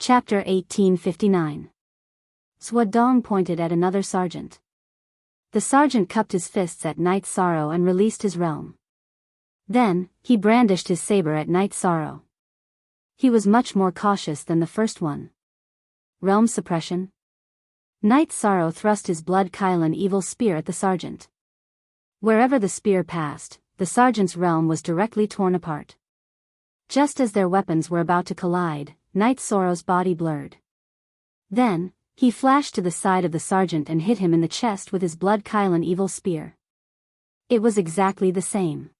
Chapter 1859. Swadong pointed at another sergeant. The sergeant cupped his fists at Night Sorrow and released his realm. Then, he brandished his saber at Night Sorrow. He was much more cautious than the first one. Realm suppression. Night Sorrow thrust his blood-Kylan evil spear at the sergeant. Wherever the spear passed, the sergeant's realm was directly torn apart. Just as their weapons were about to collide, Night Sorrow's body blurred. Then, he flashed to the side of the sergeant and hit him in the chest with his blood-Kylan evil spear. It was exactly the same.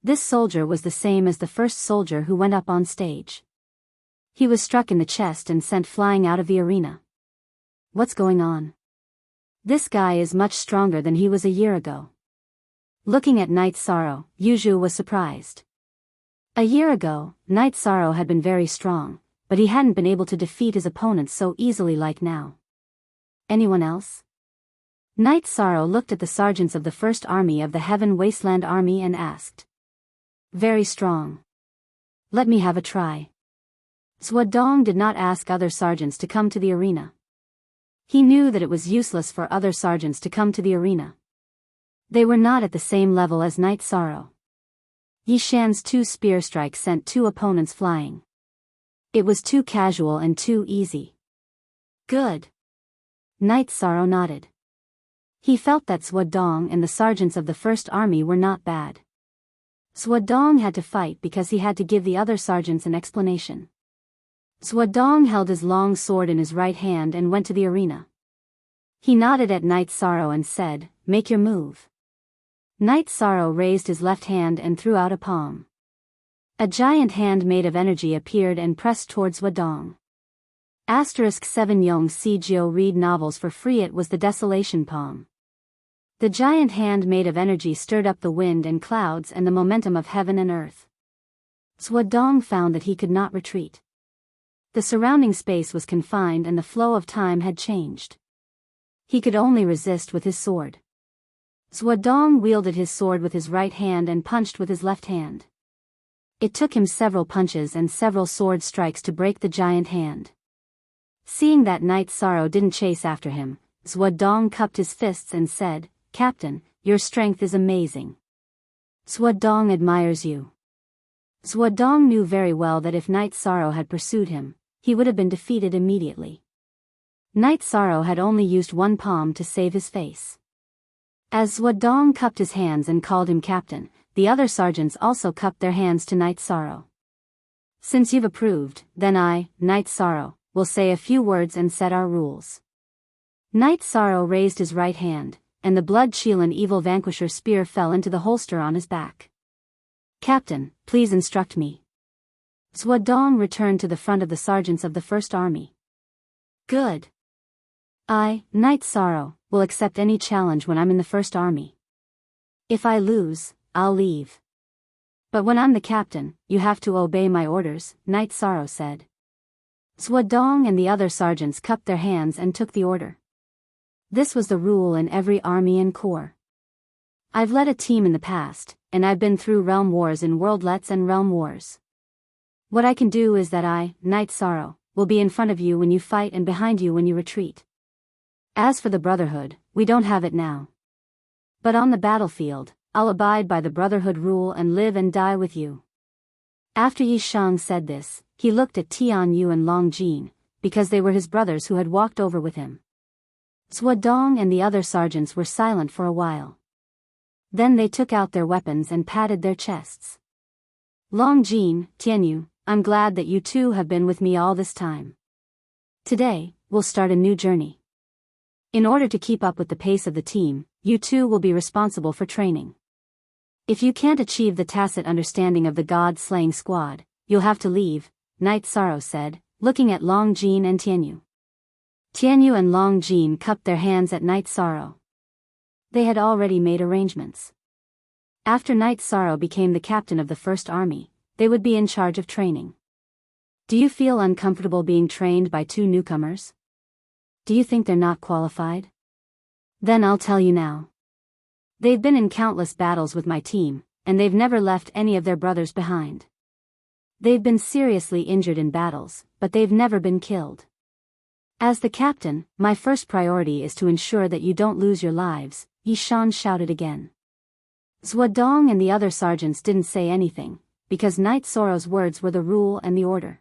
This soldier was the same as the first soldier who went up on stage. He was struck in the chest and sent flying out of the arena. What's going on? This guy is much stronger than he was a year ago. Looking at Night Sorrow, Yuju was surprised. A year ago, Night Sorrow had been very strong, but he hadn't been able to defeat his opponents so easily like now. Anyone else? Night Sorrow looked at the sergeants of the First Army of the Heaven Wasteland Army and asked. Very strong. Let me have a try. Swadong did not ask other sergeants to come to the arena. He knew that it was useless for other sergeants to come to the arena. They were not at the same level as Night Sorrow. Yishan's 2 spear strikes sent 2 opponents flying. It was too casual and too easy. Good. Night Sorrow nodded. He felt that Swadong and the sergeants of the First Army were not bad. Swadong had to fight because he had to give the other sergeants an explanation. Swadong held his long sword in his right hand and went to the arena. He nodded at Night Sorrow and said, "Make your move." Night Sorrow raised his left hand and threw out a palm. A giant hand made of energy appeared and pressed towards Swadong. *7 Yong Si Geo read novels for free. It was the Desolation Palm. The giant hand made of energy stirred up the wind and clouds and the momentum of heaven and earth. Swadong found that he could not retreat. The surrounding space was confined and the flow of time had changed. He could only resist with his sword. Swadong wielded his sword with his right hand and punched with his left hand. It took him several punches and several sword strikes to break the giant hand. Seeing that Night Sorrow didn't chase after him, Swadong cupped his fists and said, "Captain, your strength is amazing. Swadong admires you." Swadong knew very well that if Night Sorrow had pursued him, he would have been defeated immediately. Night Sorrow had only used one palm to save his face. As Swadong cupped his hands and called him captain, the other sergeants also cupped their hands to Night Sorrow. "Since you've approved, then I, Night Sorrow, will say a few words and set our rules." Night Sorrow raised his right hand, and the blood-Chilan evil vanquisher spear fell into the holster on his back. "Captain, please instruct me." Swadong returned to the front of the sergeants of the First Army. "Good. I, Night Sorrow, will accept any challenge when I'm in the First Army. If I lose, I'll leave. But when I'm the captain, you have to obey my orders," Night Sorrow said. Swadong and the other sergeants cupped their hands and took the order. This was the rule in every army and corps. I've led a team in the past, and I've been through realm wars in worldlets and realm wars. What I can do is that I, Night Sorrow, will be in front of you when you fight and behind you when you retreat. As for the Brotherhood, we don't have it now. But on the battlefield, I'll abide by the Brotherhood rule and live and die with you. After Yishang said this, he looked at Tian Yu and Long Jin, because they were his brothers who had walked over with him. Swadong and the other sergeants were silent for a while. Then they took out their weapons and patted their chests. "Long Jin, Tianyu, I'm glad that you two have been with me all this time. Today, we'll start a new journey. In order to keep up with the pace of the team, you two will be responsible for training. If you can't achieve the tacit understanding of the god-slaying squad, you'll have to leave," Night Sorrow said, looking at Long Jin and Tianyu. Tianyu and Long Jin cupped their hands at Night Sorrow. They had already made arrangements. After Night Sorrow became the captain of the First Army, they would be in charge of training. "Do you feel uncomfortable being trained by 2 newcomers? Do you think they're not qualified? Then I'll tell you now. They've been in countless battles with my team, and they've never left any of their brothers behind. They've been seriously injured in battles, but they've never been killed. As the captain, my first priority is to ensure that you don't lose your lives, Yishan shouted again. Zhuodong and the other sergeants didn't say anything, because Knight Sorrow's words were the rule and the order.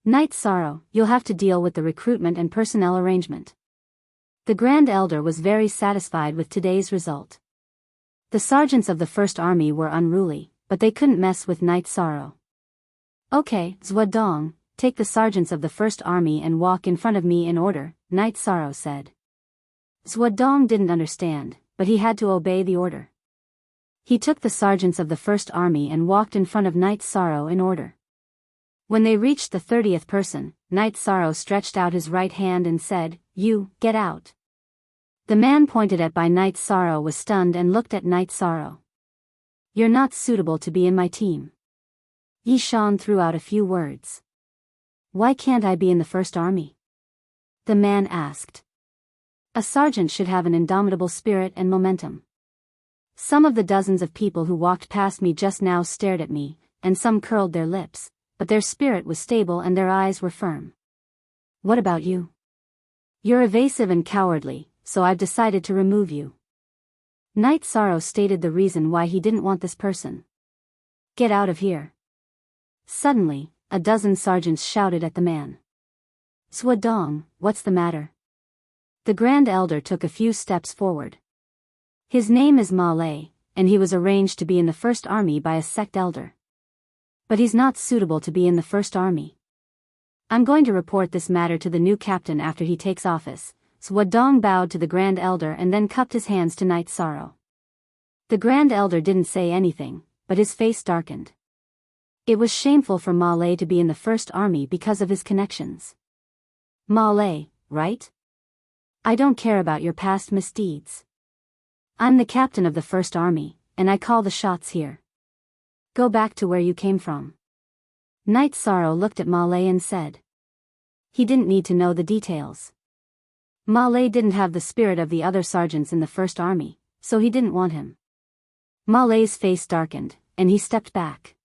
Knight Sorrow, you'll have to deal with the recruitment and personnel arrangement. The Grand Elder was very satisfied with today's result. The sergeants of the First Army were unruly, but they couldn't mess with Knight Sorrow. Okay, Zhuodong, take the sergeants of the First Army and walk in front of me in order, Knight Sorrow said. Zhuodong didn't understand, but he had to obey the order. He took the sergeants of the First Army and walked in front of Knight Sorrow in order. When they reached the 30th person, Knight Sorrow stretched out his right hand and said, "You, get out." The man pointed at by Knight Sorrow was stunned and looked at Knight Sorrow. "You're not suitable to be in my team." Yishan threw out a few words. "Why can't I be in the First Army?" the man asked. "A sergeant should have an indomitable spirit and momentum. Some of the dozens of people who walked past me just now stared at me, and some curled their lips, but their spirit was stable and their eyes were firm. What about you? You're evasive and cowardly, so I've decided to remove you." Knight Sorrow stated the reason why he didn't want this person. "Get out of here." Suddenly, a dozen sergeants shouted at the man. "Zhuodong, what's the matter?" The Grand Elder took a few steps forward. His name is Ma Lei, and he was arranged to be in the First Army by a sect elder. But he's not suitable to be in the First Army. I'm going to report this matter to the new captain after he takes office. Zhuodong bowed to the Grand Elder and then cupped his hands to Knight Sorrow. The Grand Elder didn't say anything, but his face darkened. It was shameful for Ma Lei to be in the First Army because of his connections. Ma Lei, right? I don't care about your past misdeeds. I'm the captain of the First Army, and I call the shots here. Go back to where you came from. Knight Sorrow looked at Ma Lei and said. He didn't need to know the details. Ma Lei didn't have the spirit of the other sergeants in the First Army, so he didn't want him. Ma Lei's face darkened, and he stepped back.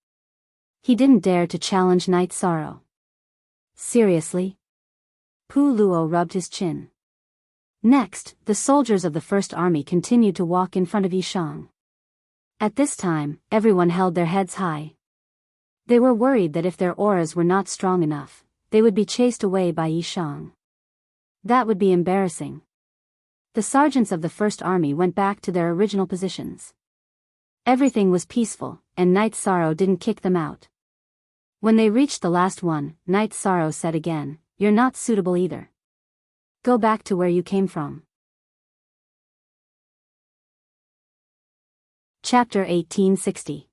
He didn't dare to challenge Knight Sorrow. Seriously? Pu Luo rubbed his chin. Next, the soldiers of the First Army continued to walk in front of Yishang. At this time, everyone held their heads high. They were worried that if their auras were not strong enough, they would be chased away by Yishang. That would be embarrassing. The sergeants of the First Army went back to their original positions. Everything was peaceful, and Knight Sorrow didn't kick them out. When they reached the last one, Knight Sorrow said again, "You're not suitable either. Go back to where you came from." Chapter 1860.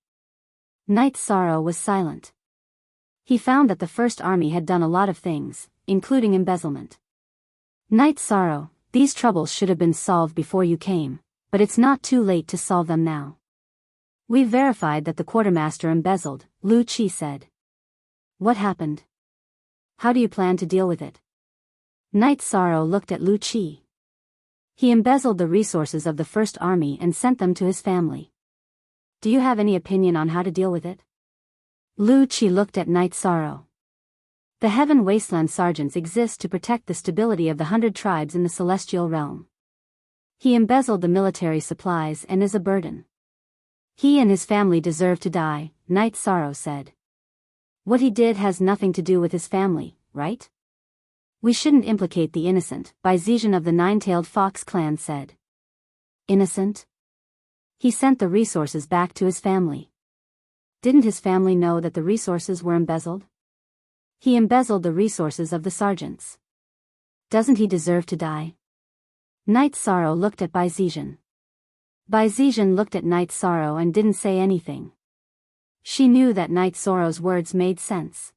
Knight Sorrow was silent. He found that the First Army had done a lot of things, including embezzlement. Knight Sorrow, these troubles should have been solved before you came, but it's not too late to solve them now. We've verified that the quartermaster embezzled, Lu Qi said. What happened? How do you plan to deal with it? Knight Sorrow looked at Lu Qi. He embezzled the resources of the First Army and sent them to his family. Do you have any opinion on how to deal with it? Lu Qi looked at Knight Sorrow. The Heaven Wasteland Sergeants exist to protect the stability of the 100 tribes in the Celestial Realm. He embezzled the military supplies and is a burden. He and his family deserve to die, Knight Sorrow said. What he did has nothing to do with his family, right? We shouldn't implicate the innocent, Bai Zizhan of the Nine-Tailed Fox clan said. Innocent? He sent the resources back to his family. Didn't his family know that the resources were embezzled? He embezzled the resources of the sergeants. Doesn't he deserve to die? Knight Sorrow looked at Bai Zizhan. Bai Zizhan looked at Knight Sorrow and didn't say anything. She knew that Knight Sorrow's words made sense.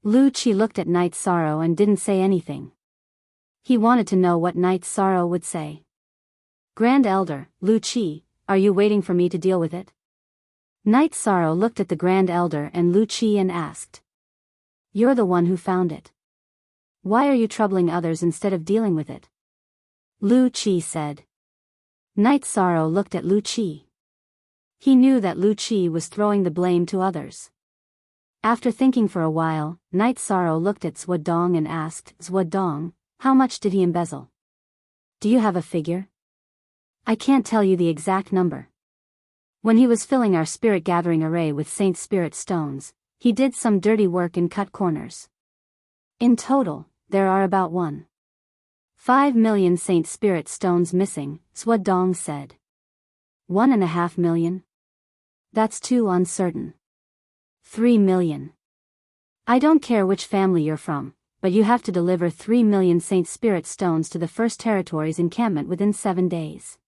Lu Qi looked at Knight Sorrow and didn't say anything. He wanted to know what Knight Sorrow would say. Grand Elder, Lu Qi, are you waiting for me to deal with it? Knight Sorrow looked at the Grand Elder and Lu Qi and asked. You're the one who found it. Why are you troubling others instead of dealing with it? Lu Qi said. Knight Sorrow looked at Lu Qi. He knew that Lu Qi was throwing the blame to others. After thinking for a while, Night Sorrow looked at Swadong and asked, Swadong, how much did he embezzle? Do you have a figure? I can't tell you the exact number. When he was filling our spirit gathering array with Saint Spirit stones, he did some dirty work and cut corners. In total, there are about 1.5 million Saint Spirit stones missing, Swadong said. 1.5 million? That's too uncertain. 3 million. I don't care which family you're from, but you have to deliver 3 million Saint Spirit stones to the First Territory's encampment within 7 days.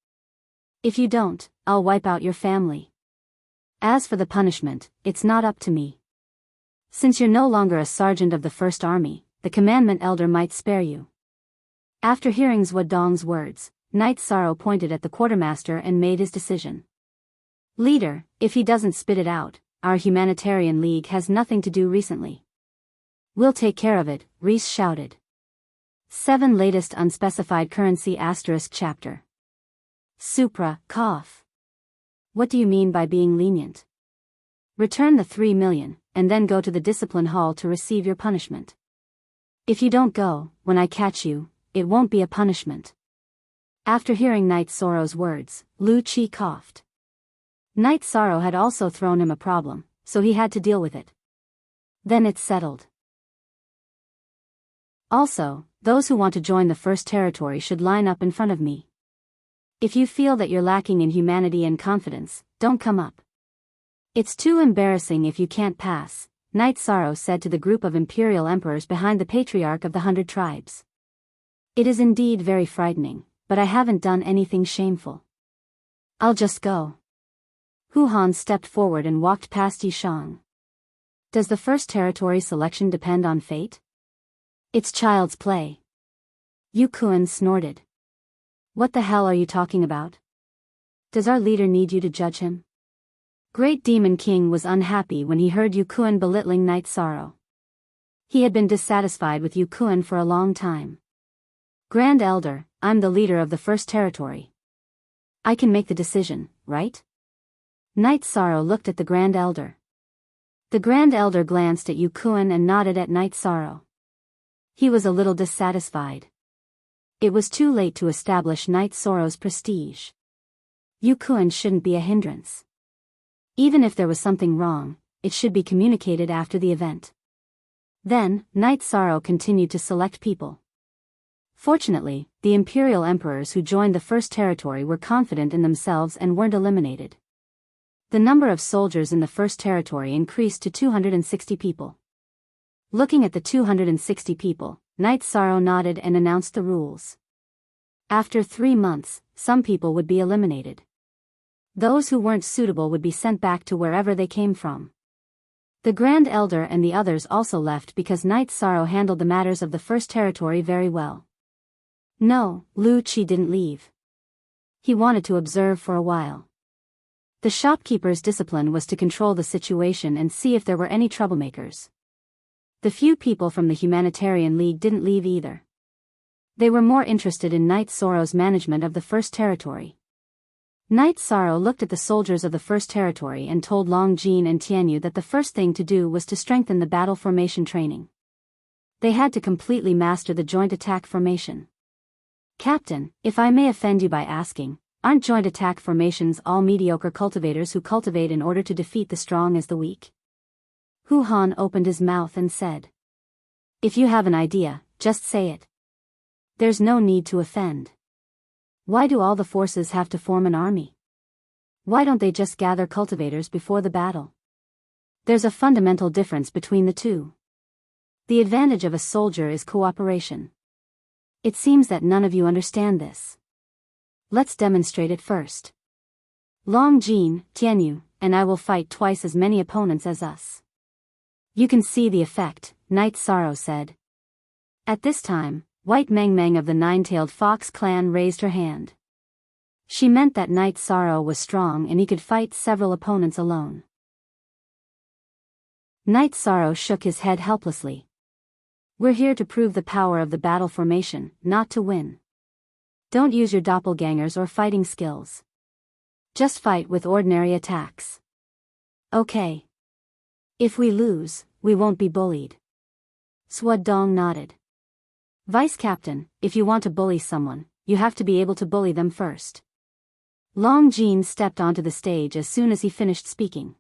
If you don't, I'll wipe out your family. As for the punishment, it's not up to me. Since you're no longer a sergeant of the First Army, the commandment elder might spare you. After hearing Zwadong's words, Night Sorrow pointed at the quartermaster and made his decision. Leader, if he doesn't spit it out, our humanitarian league has nothing to do recently. We'll take care of it, Reese shouted. 7 latest unspecified currency * chapter. Supra, cough. What do you mean by being lenient? Return the 3 million, and then go to the discipline hall to receive your punishment. If you don't go, when I catch you, it won't be a punishment. After hearing Night Sorrow's words, Lu Chi coughed. Night Sorrow had also thrown him a problem, so he had to deal with it. Then it's settled. Also, those who want to join the First Territory should line up in front of me. If you feel that you're lacking in humanity and confidence, don't come up. It's too embarrassing if you can't pass, Night Sorrow said to the group of imperial emperors behind the Patriarch of the 100 Tribes. It is indeed very frightening, but I haven't done anything shameful. I'll just go. Hu Han stepped forward and walked past Yishang. Does the First Territory selection depend on fate? It's child's play. Yu Kuan snorted. What the hell are you talking about? Does our leader need you to judge him? Great Demon King was unhappy when he heard Yu Kuan belittling Night Sorrow. He had been dissatisfied with Yu Kuan for a long time. Grand Elder, I'm the leader of the First Territory. I can make the decision, right? Night Sorrow looked at the Grand Elder. The Grand Elder glanced at Yu Kuan and nodded at Night Sorrow. He was a little dissatisfied. It was too late to establish Night Sorrow's prestige. Yu Kuan shouldn't be a hindrance. Even if there was something wrong, it should be communicated after the event. Then, Night Sorrow continued to select people. Fortunately, the Imperial Emperors who joined the First Territory were confident in themselves and weren't eliminated. The number of soldiers in the First Territory increased to 260 people. Looking at the 260 people, Night Sorrow nodded and announced the rules. After 3 months, some people would be eliminated. Those who weren't suitable would be sent back to wherever they came from. The Grand Elder and the others also left because Night Sorrow handled the matters of the First Territory very well. No, Lu Chi didn't leave. He wanted to observe for a while. The shopkeeper's discipline was to control the situation and see if there were any troublemakers. The few people from the Humanitarian League didn't leave either. They were more interested in Night Sorrow's management of the First Territory. Night Sorrow looked at the soldiers of the First Territory and told Long Jin and Tianyu that the first thing to do was to strengthen the battle formation training. They had to completely master the joint attack formation. Captain, if I may offend you by asking, aren't joint attack formations all mediocre cultivators who cultivate in order to defeat the strong as the weak? Hu Han opened his mouth and said. If you have an idea, just say it. There's no need to offend. Why do all the forces have to form an army? Why don't they just gather cultivators before the battle? There's a fundamental difference between the two. The advantage of a soldier is cooperation. It seems that none of you understand this. Let's demonstrate it first. Long Jin, Tianyu, and I will fight twice as many opponents as us. You can see the effect, Night Sorrow said. At this time, White Meng Meng of the Nine-Tailed Fox clan raised her hand. She meant that Night Sorrow was strong and he could fight several opponents alone. Night Sorrow shook his head helplessly. We're here to prove the power of the battle formation, not to win. Don't use your doppelgangers or fighting skills. Just fight with ordinary attacks. Okay. If we lose, we won't be bullied. Swadong nodded. Vice Captain, if you want to bully someone, you have to be able to bully them first. Long Jin stepped onto the stage as soon as he finished speaking.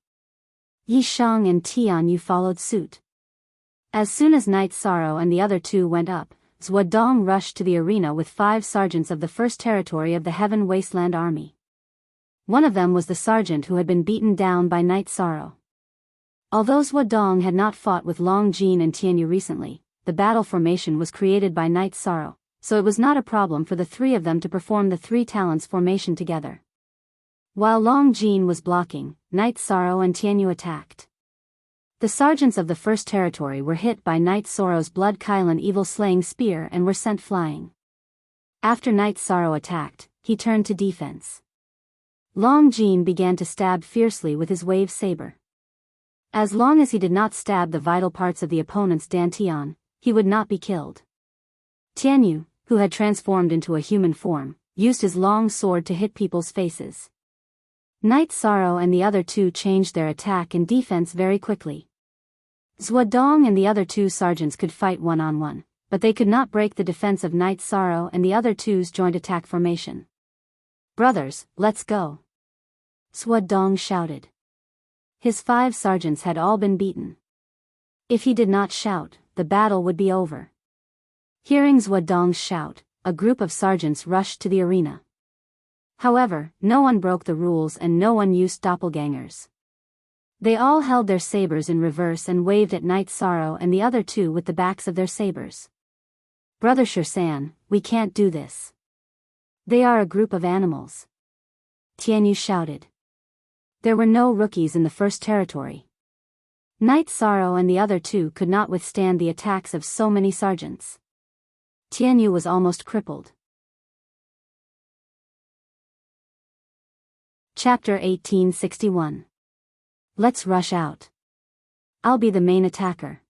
Yi Shang and Tianyu followed suit. As soon as Night Sorrow and the other two went up, Swadong rushed to the arena with 5 sergeants of the 1st Territory of the Heaven Wasteland Army. One of them was the sergeant who had been beaten down by Night Sorrow. Although Swadong had not fought with Long Jin and Tianyu recently, the battle formation was created by Night Sorrow, so it was not a problem for the 3 of them to perform the 3 talents formation together. While Long Jin was blocking, Night Sorrow and Tianyu attacked. The sergeants of the 1st Territory were hit by Night Sorrow's Blood Kylan Evil Slaying Spear and were sent flying. After Night Sorrow attacked, he turned to defense. Long Jin began to stab fiercely with his wave saber. As long as he did not stab the vital parts of the opponent's dantian, he would not be killed. Tianyu, who had transformed into a human form, used his long sword to hit people's faces. Night Sorrow and the other two changed their attack and defense very quickly. Swadong and the other 2 sergeants could fight one-on-one, but they could not break the defense of Night Sorrow and the other two's joint attack formation. Brothers, let's go. Swadong shouted. His 5 sergeants had all been beaten. If he did not shout, the battle would be over. Hearing Swadong's shout, a group of sergeants rushed to the arena. However, no one broke the rules and no one used doppelgangers. They all held their sabers in reverse and waved at Night Sorrow and the other 2 with the backs of their sabers. Brother Shursan, we can't do this. They are a group of animals. Tianyu shouted. There were no rookies in the 1st Territory. Night Sorrow and the other 2 could not withstand the attacks of so many sergeants. Tianyu was almost crippled. Chapter 1861. Let's rush out. I'll be the main attacker.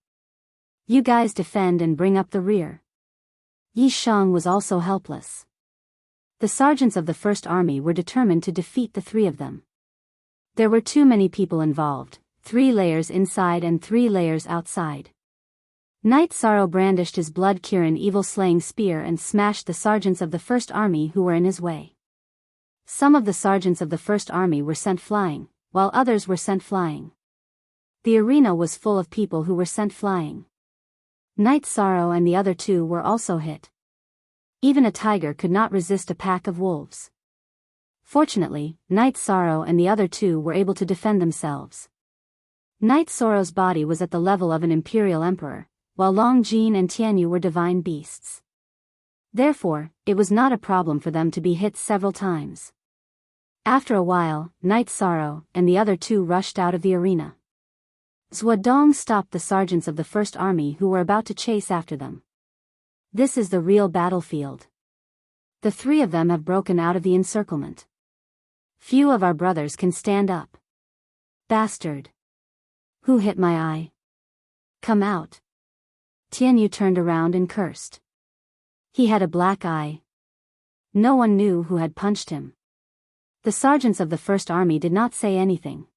You guys defend and bring up the rear. Yi Shang was also helpless. The sergeants of the 1st Army were determined to defeat the 3 of them. There were too many people involved, 3 layers inside and 3 layers outside. Night Sorrow brandished his Blood Kirin Evil Slaying Spear and smashed the sergeants of the 1st Army who were in his way. Some of the sergeants of the 1st Army were sent flying, while others were sent flying. The arena was full of people who were sent flying. Night Sorrow and the other 2 were also hit. Even a tiger could not resist a pack of wolves. Fortunately, Night Sorrow and the other 2 were able to defend themselves. Night Sorrow's body was at the level of an imperial emperor, while Long Jin and Tianyu were divine beasts. Therefore, it was not a problem for them to be hit several times. After a while, Night Sorrow and the other 2 rushed out of the arena. Swadong stopped the sergeants of the 1st Army who were about to chase after them. This is the real battlefield. The 3 of them have broken out of the encirclement. Few of our brothers can stand up. Bastard. Who hit my eye? Come out. Tianyu turned around and cursed. He had a black eye. No one knew who had punched him. The sergeants of the 1st Army did not say anything.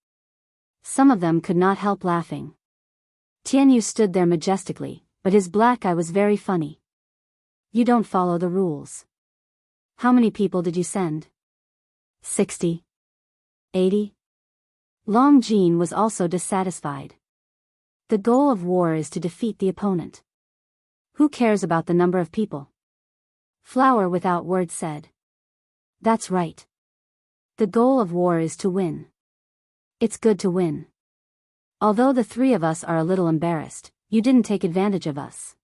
Some of them could not help laughing. Tianyu stood there majestically, but his black eye was very funny. You don't follow the rules. How many people did you send? 60? 80? Long Jin was also dissatisfied. The goal of war is to defeat the opponent. Who cares about the number of people? Flower without words said. That's right. The goal of war is to win. It's good to win. Although the 3 of us are a little embarrassed, you didn't take advantage of us.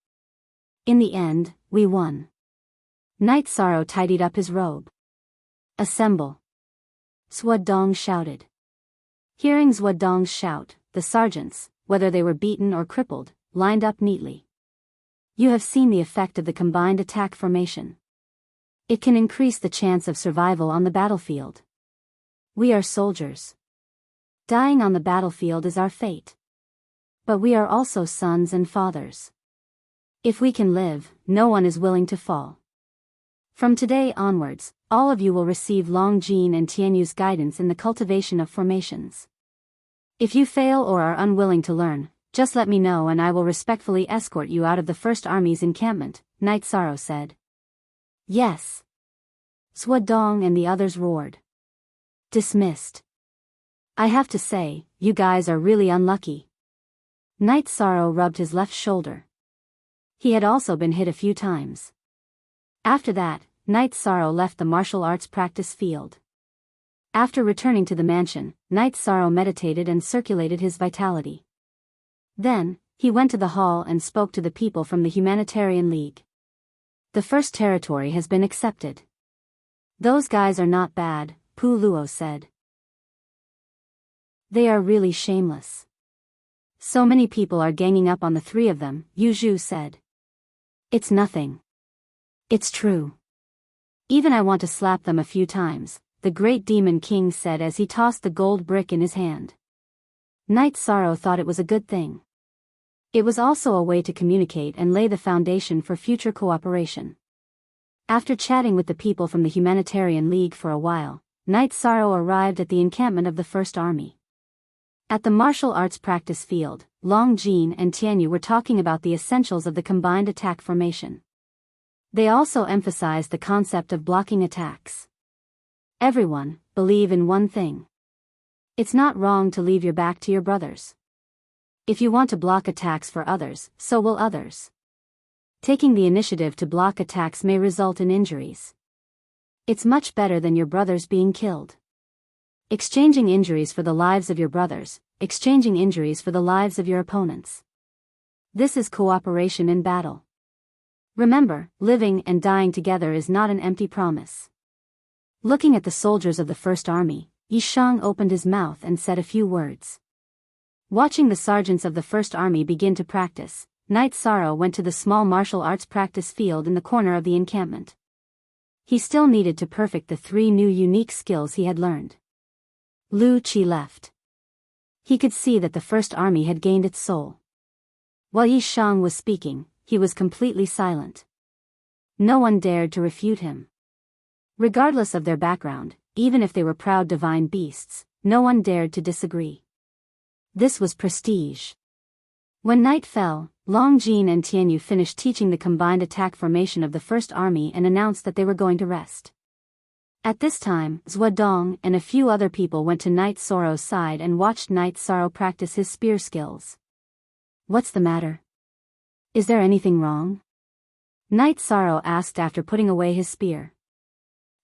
In the end, we won. Night Sorrow tidied up his robe. Assemble. Swadong shouted. Hearing Swadong's shout, the sergeants, whether they were beaten or crippled, lined up neatly. You have seen the effect of the combined attack formation. It can increase the chance of survival on the battlefield. We are soldiers. Dying on the battlefield is our fate. But we are also sons and fathers. If we can live, no one is willing to fall. From today onwards, all of you will receive Long Jin and Tianyu's guidance in the cultivation of formations. If you fail or are unwilling to learn, just let me know and I will respectfully escort you out of the First Army's encampment, Knight Sorrow said. Yes. Swadong and the others roared. Dismissed. I have to say, you guys are really unlucky. Knight Sorrow rubbed his left shoulder. He had also been hit a few times. After that, Knight Sorrow left the martial arts practice field. After returning to the mansion, Knight Sorrow meditated and circulated his vitality. Then, he went to the hall and spoke to the people from the Humanitarian League. The first territory has been accepted. Those guys are not bad, Pu Luo said. They are really shameless. So many people are ganging up on the three of them, Yu Zhu said. It's nothing. It's true. Even I want to slap them a few times, the Great Demon King said as he tossed the gold brick in his hand. Knight Sorrow thought it was a good thing. It was also a way to communicate and lay the foundation for future cooperation. After chatting with the people from the Humanitarian League for a while, Knight Sorrow arrived at the encampment of the First Army. At the martial arts practice field, Long Jin and Tianyu were talking about the essentials of the combined attack formation. They also emphasized the concept of blocking attacks. Everyone, believe in one thing. It's not wrong to leave your back to your brothers. If you want to block attacks for others, so will others. Taking the initiative to block attacks may result in injuries. It's much better than your brothers being killed. Exchanging injuries for the lives of your brothers, exchanging injuries for the lives of your opponents. This is cooperation in battle. Remember, living and dying together is not an empty promise. Looking at the soldiers of the First Army, Yishang opened his mouth and said a few words. Watching the sergeants of the First Army begin to practice, Knight Sorrow went to the small martial arts practice field in the corner of the encampment. He still needed to perfect the 3 new unique skills he had learned. Lu Qi left. He could see that the First Army had gained its soul. While Yishang was speaking, he was completely silent. No one dared to refute him. Regardless of their background, even if they were proud divine beasts, no one dared to disagree. This was prestige. When night fell, Long Jin and Tianyu finished teaching the combined attack formation of the First Army and announced that they were going to rest. At this time, Zhuodong and a few other people went to Knight Sorrow's side and watched Knight Sorrow practice his spear skills. What's the matter? Is there anything wrong? Knight Sorrow asked after putting away his spear.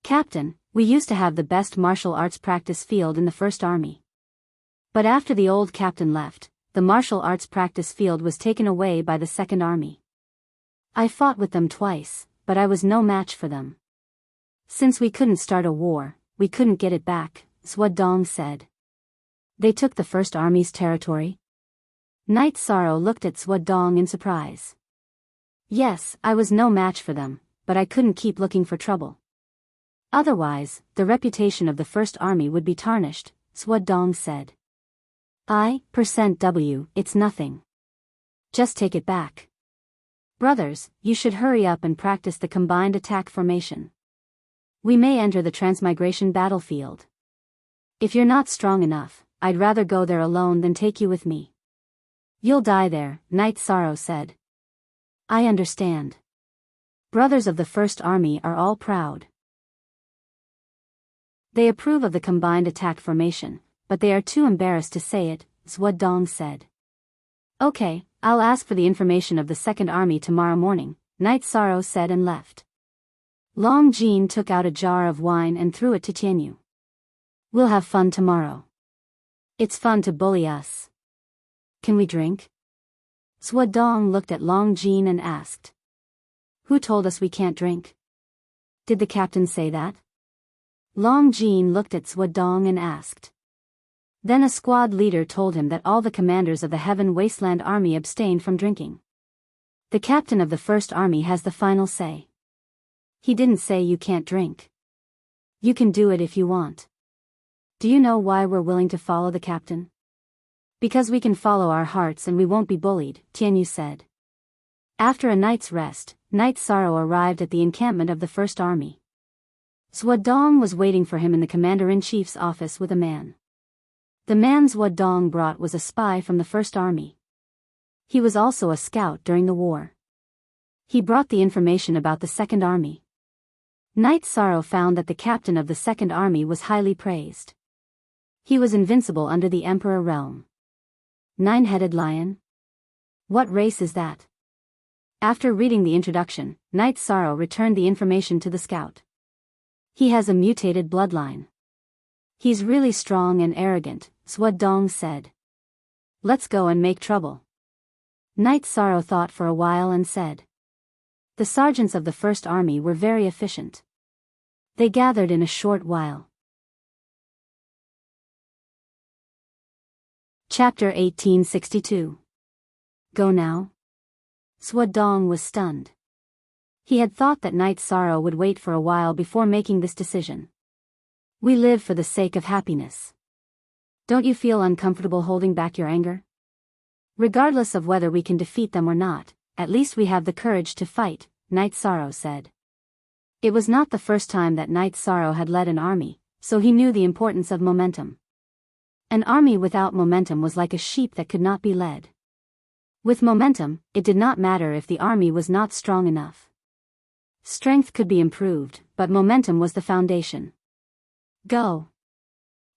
Captain, we used to have the best martial arts practice field in the First Army. But after the old captain left, the martial arts practice field was taken away by the Second Army. I fought with them twice, but I was no match for them. Since we couldn't start a war, we couldn't get it back, Zhuodong said. They took the First Army's territory? Knight Sorrow looked at Zhuodong in surprise. Yes, I was no match for them, but I couldn't keep looking for trouble. Otherwise, the reputation of the First Army would be tarnished, Zhuodong said. It's nothing. Just take it back. Brothers, you should hurry up and practice the combined attack formation. We may enter the transmigration battlefield. If you're not strong enough, I'd rather go there alone than take you with me. You'll die there, Knight Sorrow said. I understand. Brothers of the First Army are all proud. They approve of the combined attack formation, but they are too embarrassed to say it, Zhuodong said. Okay, I'll ask for the information of the Second Army tomorrow morning, Knight Sorrow said and left. Long Jin took out a jar of wine and threw it to Tianyu. We'll have fun tomorrow. It's fun to bully us. Can we drink? Zhuodong looked at Long Jin and asked. Who told us we can't drink? Did the captain say that? Long Jin looked at Zhuodong and asked. Then a squad leader told him that all the commanders of the Heaven Wasteland Army abstained from drinking. The captain of the First Army has the final say. He didn't say you can't drink. You can do it if you want. Do you know why we're willing to follow the captain? Because we can follow our hearts and we won't be bullied, Tianyu said. After a night's rest, Knight Sorrow arrived at the encampment of the First Army. Zhuodong was waiting for him in the Commander-in-Chief's office with a man. The man Zhuodong brought was a spy from the First Army. He was also a scout during the war. He brought the information about the Second Army. Knight Sorrow found that the captain of the Second Army was highly praised. He was invincible under the Emperor realm. Nine-headed lion? What race is that? After reading the introduction, Knight Sorrow returned the information to the scout. He has a mutated bloodline. He's really strong and arrogant, Zhuodong said. Let's go and make trouble. Knight Sorrow thought for a while and said. The sergeants of the First Army were very efficient. They gathered in a short while. Chapter 1862. Go now? Zhuodong was stunned. He had thought that Knight Sorrow would wait for a while before making this decision. We live for the sake of happiness. Don't you feel uncomfortable holding back your anger? Regardless of whether we can defeat them or not, at least we have the courage to fight, Knight Sorrow said. It was not the first time that Knight Sorrow had led an army, so he knew the importance of momentum. An army without momentum was like a sheep that could not be led. With momentum, it did not matter if the army was not strong enough. Strength could be improved, but momentum was the foundation. Go.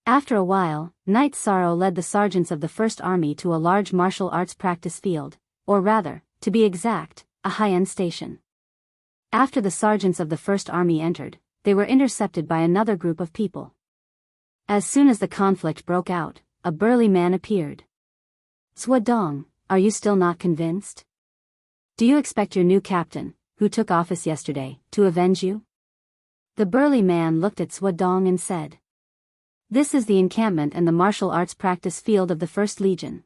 After a while, Knight Sorrow led the sergeants of the First Army to a large martial arts practice field, or rather, to be exact, a high-end station. After the sergeants of the First Army entered, they were intercepted by another group of people. As soon as the conflict broke out, a burly man appeared. Zhuodong, are you still not convinced? Do you expect your new captain, who took office yesterday, to avenge you? The burly man looked at Zhuodong and said. This is the encampment and the martial arts practice field of the First Legion.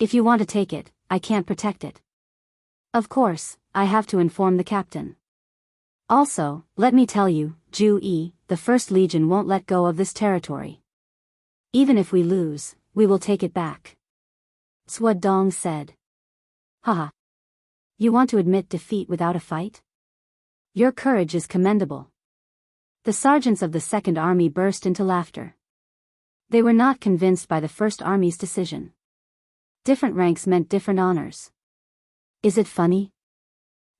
If you want to take it, I can't protect it. Of course, I have to inform the captain. Also, let me tell you, Ju-yi, the First Legion won't let go of this territory. Even if we lose, we will take it back. Zhuodong said. Haha. You want to admit defeat without a fight? Your courage is commendable. The sergeants of the Second Army burst into laughter. They were not convinced by the First Army's decision. Different ranks meant different honors. Is it funny?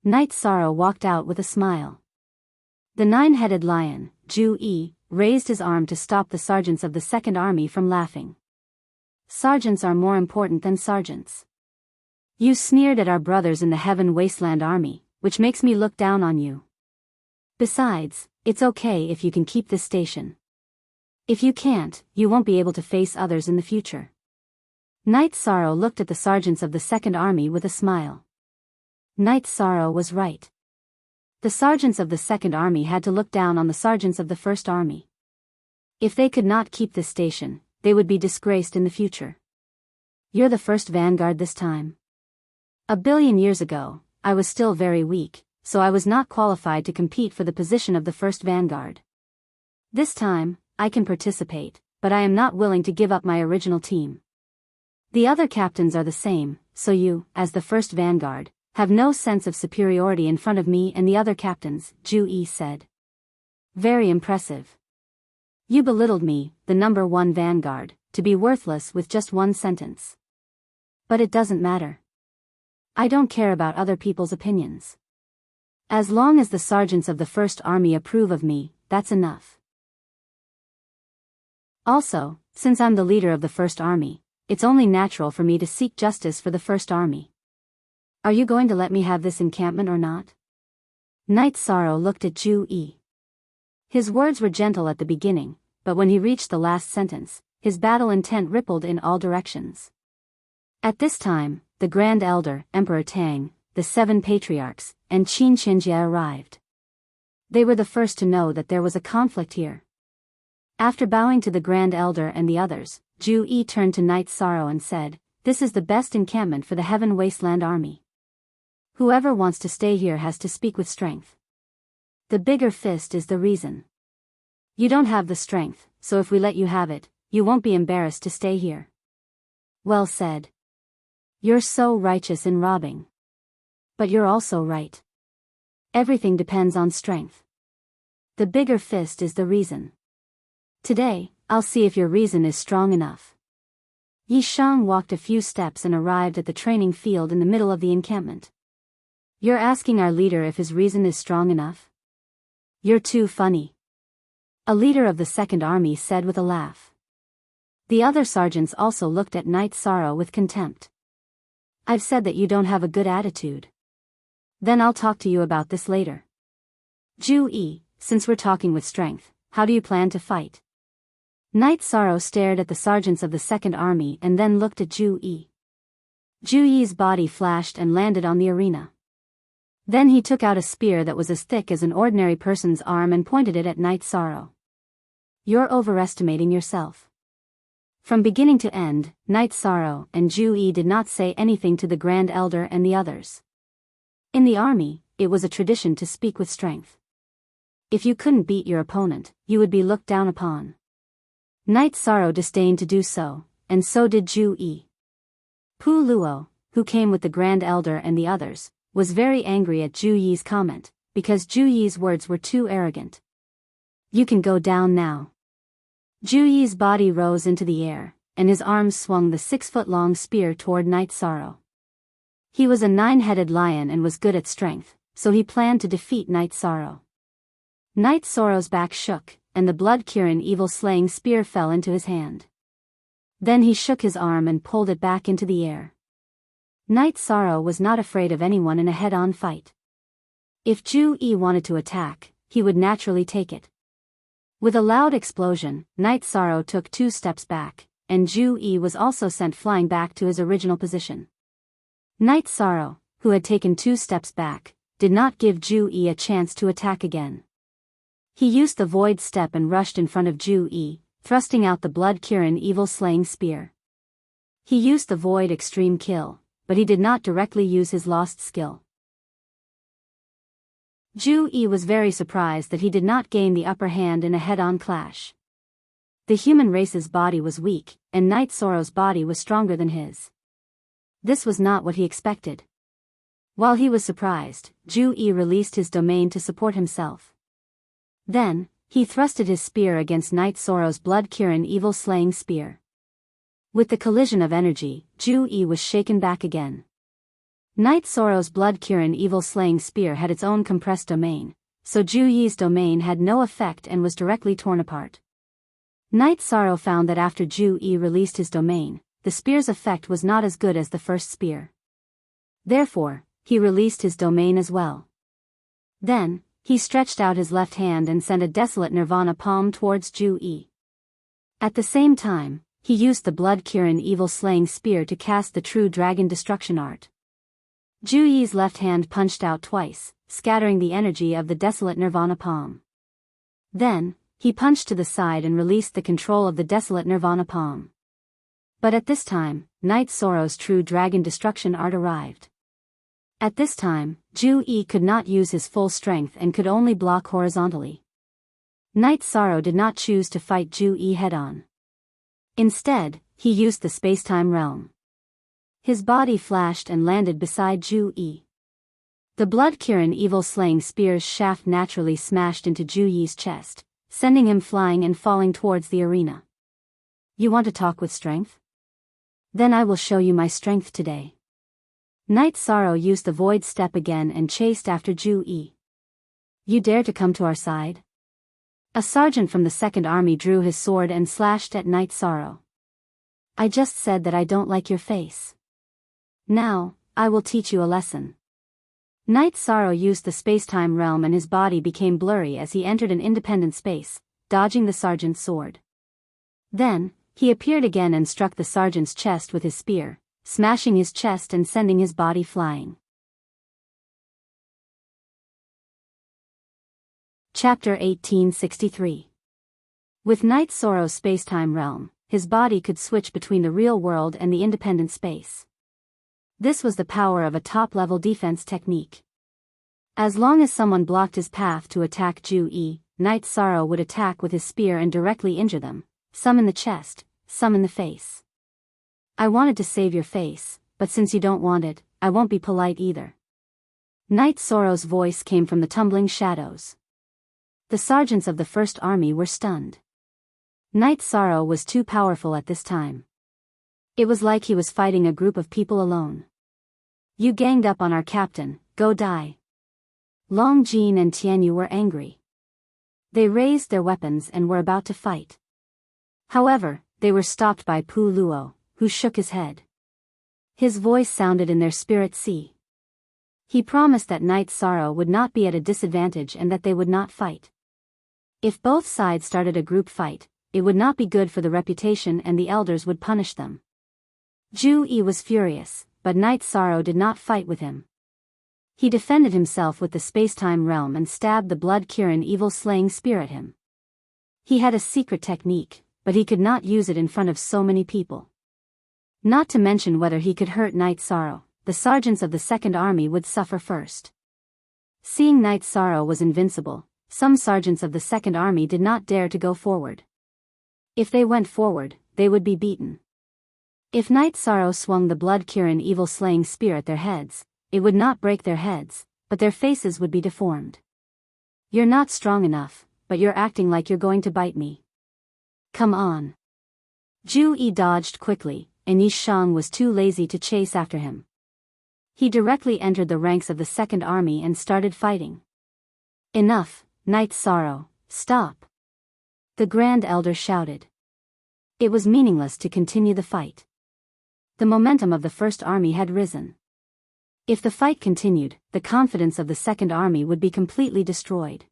Knight Sorrow walked out with a smile. The nine-headed lion, Ju-yi, raised his arm to stop the sergeants of the Second Army from laughing. Sergeants are more important than sergeants. You sneered at our brothers in the Heaven Wasteland Army, which makes me look down on you. Besides, it's okay if you can keep this station. If you can't, you won't be able to face others in the future. Knight Sorrow looked at the sergeants of the Second Army with a smile. Knight Sorrow was right. The sergeants of the Second Army had to look down on the sergeants of the First Army. If they could not keep this station, they would be disgraced in the future. You're the first vanguard this time. 1 billion years ago, I was still very weak, so I was not qualified to compete for the position of the first vanguard. This time, I can participate, but I am not willing to give up my original team. The other captains are the same, so you, as the first vanguard, have no sense of superiority in front of me and the other captains, Ju-yi said. Very impressive. You belittled me, the number 1 vanguard, to be worthless with just one sentence. But it doesn't matter. I don't care about other people's opinions. As long as the sergeants of the First Army approve of me, that's enough. Also, since I'm the leader of the First Army, it's only natural for me to seek justice for the First Army. Are you going to let me have this encampment or not? Knight Sorrow looked at Ju-yi. His words were gentle at the beginning, but when he reached the last sentence, his battle intent rippled in all directions. At this time, the Grand Elder, Emperor Tang, the 7 patriarchs, and Qin Qinjie arrived. They were the first to know that there was a conflict here. After bowing to the Grand Elder and the others, Ju-yi turned to Knight Sorrow and said, "This is the best encampment for the Heaven Wasteland Army. Whoever wants to stay here has to speak with strength. The bigger fist is the reason. You don't have the strength, so if we let you have it, you won't be embarrassed to stay here." Well said. You're so righteous in robbing. But you're also right. Everything depends on strength. The bigger fist is the reason. Today, I'll see if your reason is strong enough. Yi Shang walked a few steps and arrived at the training field in the middle of the encampment. You're asking our leader if his reason is strong enough? You're too funny. A leader of the Second Army said with a laugh. The other sergeants also looked at Knight Sorrow with contempt. I've said that you don't have a good attitude. Then I'll talk to you about this later. Zhu Yi, since we're talking with strength, how do you plan to fight? Knight Sorrow stared at the sergeants of the Second Army and then looked at Zhu Yi. Zhu Yi's body flashed and landed on the arena. Then he took out a spear that was as thick as an ordinary person's arm and pointed it at Knight Sorrow. You're overestimating yourself. From beginning to end, Knight Sorrow and Zhu Yi did not say anything to the Grand Elder and the others. In the army, it was a tradition to speak with strength. If you couldn't beat your opponent, you would be looked down upon. Knight Sorrow disdained to do so, and so did Zhu Yi. Pu Luo, who came with the Grand Elder and the others, was very angry at Zhu Yi's comment, because Zhu Yi's words were too arrogant. You can go down now. Zhu Yi's body rose into the air, and his arms swung the 6-foot-long spear toward Knight Sorrow. He was a 9-headed lion and was good at strength, so he planned to defeat Knight Sorrow. Knight Sorrow's back shook, and the blood-curing evil-slaying spear fell into his hand. Then he shook his arm and pulled it back into the air. Knight Sorrow was not afraid of anyone in a head-on fight. If Zhu Yi wanted to attack, he would naturally take it. With a loud explosion, Knight Sorrow took 2 steps back, and Zhu Yi was also sent flying back to his original position. Knight Sorrow, who had taken 2 steps back, did not give Zhu Yi a chance to attack again. He used the void step and rushed in front of Zhu Yi, thrusting out the blood-curing evil-slaying spear. He used the void extreme kill, but he did not directly use his lost skill. Zhu Yi was very surprised that he did not gain the upper hand in a head-on clash. The human race's body was weak, and Knight Sorrow's body was stronger than his. This was not what he expected. While he was surprised, Zhu Yi released his domain to support himself. Then, he thrusted his spear against Knight Sorrow's blood-curing evil-slaying spear. With the collision of energy, Zhu Yi was shaken back again. Knight Sorrow's blood-curing evil-slaying spear had its own compressed domain, so Zhu Yi's domain had no effect and was directly torn apart. Knight Sorrow found that after Zhu Yi released his domain, the spear's effect was not as good as the first spear. Therefore, he released his domain as well. Then, he stretched out his left hand and sent a desolate nirvana palm towards Zhu Yi. At the same time, he used the blood-curing evil-slaying spear to cast the true dragon destruction art. Zhu Yi's left hand punched out twice, scattering the energy of the desolate nirvana palm. Then, he punched to the side and released the control of the desolate nirvana palm. But at this time, Knight Sorrow's true dragon destruction art arrived. At this time, Zhu Yi could not use his full strength and could only block horizontally. Knight Sorrow did not choose to fight Zhu Yi head-on. Instead, he used the space-time realm. His body flashed and landed beside Zhu Yi. The blood-curing evil-slaying spear's shaft naturally smashed into Zhu Yi's chest, sending him flying and falling towards the arena. You want to talk with strength? Then I will show you my strength today. Knight Sorrow used the void step again and chased after Zhu Yi. You dare to come to our side? A sergeant from the Second Army drew his sword and slashed at Knight Sorrow. I just said that I don't like your face. Now, I will teach you a lesson. Knight Sorrow used the space-time realm and his body became blurry as he entered an independent space, dodging the sergeant's sword. Then, he appeared again and struck the sergeant's chest with his spear, smashing his chest and sending his body flying. Chapter 1863. With Knight Sorrow's space-time realm, his body could switch between the real world and the independent space. This was the power of a top-level defense technique. As long as someone blocked his path to attack Zhu Yi, Knight Sorrow would attack with his spear and directly injure them, some in the chest, some in the face. I wanted to save your face, but since you don't want it, I won't be polite either. Knight Sorrow's voice came from the tumbling shadows. The sergeants of the First Army were stunned. Night Sorrow was too powerful at this time. It was like he was fighting a group of people alone. You ganged up on our captain, go die. Long Jean and Tianyu were angry. They raised their weapons and were about to fight. However, they were stopped by Pu Luo, who shook his head. His voice sounded in their spirit sea. He promised that Night Sorrow would not be at a disadvantage and that they would not fight. If both sides started a group fight, it would not be good for the reputation and the elders would punish them. Zhu Yi was furious, but Night Sorrow did not fight with him. He defended himself with the space-time realm and stabbed the blood-Kirin evil-slaying spear at him. He had a secret technique, but he could not use it in front of so many people. Not to mention whether he could hurt Night Sorrow, the sergeants of the Second Army would suffer first. Seeing Night Sorrow was invincible, some sergeants of the Second Army did not dare to go forward. If they went forward, they would be beaten. If Night Sorrow swung the blood-Kirin evil-slaying spear at their heads, it would not break their heads, but their faces would be deformed. You're not strong enough, but you're acting like you're going to bite me. Come on. Zhu Yi dodged quickly, and Yi Shang was too lazy to chase after him. He directly entered the ranks of the Second Army and started fighting. Enough, Night Sorrow, stop. The Grand Elder shouted. It was meaningless to continue the fight. The momentum of the First Army had risen. If the fight continued, the confidence of the Second Army would be completely destroyed.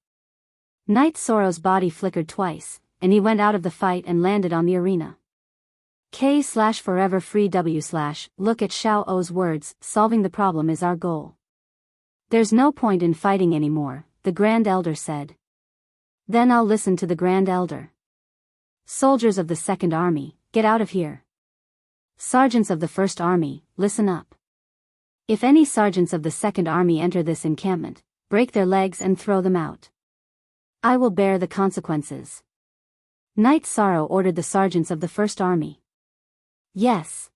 Night Sorrow's body flickered twice, and he went out of the fight and landed on the arena. K/forever free W/ look at Xiao O's words, solving the problem is our goal. There's no point in fighting anymore, the Grand Elder said. Then I'll listen to the Grand Elder. Soldiers of the Second Army, get out of here. Sergeants of the First Army, listen up. If any sergeants of the Second Army enter this encampment, break their legs and throw them out. I will bear the consequences. Night Sorrow ordered the sergeants of the First Army. Yes.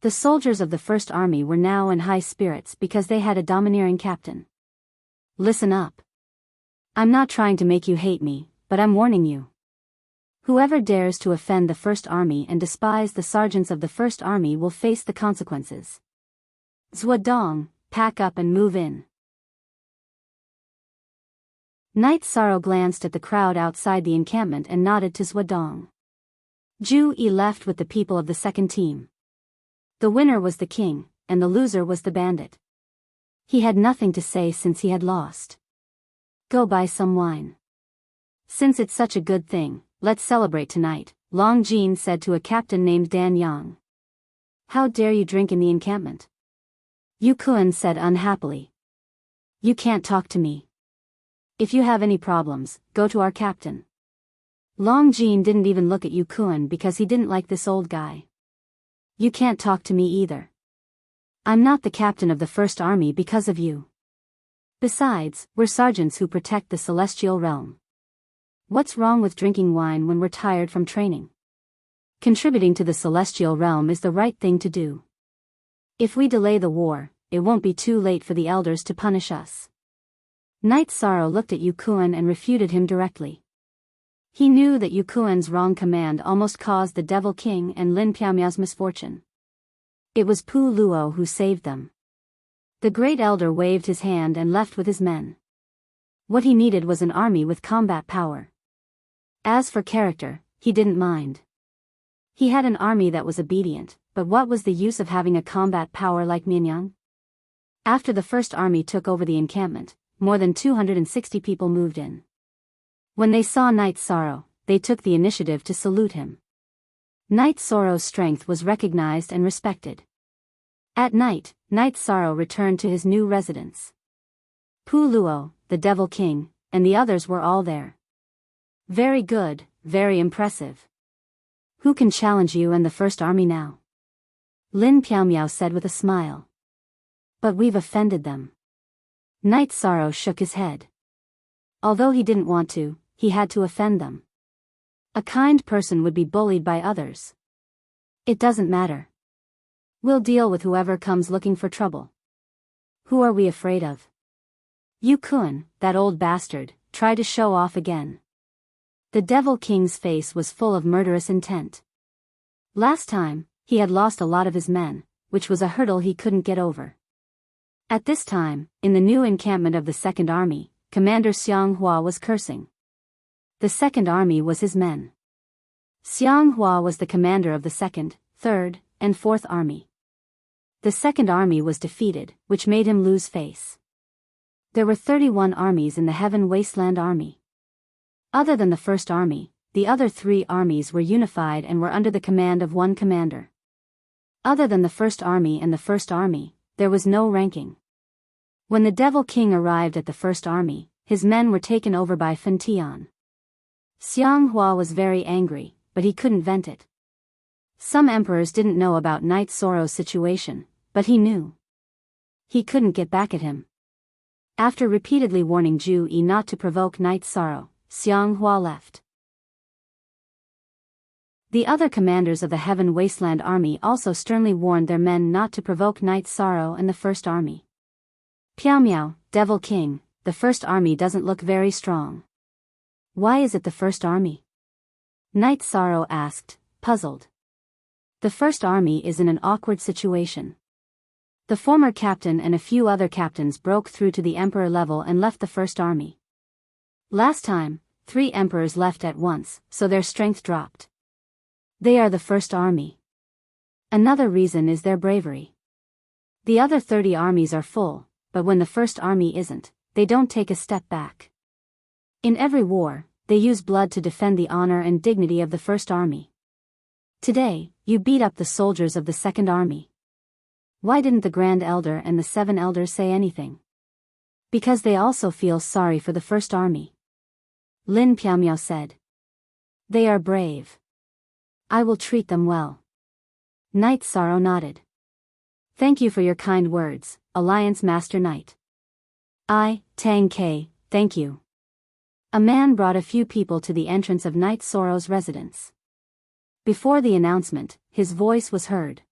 The soldiers of the First Army were now in high spirits because they had a domineering captain. Listen up. I'm not trying to make you hate me, but I'm warning you. Whoever dares to offend the First Army and despise the sergeants of the First Army will face the consequences. Zhuodong, pack up and move in. Night Sorrow glanced at the crowd outside the encampment and nodded to Zhuodong. Zhu Yi left with the people of the second team. The winner was the king, and the loser was the bandit. He had nothing to say since he had lost. Go buy some wine. Since it's such a good thing, let's celebrate tonight, Long Jean said to a captain named Dan Yang. How dare you drink in the encampment? Yu Kuan said unhappily. You can't talk to me. If you have any problems, go to our captain. Long Jean didn't even look at Yu Kuan because he didn't like this old guy. You can't talk to me either. I'm not the captain of the First Army because of you. Besides, we're sergeants who protect the celestial realm. What's wrong with drinking wine when we're tired from training? Contributing to the celestial realm is the right thing to do. If we delay the war, it won't be too late for the elders to punish us. Night Sorrow looked at Yu Kuan and refuted him directly. He knew that Yu Kuan's wrong command almost caused the Devil King and Lin Piaomiao's misfortune. It was Pu Luo who saved them. The Great Elder waved his hand and left with his men. What he needed was an army with combat power. As for character, he didn't mind. He had an army that was obedient, but what was the use of having a combat power like Mianyang? After the First Army took over the encampment, more than 260 people moved in. When they saw Night Sorrow, they took the initiative to salute him. Night Sorrow's strength was recognized and respected. At night, Night Sorrow returned to his new residence. Pu Luo, the Devil King, and the others were all there. Very good, very impressive. Who can challenge you and the First Army now? Lin Piaomiao said with a smile. But we've offended them. Night Sorrow shook his head. Although he didn't want to, he had to offend them. A kind person would be bullied by others. It doesn't matter. We'll deal with whoever comes looking for trouble. Who are we afraid of? Yu Kuan, that old bastard, tried to show off again. The Devil King's face was full of murderous intent. Last time, he had lost a lot of his men, which was a hurdle he couldn't get over. At this time, in the new encampment of the Second Army, Commander Xiang Hua was cursing. The Second Army was his men. Xiang Hua was the commander of the Second, Third, and Fourth Army. The Second Army was defeated, which made him lose face. There were 31 armies in the Heaven Wasteland Army. Other than the First Army, the other 3 armies were unified and were under the command of one commander. Other than the First Army and the First Army, there was no ranking. When the Devil King arrived at the First Army, his men were taken over by Fan Tian. Xiang Hua was very angry, but he couldn't vent it. Some emperors didn't know about Knight Sorrow's situation, but he knew. He couldn't get back at him. After repeatedly warning Zhu Yi not to provoke Knight Sorrow, Xiang Hua left. The other commanders of the Heaven Wasteland Army also sternly warned their men not to provoke Knight Sorrow and the First Army. Piao Miao, Devil King, the First Army doesn't look very strong. Why is it the First Army? Knight Sorrow asked, puzzled. The First Army is in an awkward situation. The former captain and a few other captains broke through to the emperor level and left the First Army. Last time, 3 emperors left at once, so their strength dropped. They are the First Army. Another reason is their bravery. The other 30 armies are full, but when the First Army isn't, they don't take a step back. In every war, they use blood to defend the honor and dignity of the First Army. Today, you beat up the soldiers of the Second Army. Why didn't the Grand Elder and the 7 elders say anything? Because they also feel sorry for the First Army. Lin Piaomiao said. They are brave. I will treat them well. Knight Sorrow nodded. Thank you for your kind words, Alliance Master Knight. Tang Ke, thank you. A man brought a few people to the entrance of Knight Sorrow's residence. Before the announcement, his voice was heard.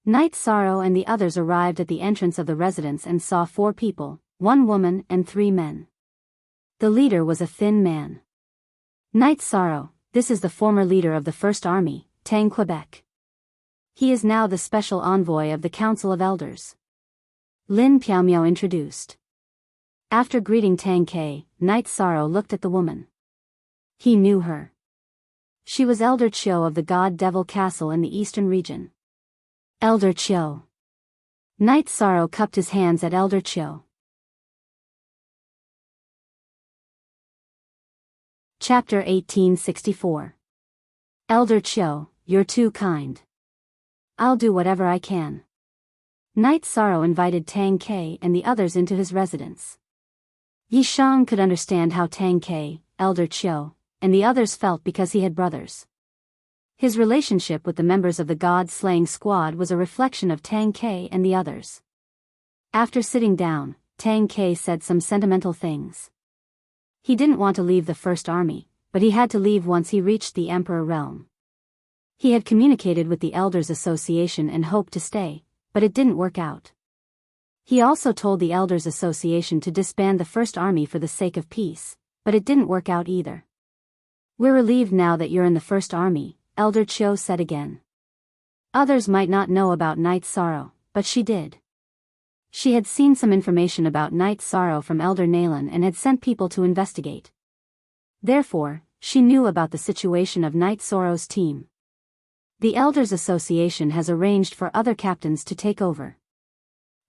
Knight Sorrow and the others arrived at the entrance of the residence and saw 4 people, 1 woman and 3 men. The leader was a thin man. Knight Sorrow, this is the former leader of the First Army, Tang Quebec. He is now the special envoy of the Council of Elders. Lin Piaomiao introduced. After greeting Tang Ke, Knight Sorrow looked at the woman. He knew her. She was Elder Chiu of the God Devil Castle in the eastern region. Elder Chiu. Knight Sorrow cupped his hands at Elder Chiu. Chapter 1864. Elder Chiu, you're too kind. I'll do whatever I can. Knight Sorrow invited Tang Ke and the others into his residence. Yi Shang could understand how Tang Ke, Elder Chiu, and the others felt because he had brothers. His relationship with the members of the God-slaying squad was a reflection of Tang Ke and the others. After sitting down, Tang Ke said some sentimental things. He didn't want to leave the First Army, but he had to leave once he reached the Emperor realm. He had communicated with the Elders Association and hoped to stay, but it didn't work out. He also told the Elders Association to disband the First Army for the sake of peace, but it didn't work out either. We're relieved now that you're in the First Army, Elder Chiu said again. Others might not know about Knight Sorrow, but she did. She had seen some information about Knight Sorrow from Elder Nalan and had sent people to investigate. Therefore, she knew about the situation of Knight Sorrow's team. The Elders Association has arranged for other captains to take over.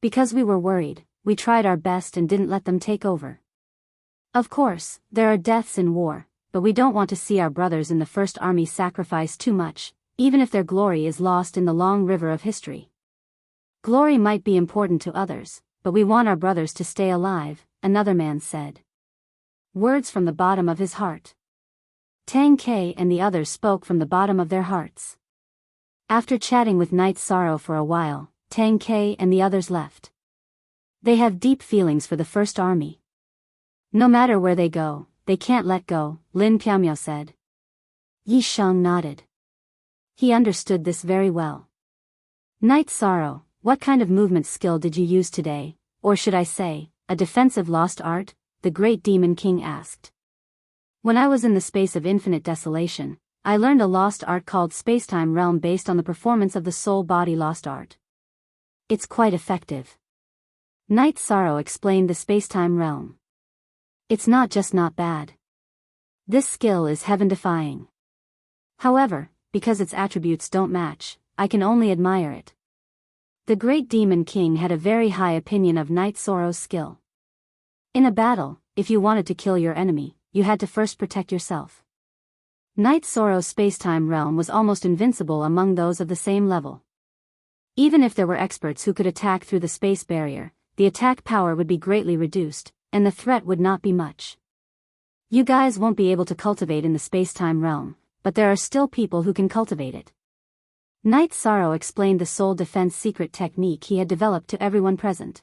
Because we were worried, we tried our best and didn't let them take over. Of course, there are deaths in war, but we don't want to see our brothers in the First Army sacrifice too much, even if their glory is lost in the long river of history. Glory might be important to others, but we want our brothers to stay alive, another man said. Words from the bottom of his heart. Tang Ke and the others spoke from the bottom of their hearts. After chatting with Knight Sorrow for a while, Tang Ke and the others left. They have deep feelings for the First Army. No matter where they go, they can't let go, Lin Piaomiao said. Yi Shang nodded. He understood this very well. Knight Sorrow, what kind of movement skill did you use today, or should I say, a defensive lost art? The great Demon King asked. When I was in the space of infinite desolation, I learned a lost art called Spacetime Realm based on the performance of the soul-body lost art. It's quite effective. Night Sorrow explained the Spacetime Realm. It's not just not bad. This skill is heaven-defying. However, because its attributes don't match, I can only admire it. The Great Demon King had a very high opinion of Night Sorrow's skill. In a battle, if you wanted to kill your enemy, you had to first protect yourself. Night Sorrow's Spacetime Realm was almost invincible among those of the same level. Even if there were experts who could attack through the space barrier, the attack power would be greatly reduced, and the threat would not be much. You guys won't be able to cultivate in the Spacetime Realm, but there are still people who can cultivate it. Night Sorrow explained the soul defense secret technique he had developed to everyone present.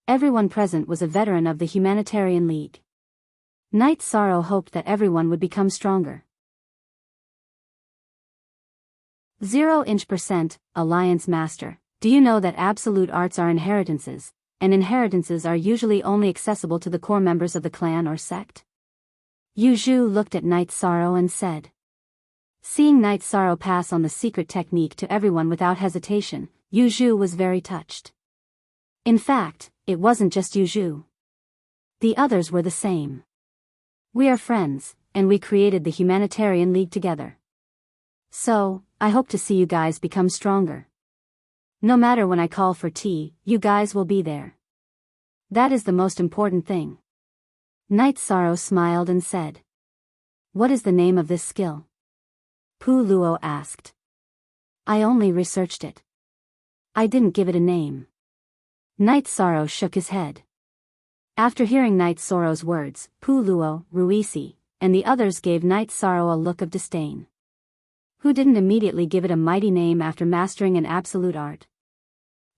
Everyone present was a veteran of the Humanitarian League. Night Sorrow hoped that everyone would become stronger. 0% Alliance Master. Do you know that absolute arts are inheritances, and inheritances are usually only accessible to the core members of the clan or sect? Yu Zhu looked at Night Sorrow and said. Seeing Night Sorrow pass on the secret technique to everyone without hesitation, Yu Zhu was very touched. In fact, it wasn't just Yu Zhu. The others were the same. We are friends, and we created the Humanitarian League together. So, I hope to see you guys become stronger. No matter when I call for tea, you guys will be there. That is the most important thing. Night Sorrow smiled and said. What is the name of this skill? Pu Luo asked. I only researched it. I didn't give it a name. Night Sorrow shook his head. After hearing Night Sorrow's words, Pu Luo, Ruisi, and the others gave Night Sorrow a look of disdain. Who didn't immediately give it a mighty name after mastering an absolute art?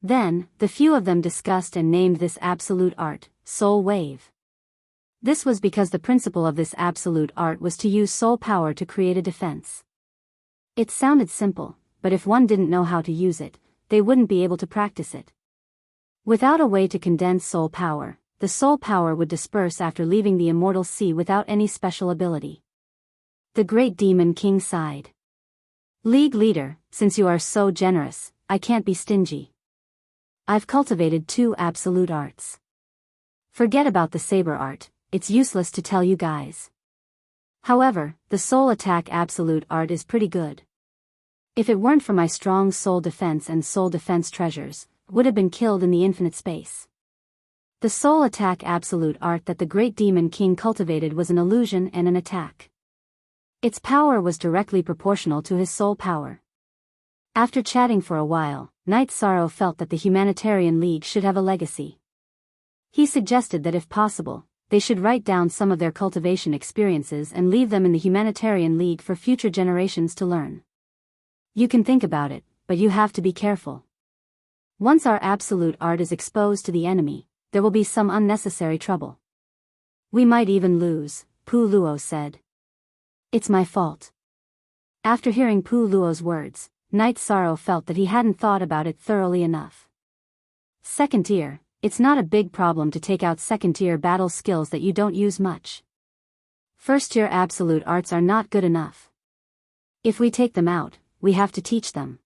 Then, the few of them discussed and named this absolute art, Soul Wave. This was because the principle of this absolute art was to use soul power to create a defense. It sounded simple, but if one didn't know how to use it, they wouldn't be able to practice it. Without a way to condense soul power, the soul power would disperse after leaving the immortal sea without any special ability. The Great Demon King sighed. League leader, since you are so generous, I can't be stingy. I've cultivated 2 absolute arts. Forget about the saber art, it's useless to tell you guys. However, the soul attack absolute art is pretty good. If it weren't for my strong soul defense and soul defense treasures, would have been killed in the infinite space. The soul attack absolute art that the Great Demon King cultivated was an illusion and an attack. Its power was directly proportional to his soul power. After chatting for a while, Night Sorrow felt that the Humanitarian League should have a legacy. He suggested that if possible, they should write down some of their cultivation experiences and leave them in the Humanitarian League for future generations to learn. You can think about it, but you have to be careful. Once our absolute art is exposed to the enemy, there will be some unnecessary trouble. We might even lose, Pu Luo said. It's my fault. After hearing Pu Luo's words, Night Sorrow felt that he hadn't thought about it thoroughly enough. Second tier, it's not a big problem to take out second tier battle skills that you don't use much. First tier absolute arts are not good enough. If we take them out, we have to teach them.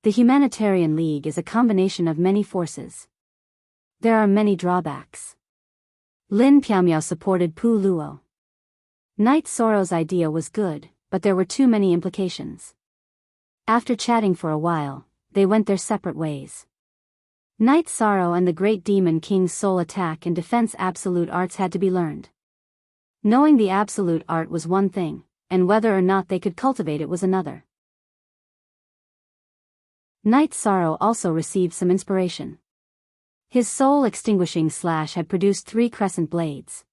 The Humanitarian League is a combination of many forces. There are many drawbacks. Lin Piaomiao supported Pu Luo. Night Sorrow's idea was good, but there were too many implications. After chatting for a while, they went their separate ways. Night Sorrow and the Great Demon King's soul attack and defense absolute arts had to be learned. Knowing the absolute art was one thing, and whether or not they could cultivate it was another. Night Sorrow also received some inspiration. His soul extinguishing slash had produced 3 crescent blades.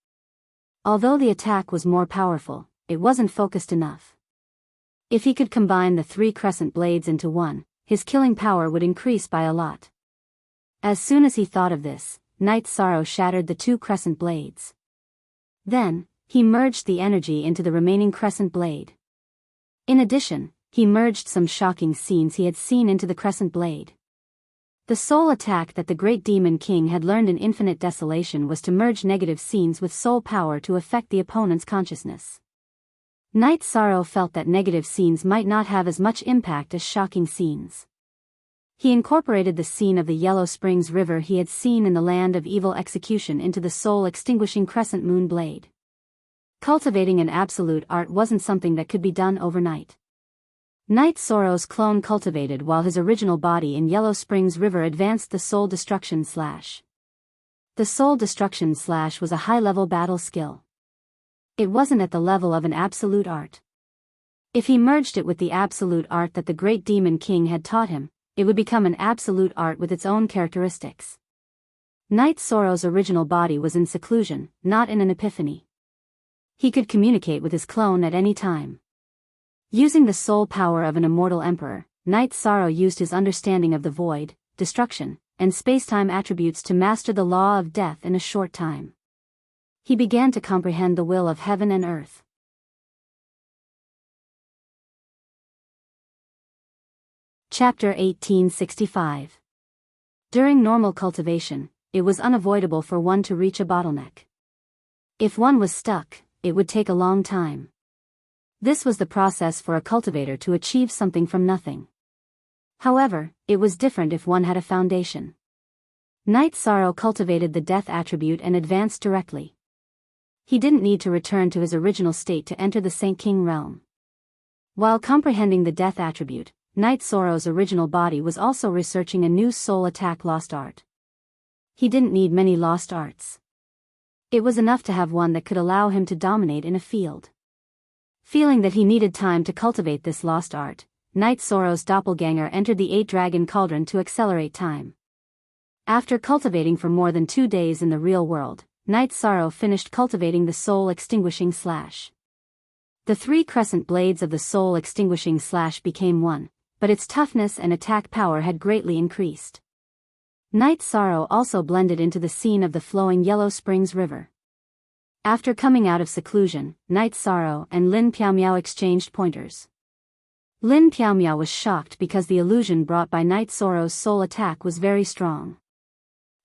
Although the attack was more powerful, it wasn't focused enough. If he could combine the 3 crescent blades into one, his killing power would increase by a lot. As soon as he thought of this, Night Sorrow shattered the 2 crescent blades. Then, he merged the energy into the remaining crescent blade. In addition, he merged some shocking scenes he had seen into the crescent blade. The sole attack that the great demon king had learned in Infinite Desolation was to merge negative scenes with soul power to affect the opponent's consciousness. Night Sorrow felt that negative scenes might not have as much impact as shocking scenes. He incorporated the scene of the Yellow Springs River he had seen in the Land of Evil Execution into the soul-extinguishing crescent moon blade. Cultivating an absolute art wasn't something that could be done overnight. Night Sorrow's clone cultivated while his original body in Yellow Springs River advanced the Soul Destruction Slash. The Soul Destruction Slash was a high-level battle skill. It wasn't at the level of an absolute art. If he merged it with the absolute art that the great demon king had taught him, it would become an absolute art with its own characteristics. Night Sorrow's original body was in seclusion, not in an epiphany. He could communicate with his clone at any time. Using the soul power of an immortal emperor, Night Sorrow used his understanding of the void, destruction, and space-time attributes to master the law of death in a short time. He began to comprehend the will of heaven and earth. Chapter 1865. During normal cultivation, it was unavoidable for one to reach a bottleneck. If one was stuck, it would take a long time. This was the process for a cultivator to achieve something from nothing. However, it was different if one had a foundation. Night Sorrow cultivated the death attribute and advanced directly. He didn't need to return to his original state to enter the Saint King realm. While comprehending the death attribute, Night Sorrow's original body was also researching a new soul attack lost art. He didn't need many lost arts. It was enough to have one that could allow him to dominate in a field. Feeling that he needed time to cultivate this lost art, Night Sorrow's doppelganger entered the 8-dragon cauldron to accelerate time. After cultivating for more than 2 days in the real world, Night Sorrow finished cultivating the soul-extinguishing slash. The 3 crescent blades of the soul-extinguishing slash became one, but its toughness and attack power had greatly increased. Night Sorrow also blended into the scene of the flowing Yellow Springs River. After coming out of seclusion, Night Sorrow and Lin Piaomiao exchanged pointers. Lin Piaomiao was shocked because the illusion brought by Night Sorrow's soul attack was very strong.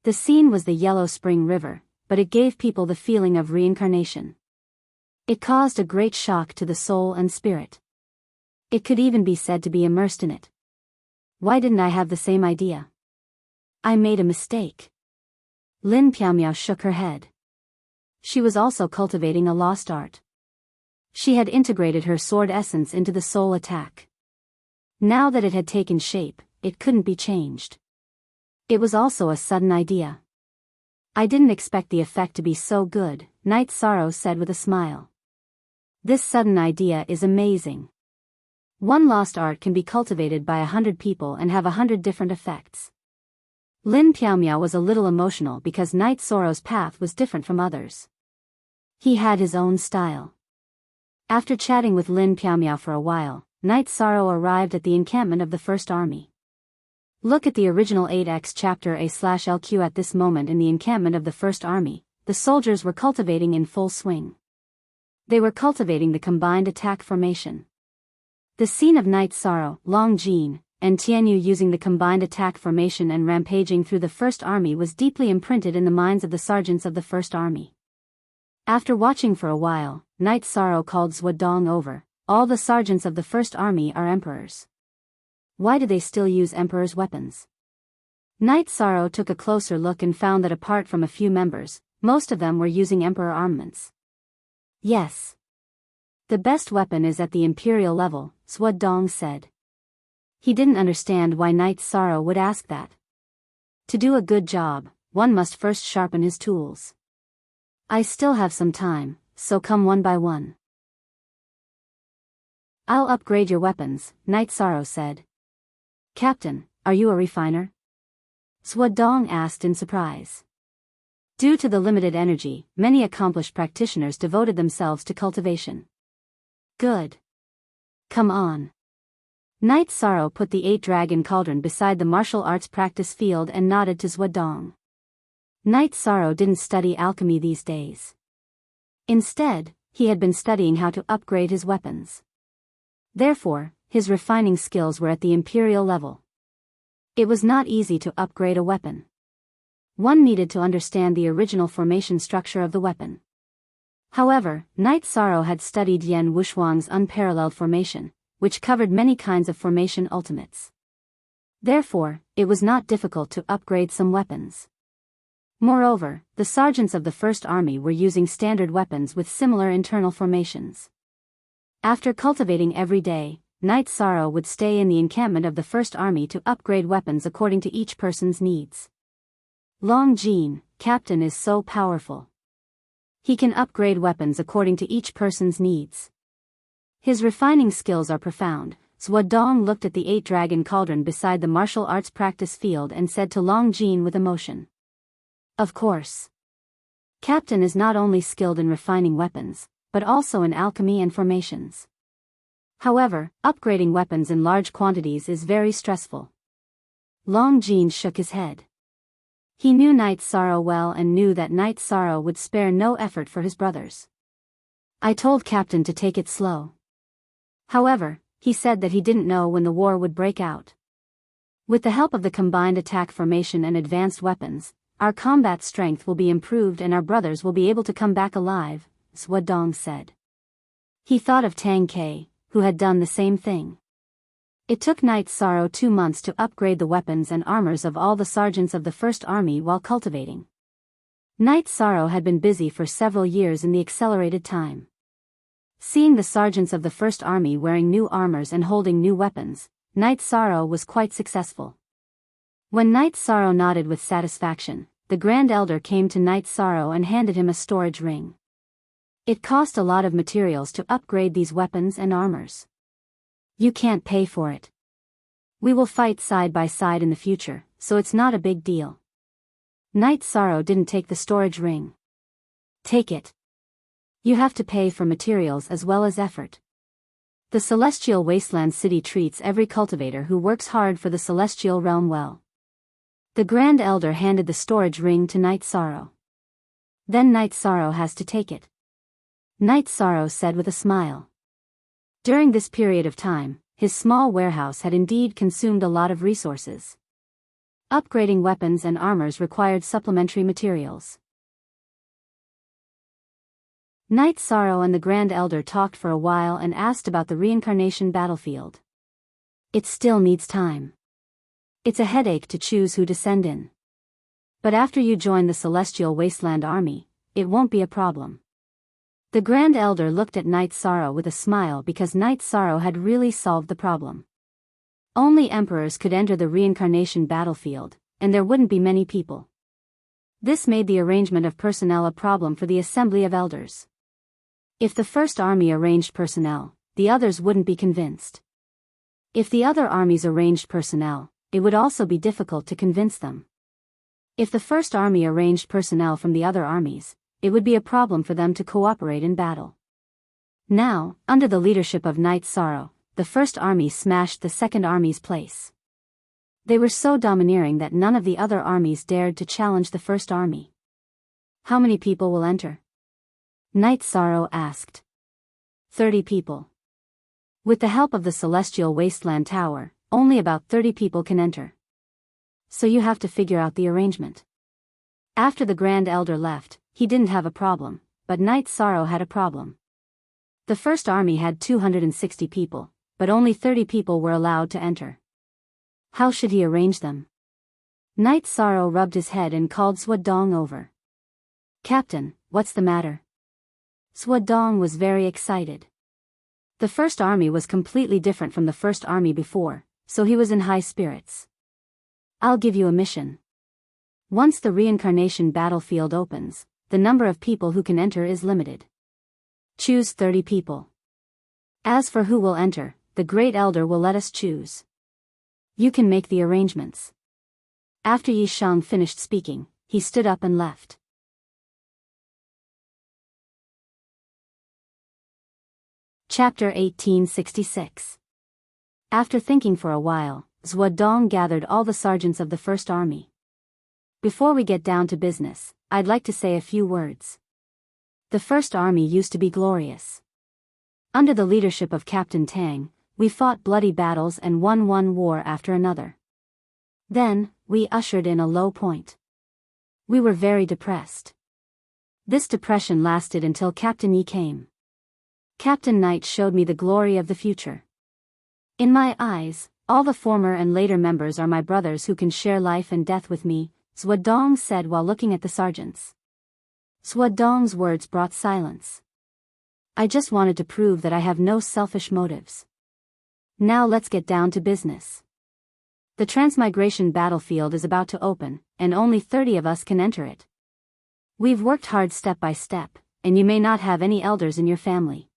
The scene was the Yellow Spring River, but it gave people the feeling of reincarnation. It caused a great shock to the soul and spirit. It could even be said to be immersed in it. Why didn't I have the same idea? I made a mistake. Lin Piaomiao shook her head. She was also cultivating a lost art. She had integrated her sword essence into the soul attack. Now that it had taken shape, it couldn't be changed. It was also a sudden idea. I didn't expect the effect to be so good, Night Sorrow said with a smile. This sudden idea is amazing. One lost art can be cultivated by 100 people and have 100 different effects. Lin Piaomiao was a little emotional because Night Sorrow's path was different from others. He had his own style. After chatting with Lin Piaomiao for a while, Night Sorrow arrived at the encampment of the First Army. Look at the original 8x chapter A/LQ at this moment in the encampment of the First Army, the soldiers were cultivating in full swing. They were cultivating the combined attack formation. The scene of Night Sorrow, Long Jin, and Tianyu using the combined attack formation and rampaging through the First Army was deeply imprinted in the minds of the sergeants of the First Army. After watching for a while, Night Sorrow called Zhuodong over. All the sergeants of the First Army are emperors. Why do they still use emperors' weapons? Night Sorrow took a closer look and found that apart from a few members, most of them were using emperor armaments. Yes. The best weapon is at the imperial level, Zhuodong said. He didn't understand why Night Sorrow would ask that. To do a good job, one must first sharpen his tools. I still have some time, so come one by one. I'll upgrade your weapons, Night Sorrow said. Captain, are you a refiner? Zhuodong asked in surprise. Due to the limited energy, many accomplished practitioners devoted themselves to cultivation. Good. Come on. Night Sorrow put the 8-dragon cauldron beside the martial arts practice field and nodded to Zhuodong. Night Sorrow didn't study alchemy these days. Instead, he had been studying how to upgrade his weapons. Therefore, his refining skills were at the imperial level. It was not easy to upgrade a weapon. One needed to understand the original formation structure of the weapon. However, Knight Sorrow had studied Yan Wushuang's unparalleled formation, which covered many kinds of formation ultimates. Therefore, it was not difficult to upgrade some weapons. Moreover, the sergeants of the First Army were using standard weapons with similar internal formations. After cultivating every day, Knight Sorrow would stay in the encampment of the First Army to upgrade weapons according to each person's needs. Long Jean, Captain, is so powerful. He can upgrade weapons according to each person's needs. His refining skills are profound. Zhuodong looked at the 8-dragon cauldron beside the martial arts practice field and said to Long Jean with emotion. Of course. Captain is not only skilled in refining weapons, but also in alchemy and formations. However, upgrading weapons in large quantities is very stressful. Long Jean shook his head. He knew Knight Sorrow well and knew that Knight Sorrow would spare no effort for his brothers. I told Captain to take it slow. However, he said that he didn't know when the war would break out. With the help of the combined attack formation and advanced weapons, our combat strength will be improved and our brothers will be able to come back alive, Zhuodong said. He thought of Tang Ke, who had done the same thing. It took Knight Sorrow 2 months to upgrade the weapons and armors of all the sergeants of the First Army while cultivating. Knight Sorrow had been busy for several years in the accelerated time. Seeing the sergeants of the First Army wearing new armors and holding new weapons, Knight Sorrow was quite successful. When Knight Sorrow nodded with satisfaction, the Grand Elder came to Knight Sorrow and handed him a storage ring. It cost a lot of materials to upgrade these weapons and armors. You can't pay for it. We will fight side by side in the future, so it's not a big deal. Knight Sorrow didn't take the storage ring. Take it. You have to pay for materials as well as effort. The Celestial Wasteland City treats every cultivator who works hard for the Celestial Realm well. The Grand Elder handed the storage ring to Knight Sorrow. Then Knight Sorrow has to take it. Knight Sorrow said with a smile. During this period of time, his small warehouse had indeed consumed a lot of resources. Upgrading weapons and armors required supplementary materials. Knight Sorrow and the Grand Elder talked for a while and asked about the reincarnation battlefield. It still needs time. It's a headache to choose who to send in. But after you join the Celestial Wasteland Army, it won't be a problem. The Grand Elder looked at Knight Sorrow with a smile because Knight Sorrow had really solved the problem. Only emperors could enter the reincarnation battlefield, and there wouldn't be many people. This made the arrangement of personnel a problem for the Assembly of Elders. If the First Army arranged personnel, the others wouldn't be convinced. If the other armies arranged personnel, it would also be difficult to convince them. If the First Army arranged personnel from the other armies, it would be a problem for them to cooperate in battle. Now, under the leadership of Knight Sorrow, the First Army smashed the Second Army's place. They were so domineering that none of the other armies dared to challenge the First Army. How many people will enter? Knight Sorrow asked. 30 people. With the help of the Celestial Wasteland Tower, only about 30 people can enter. So you have to figure out the arrangement. After the Grand Elder left, he didn't have a problem, but Knight Sorrow had a problem. The First Army had 260 people, but only 30 people were allowed to enter. How should he arrange them? Knight Sorrow rubbed his head and called Zhuodong over. Captain, what's the matter? Zhuodong was very excited. The First Army was completely different from the First Army before, so he was in high spirits. I'll give you a mission. Once the reincarnation battlefield opens, the number of people who can enter is limited. Choose 30 people. As for who will enter, the Great Elder will let us choose. You can make the arrangements. After Yi Shang finished speaking, he stood up and left. Chapter 1866. After thinking for a while, Zhuodong gathered all the sergeants of the First Army. Before we get down to business, I'd like to say a few words. The First Army used to be glorious. Under the leadership of Captain Tang, we fought bloody battles and won one war after another. Then, we ushered in a low point. We were very depressed. This depression lasted until Captain Yi came. Captain Knight showed me the glory of the future. In my eyes, all the former and later members are my brothers who can share life and death with me, Zhuodong said while looking at the sergeants. Zhuodong's words brought silence. I just wanted to prove that I have no selfish motives. Now let's get down to business. The transmigration battlefield is about to open, and only 30 of us can enter it. We've worked hard step by step, and you may not have any elders in your family.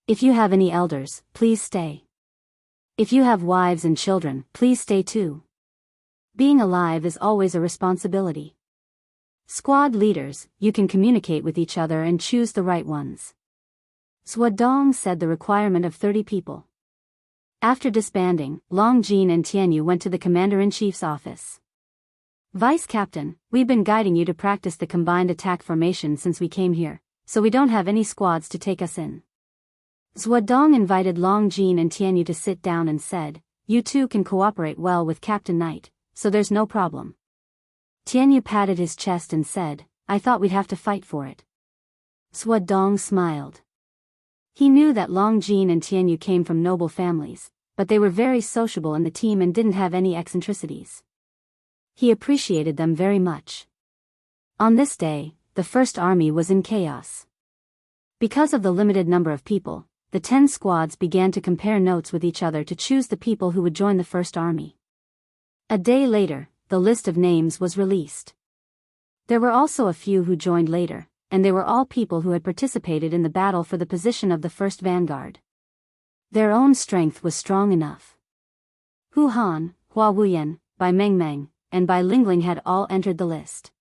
If you have any elders, please stay. If you have wives and children, please stay too. Being alive is always a responsibility. Squad leaders, you can communicate with each other and choose the right ones. Zhuodong said the requirement of 30 people. After disbanding, Long Jin and Tianyu went to the Commander-in-Chief's office. Vice Captain, we've been guiding you to practice the combined attack formation since we came here, so we don't have any squads to take us in. Zhuodong invited Long Jin and Tianyu to sit down and said, you two can cooperate well with Captain Knight, so there's no problem. Tianyu patted his chest and said, I thought we'd have to fight for it. Zhuodong smiled. He knew that Long Jin and Tianyu came from noble families, but they were very sociable in the team and didn't have any eccentricities. He appreciated them very much. On this day, the First Army was in chaos. Because of the limited number of people, the 10 squads began to compare notes with each other to choose the people who would join the First Army. A day later, the list of names was released. There were also a few who joined later, and they were all people who had participated in the battle for the position of the first vanguard. Their own strength was strong enough. Hu Han, Hua Wuyan, Bai Mengmeng, and Bai Lingling had all entered the list.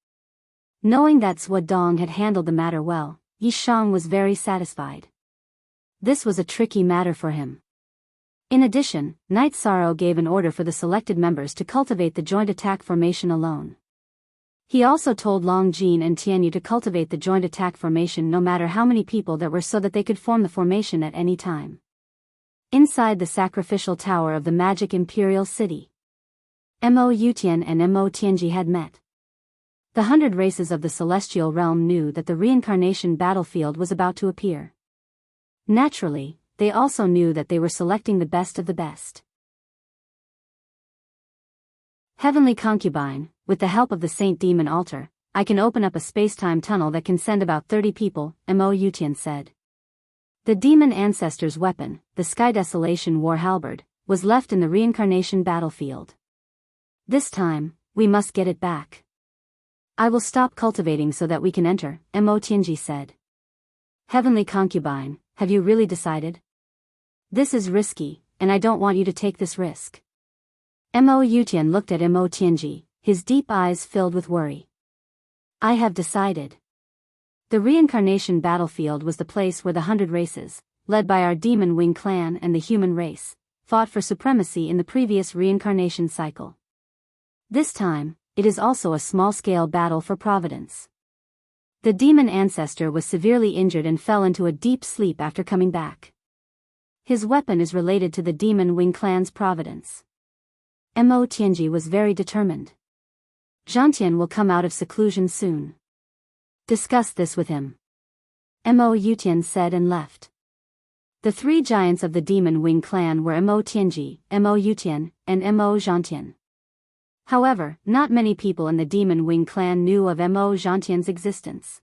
Knowing that Zhuodong had handled the matter well, Yi Shang was very satisfied. This was a tricky matter for him. In addition, Knight Sorrow gave an order for the selected members to cultivate the joint attack formation alone. He also told Long Jin and Tianyu to cultivate the joint attack formation no matter how many people there were so that they could form the formation at any time. Inside the sacrificial tower of the magic imperial city, Mo Yutian and Mo Tianji had met. The 100 races of the celestial realm knew that the reincarnation battlefield was about to appear. Naturally, they also knew that they were selecting the best of the best. Heavenly Concubine, with the help of the Saint Demon Altar, I can open up a space-time tunnel that can send about 30 people, Mo Yutian said. The demon ancestor's weapon, the Sky Desolation War Halberd, was left in the reincarnation battlefield. This time, we must get it back. I will stop cultivating so that we can enter, Mo Tianji said. Heavenly Concubine, have you really decided? This is risky, and I don't want you to take this risk. Mo Yutian looked at Mo Tianji, his deep eyes filled with worry. I have decided. The reincarnation battlefield was the place where the 100 races, led by our Demon Wing clan and the human race, fought for supremacy in the previous reincarnation cycle. This time, it is also a small-scale battle for Providence. The demon ancestor was severely injured and fell into a deep sleep after coming back. His weapon is related to the Demon Wing clan's Providence. Mo Tianji was very determined. Zhantian will come out of seclusion soon. Discuss this with him. Mo Yutian said and left. The 3 giants of the Demon Wing clan were Mo Tianji, Mo Yutian, and Mo Zhantian. However, not many people in the Demon Wing clan knew of Mo Zhantian's existence.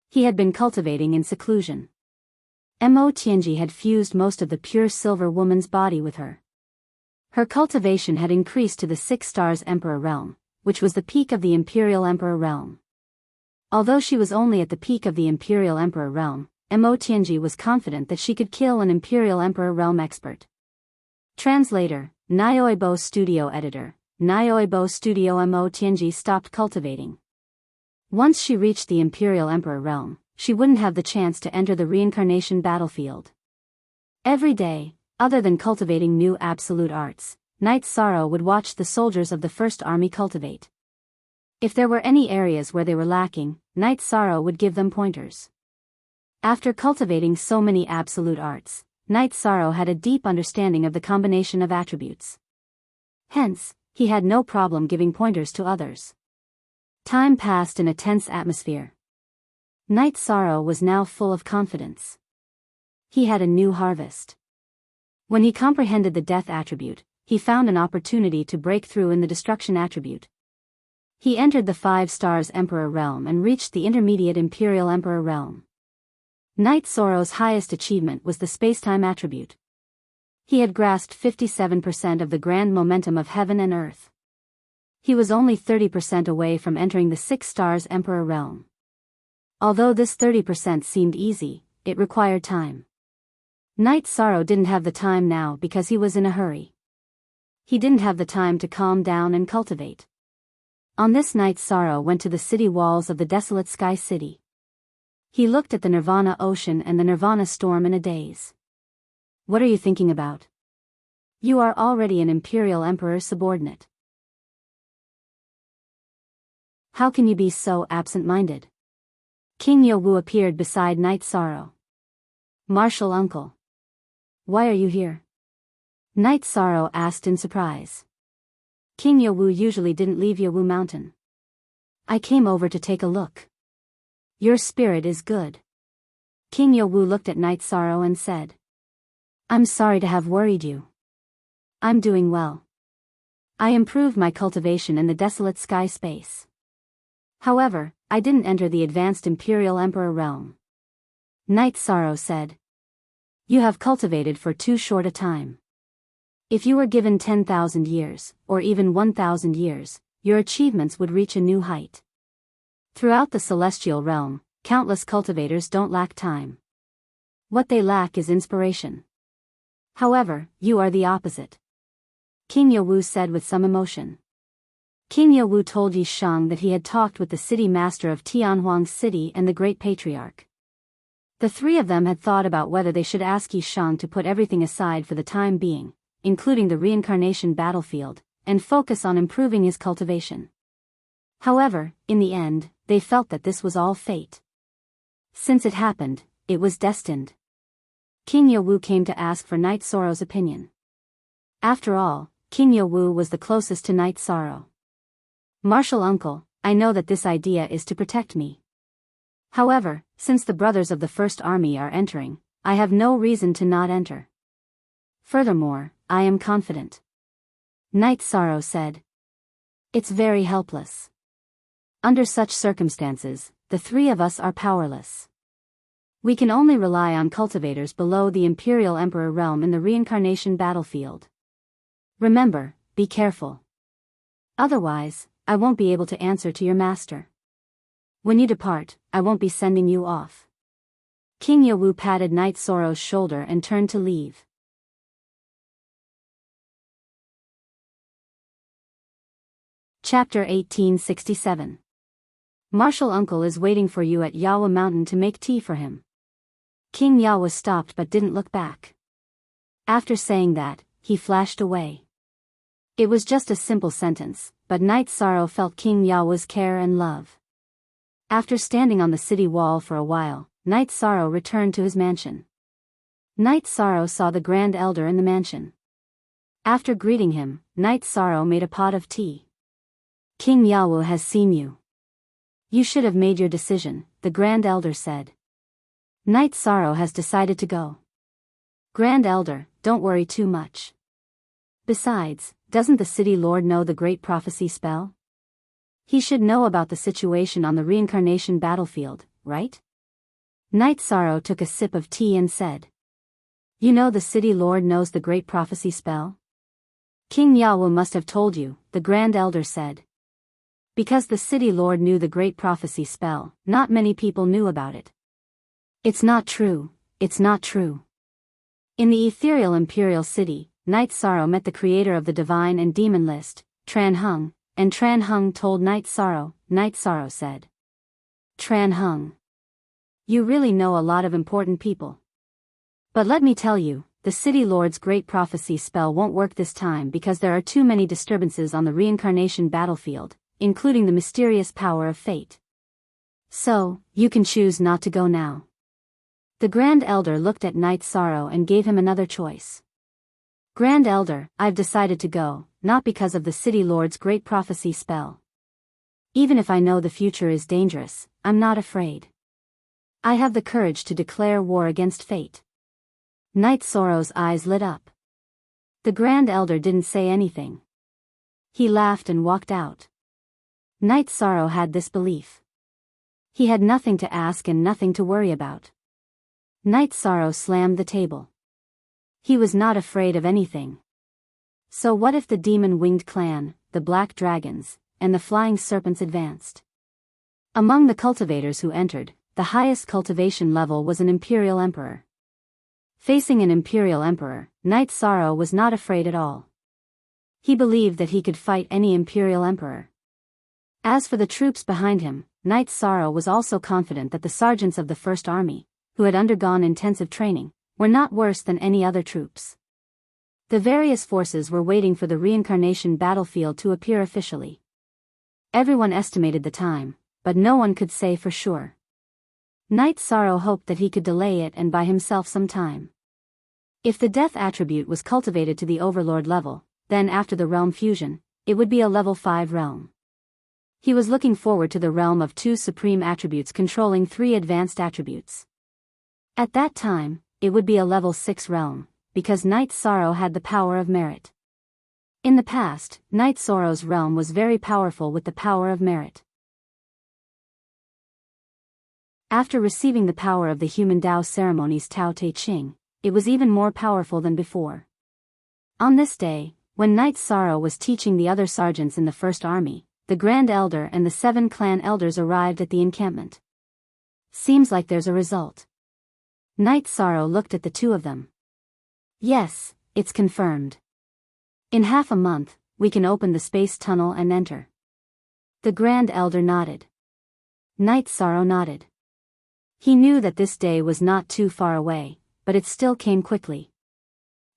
He had been cultivating in seclusion. Mo Tianji had fused most of the pure silver woman's body with her. Her cultivation had increased to the 6 stars Emperor realm, which was the peak of the Imperial Emperor realm. Although she was only at the peak of the Imperial Emperor realm, Mo Tianji was confident that she could kill an Imperial Emperor realm expert. Translator, Nyoibo Studio Editor, Nyoibo Studio. Mo Tianji stopped cultivating. Once she reached the Imperial Emperor realm, she wouldn't have the chance to enter the reincarnation battlefield. Every day, other than cultivating new absolute arts, Knight Sorrow would watch the soldiers of the First Army cultivate. If there were any areas where they were lacking, Knight Sorrow would give them pointers. After cultivating so many absolute arts, Knight Sorrow had a deep understanding of the combination of attributes. Hence, he had no problem giving pointers to others. Time passed in a tense atmosphere. Night Sorrow was now full of confidence. He had a new harvest. When he comprehended the death attribute, he found an opportunity to break through in the destruction attribute. He entered the 5 stars Emperor realm and reached the intermediate Imperial Emperor realm. Night Sorrow's highest achievement was the spacetime attribute. He had grasped 57% of the grand momentum of heaven and earth. He was only 30% away from entering the 6 stars Emperor realm. Although this 30% seemed easy, it required time. Night Sorrow didn't have the time now because he was in a hurry. He didn't have the time to calm down and cultivate. On this night Sorrow went to the city walls of the desolate Sky City. He looked at the Nirvana Ocean and the Nirvana Storm in a daze. What are you thinking about? You are already an Imperial Emperor's subordinate. How can you be so absent-minded? King Yowu appeared beside Night Sorrow. Martial uncle. Why are you here? Night Sorrow asked in surprise. King Yowu usually didn't leave Yowu Mountain. I came over to take a look. Your spirit is good. King Yowu looked at Night Sorrow and said. I'm sorry to have worried you. I'm doing well. I improved my cultivation in the desolate sky space. However, I didn't enter the advanced Imperial Emperor realm. Night Sorrow said. You have cultivated for too short a time. If you were given 10,000 years, or even 1,000 years, your achievements would reach a new height. Throughout the celestial realm, countless cultivators don't lack time. What they lack is inspiration. However, you are the opposite. King Yowu said with some emotion. King Yowu told Yi Shang that he had talked with the city master of Tianhuang City and the Great Patriarch. The 3 of them had thought about whether they should ask Yi Shang to put everything aside for the time being, including the reincarnation battlefield, and focus on improving his cultivation. However, in the end, they felt that this was all fate. Since it happened, it was destined. King Yowu came to ask for Night Sorrow's opinion. After all, King Yowu was the closest to Night Sorrow. Martial uncle, I know that this idea is to protect me. However, since the brothers of the First Army are entering, I have no reason to not enter. Furthermore, I am confident. Night Sorrow said. It's very helpless. Under such circumstances, the 3 of us are powerless. We can only rely on cultivators below the Imperial Emperor realm in the reincarnation battlefield. Remember, be careful. Otherwise, I won't be able to answer to your master. When you depart, I won't be sending you off. King Yowu patted Night Sorrow's shoulder and turned to leave. Chapter 1867. Martial uncle is waiting for you at Yawa Mountain to make tea for him. King Yawa stopped but didn't look back. After saying that, he flashed away. It was just a simple sentence, but Night Sorrow felt King Yawa's care and love. After standing on the city wall for a while, Night Sorrow returned to his mansion. Night Sorrow saw the Grand Elder in the mansion. After greeting him, Night Sorrow made a pot of tea. King Yawa has seen you. You should have made your decision, the Grand Elder said. Night Sorrow has decided to go. Grand Elder, don't worry too much. Besides, doesn't the City Lord know the Great Prophecy spell? He should know about the situation on the reincarnation battlefield, right? Night Sorrow took a sip of tea and said. You know the City Lord knows the Great Prophecy spell? King Yawa must have told you, the Grand Elder said. Because the City Lord knew the Great Prophecy spell, not many people knew about it. It's not true, it's not true. In the ethereal Imperial City, Night Sorrow met the creator of the Divine and Demon list, Tran Hung, and Tran Hung told Night Sorrow said. Tran Hung. You really know a lot of important people. But let me tell you, the City Lord's Great Prophecy spell won't work this time because there are too many disturbances on the reincarnation battlefield, including the mysterious power of fate. So, you can choose not to go now. The Grand Elder looked at Night Sorrow and gave him another choice. Grand Elder, I've decided to go, not because of the City Lord's great prophecy spell. Even if I know the future is dangerous, I'm not afraid. I have the courage to declare war against fate. Knight Sorrow's eyes lit up. The Grand Elder didn't say anything. He laughed and walked out. Knight Sorrow had this belief. He had nothing to ask and nothing to worry about. Knight Sorrow slammed the table. He was not afraid of anything. So what if the demon-winged clan, the black dragons, and the flying serpents advanced? Among the cultivators who entered, the highest cultivation level was an imperial emperor. Facing an imperial emperor, Knight Sorrow was not afraid at all. He believed that he could fight any imperial emperor. As for the troops behind him, Knight Sorrow was also confident that the sergeants of the First Army, who had undergone intensive training, were not worse than any other troops. The various forces were waiting for the reincarnation battlefield to appear officially. Everyone estimated the time, but no one could say for sure. Knight Sorrow hoped that he could delay it and buy himself some time. If the death attribute was cultivated to the overlord level, then after the realm fusion, it would be a level 5 realm. He was looking forward to the realm of 2 supreme attributes controlling 3 advanced attributes. At that time, it would be a level 6 realm, because Knight Sorrow had the power of merit. In the past, Knight Sorrow's realm was very powerful with the power of merit. After receiving the power of the human Tao ceremonies Tao Te Ching, it was even more powerful than before. On this day, when Knight Sorrow was teaching the other sergeants in the First Army, the Grand Elder and the 7 clan elders arrived at the encampment. Seems like there's a result. Knight Sorrow looked at the 2 of them. Yes, it's confirmed. In half a month, we can open the space tunnel and enter. The Grand Elder nodded. Knight Sorrow nodded. He knew that this day was not too far away, but it still came quickly.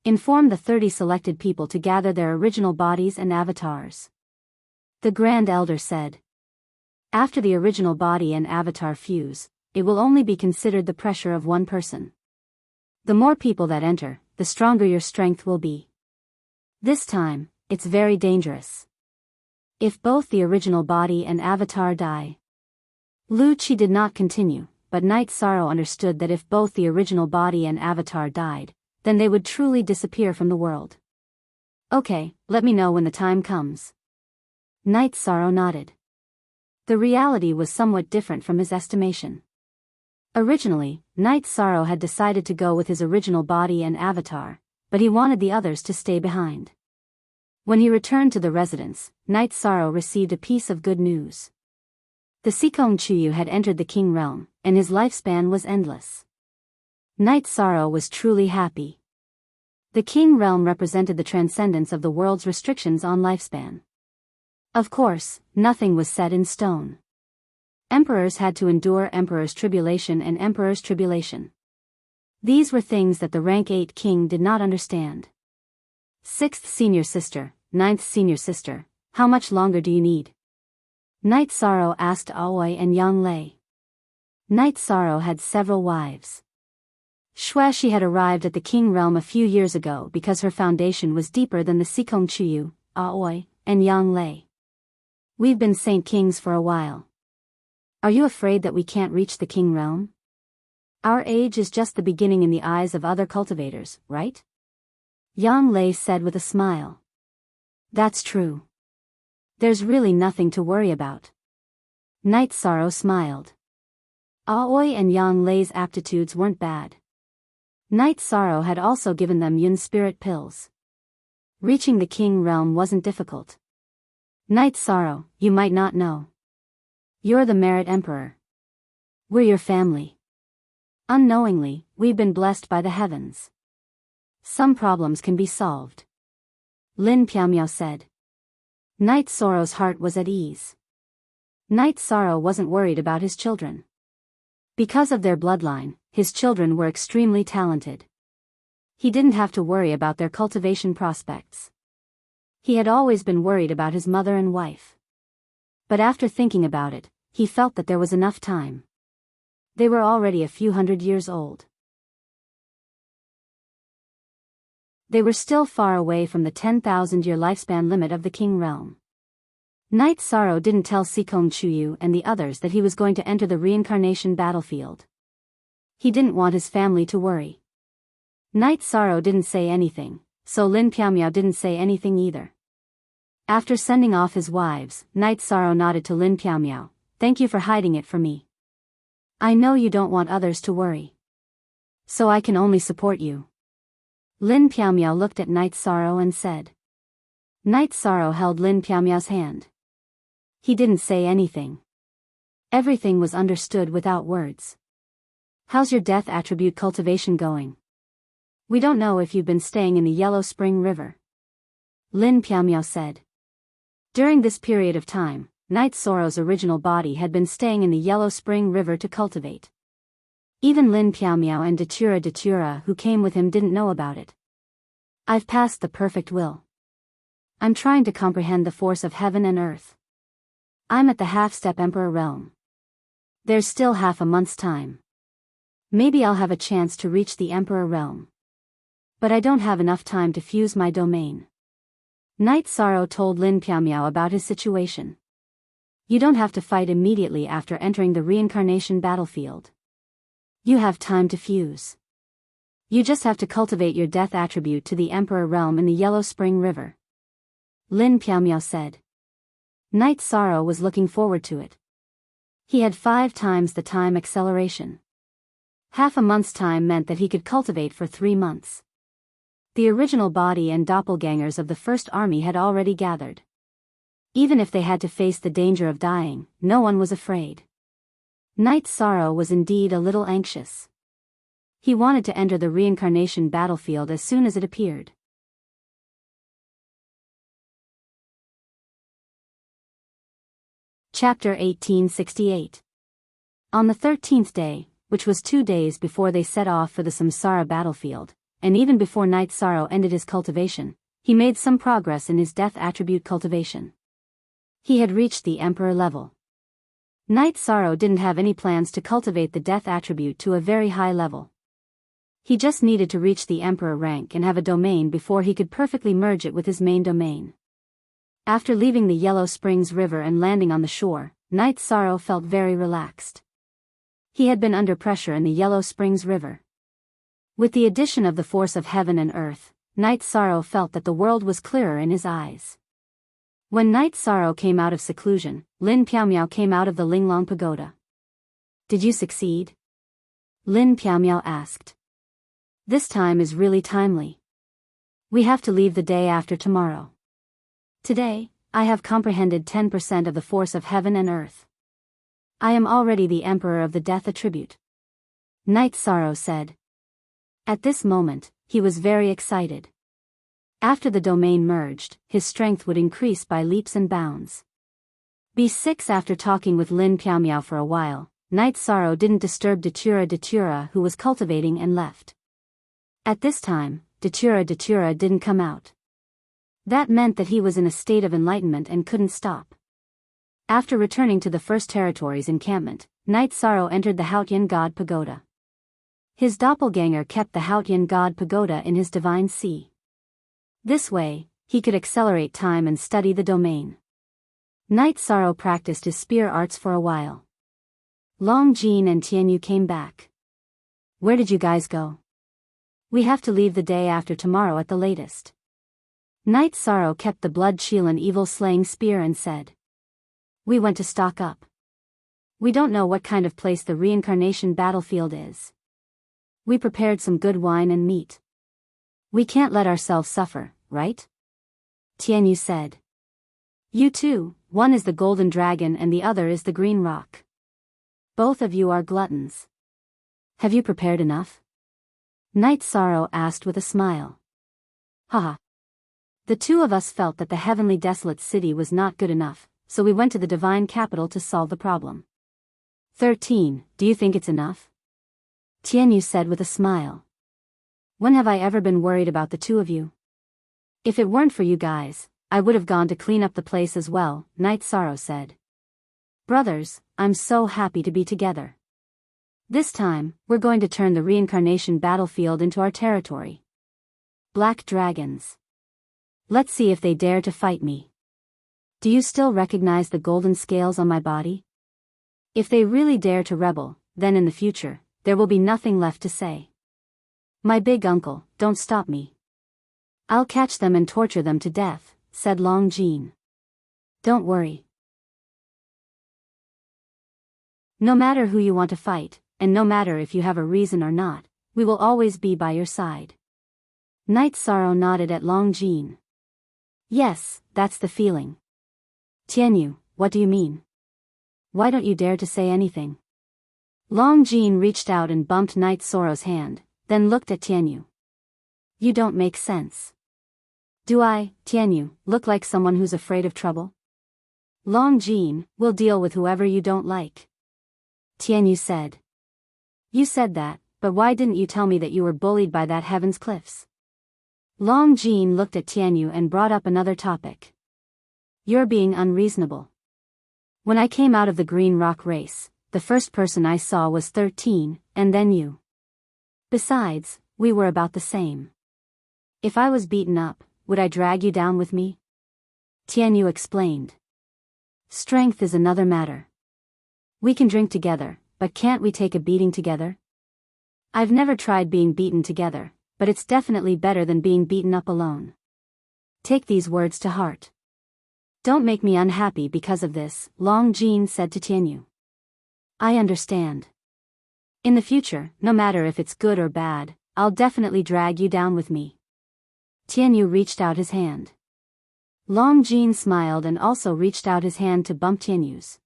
Inform the 30 selected people to gather their original bodies and avatars. The Grand Elder said. After the original body and avatar fuse, it will only be considered the pressure of 1 person. The more people that enter, the stronger your strength will be. This time, it's very dangerous. If both the original body and avatar die. Lu Chi did not continue, but Knight Sorrow understood that if both the original body and avatar died, then they would truly disappear from the world. Okay, let me know when the time comes. Knight Sorrow nodded. The reality was somewhat different from his estimation. Originally, Knight Sorrow had decided to go with his original body and avatar, but he wanted the others to stay behind. When he returned to the residence, Knight Sorrow received a piece of good news. The Sikong Chuyu had entered the King realm, and his lifespan was endless. Knight Sorrow was truly happy. The King realm represented the transcendence of the world's restrictions on lifespan. Of course, nothing was set in stone. Emperors had to endure Emperor's tribulation and Emperor's tribulation. These were things that the rank 8 king did not understand. 6th senior sister, 9th senior sister, how much longer do you need? Knight Sorrow asked Aoi and Yang Lei. Knight Sorrow had several wives. Shueshi had arrived at the King realm a few years ago because her foundation was deeper than the Sikong Chuyu, Aoi, and Yang Lei. We've been Saint Kings for a while. Are you afraid that we can't reach the King realm? Our age is just the beginning in the eyes of other cultivators, right? Yang Lei said with a smile. That's true. There's really nothing to worry about. Knight Sorrow smiled. Aoi and Yang Lei's aptitudes weren't bad. Knight Sorrow had also given them Yun spirit pills. Reaching the King realm wasn't difficult. Knight Sorrow, you might not know. You're the Merit Emperor. We're your family. Unknowingly, we've been blessed by the heavens. Some problems can be solved. Lin Piaomiao said. Knight Sorrow's heart was at ease. Knight Sorrow wasn't worried about his children. Because of their bloodline, his children were extremely talented. He didn't have to worry about their cultivation prospects. He had always been worried about his mother and wife. But after thinking about it, he felt that there was enough time. They were already a few hundred years old. They were still far away from the 10,000-year lifespan limit of the King Realm. Knight Sorrow didn't tell Sikong Chuyu and the others that he was going to enter the reincarnation battlefield. He didn't want his family to worry. Knight Sorrow didn't say anything, so Lin Piaomiao didn't say anything either. After sending off his wives, Knight Sorrow nodded to Lin Piaomiao, "Thank you for hiding it from me. I know you don't want others to worry. So I can only support you." Lin Piaomiao looked at Knight Sorrow and said. Knight Sorrow held Lin Piaomiao's hand. He didn't say anything. Everything was understood without words. "How's your death attribute cultivation going? We don't know if you've been staying in the Yellow Spring River," Lin Piaomiao said. During this period of time, Knight Sorrow's original body had been staying in the Yellow Spring River to cultivate. Even Lin Piaomiao and Datura, who came with him, didn't know about it. "I've passed the perfect will. I'm trying to comprehend the force of heaven and earth. I'm at the half-step Emperor realm. There's still half a month's time. Maybe I'll have a chance to reach the Emperor realm. But I don't have enough time to fuse my domain." Knight Sorrow told Lin Piaomiao about his situation. "You don't have to fight immediately after entering the reincarnation battlefield. You have time to fuse. You just have to cultivate your death attribute to the Emperor realm in the Yellow Spring River," Lin Piaomiao said. Knight Sorrow was looking forward to it. He had 5 times the time acceleration. Half a month's time meant that he could cultivate for 3 months. The original body and doppelgangers of the First Army had already gathered. Even if they had to face the danger of dying, no one was afraid. Knight Sorrow was indeed a little anxious. He wanted to enter the reincarnation battlefield as soon as it appeared. Chapter 1868. On the 13th day, which was 2 days before they set off for the Samsara battlefield, and even before Knight Sorrow ended his cultivation, he made some progress in his death attribute cultivation. He had reached the Emperor level. Knight Sorrow didn't have any plans to cultivate the death attribute to a very high level. He just needed to reach the Emperor rank and have a domain before he could perfectly merge it with his main domain. After leaving the Yellow Springs River and landing on the shore, Knight Sorrow felt very relaxed. He had been under pressure in the Yellow Springs River. With the addition of the force of heaven and earth, Knight Sorrow felt that the world was clearer in his eyes. When Knight Sorrow came out of seclusion, Lin Piaomiao came out of the Linglong Pagoda. "Did you succeed?" Lin Piaomiao asked. "This time is really timely. We have to leave the day after tomorrow. Today, I have comprehended 10% of the force of heaven and earth. I am already the Emperor of the Death Attribute," Knight Sorrow said. At this moment, he was very excited. After the domain merged, his strength would increase by leaps and bounds. B6 After talking with Lin Piaomiao for a while, Knight Sorrow didn't disturb Datura, who was cultivating, and left. At this time, Datura didn't come out. That meant that he was in a state of enlightenment and couldn't stop. After returning to the First Territory's encampment, Knight Sorrow entered the Haotian God Pagoda. His doppelganger kept the Haotian God Pagoda in his divine sea. This way, he could accelerate time and study the domain. Knight Sorrow practiced his spear arts for a while. Long Jean and Tianyu came back. "Where did you guys go?" "We have to leave the day after tomorrow at the latest." Knight Sorrow kept the blood Chilan evil slaying spear and said. "We went to stock up. We don't know what kind of place the reincarnation battlefield is. We prepared some good wine and meat. We can't let ourselves suffer, right?" Tianyu said. "You two, one is the golden dragon and the other is the green rock. Both of you are gluttons. Have you prepared enough?" Knight Sorrow asked with a smile. "Haha. The two of us felt that the heavenly desolate city was not good enough, so we went to the divine capital to solve the problem." 13. Do you think it's enough?" Tianyu said with a smile. "When have I ever been worried about the two of you? If it weren't for you guys, I would have gone to clean up the place as well," Knight Sorrow said. "Brothers, I'm so happy to be together. This time, we're going to turn the reincarnation battlefield into our territory." Black dragons. Let's see if they dare to fight me. Do you still recognize the golden scales on my body? If they really dare to rebel, then in the future, there will be nothing left to say. My big uncle, don't stop me. I'll catch them and torture them to death, said Long Jean. Don't worry. No matter who you want to fight, and no matter if you have a reason or not, we will always be by your side. Night Sorrow nodded at Long Jean. Yes, that's the feeling. Tianyu, what do you mean? Why don't you dare to say anything? Long Jean reached out and bumped Night Sorrow's hand, then looked at Tianyu. You don't make sense. Do I, Tianyu, look like someone who's afraid of trouble? Long Jean, we'll deal with whoever you don't like. Tianyu said. You said that, but why didn't you tell me that you were bullied by that Heaven's Cliffs? Long Jean looked at Tianyu and brought up another topic. You're being unreasonable. When I came out of the Green Rock race, the first person I saw was 13, and then you. Besides, we were about the same. If I was beaten up, would I drag you down with me? Tianyu explained. Strength is another matter. We can drink together, but can't we take a beating together? I've never tried being beaten together, but it's definitely better than being beaten up alone. Take these words to heart. Don't make me unhappy because of this, Long Jean said to Tianyu. I understand. In the future, no matter if it's good or bad, I'll definitely drag you down with me. Tianyu reached out his hand. Long Jean smiled and also reached out his hand to bump Tianyu's.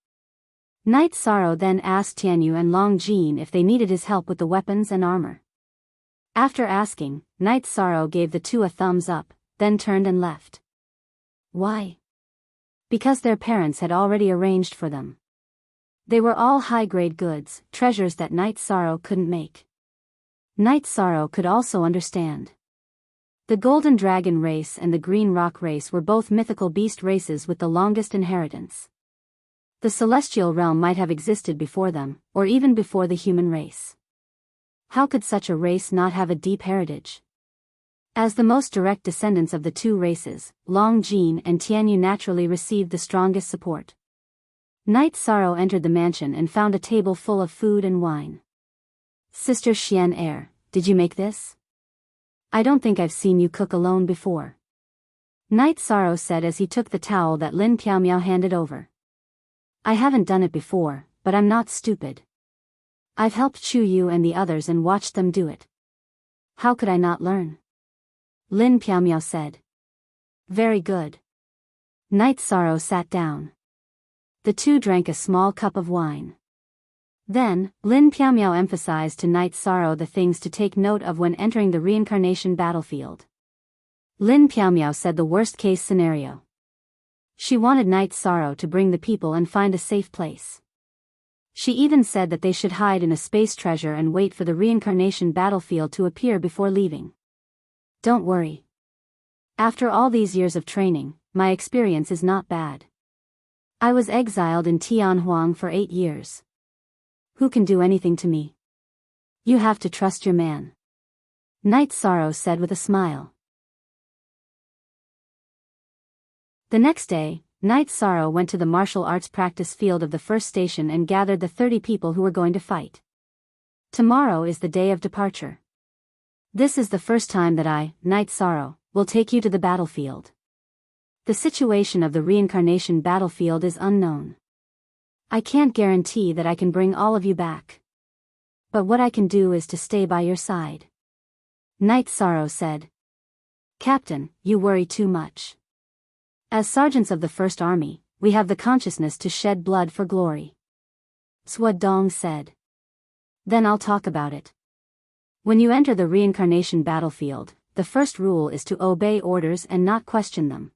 Night Sorrow then asked Tianyu and Long Jean if they needed his help with the weapons and armor. After asking, Night Sorrow gave the two a thumbs up, then turned and left. Why? Because their parents had already arranged for them. They were all high-grade goods, treasures that Night Sorrow couldn't make. Night Sorrow could also understand. The Golden Dragon race and the Green Rock race were both mythical beast races with the longest inheritance. The celestial realm might have existed before them, or even before the human race. How could such a race not have a deep heritage? As the most direct descendants of the two races, Long Jean and Tianyu naturally received the strongest support. Night Sorrow entered the mansion and found a table full of food and wine. Sister Xian Er, did you make this? I don't think I've seen you cook alone before. Night Sorrow said as he took the towel that Lin Piaomiao handed over. I haven't done it before, but I'm not stupid. I've helped Chu Yu and the others and watched them do it. How could I not learn? Lin Piaomiao said. Very good. Night Sorrow sat down. The two drank a small cup of wine. Then, Lin Piaomiao emphasized to Night Sorrow the things to take note of when entering the reincarnation battlefield. Lin Piaomiao said the worst-case scenario. She wanted Night Sorrow to bring the people and find a safe place. She even said that they should hide in a space treasure and wait for the reincarnation battlefield to appear before leaving. Don't worry. After all these years of training, my experience is not bad. I was exiled in Tianhuang for 8 years. Who can do anything to me? You have to trust your man. Night Sorrow said with a smile. The next day, Night Sorrow went to the martial arts practice field of the first station and gathered the 30 people who were going to fight. Tomorrow is the day of departure. This is the first time that I, Night Sorrow, will take you to the battlefield. The situation of the reincarnation battlefield is unknown. I can't guarantee that I can bring all of you back. But what I can do is to stay by your side. Night Sorrow said. Captain, you worry too much. As sergeants of the First Army, we have the consciousness to shed blood for glory. Sua Dong said. Then I'll talk about it. When you enter the reincarnation battlefield, the first rule is to obey orders and not question them.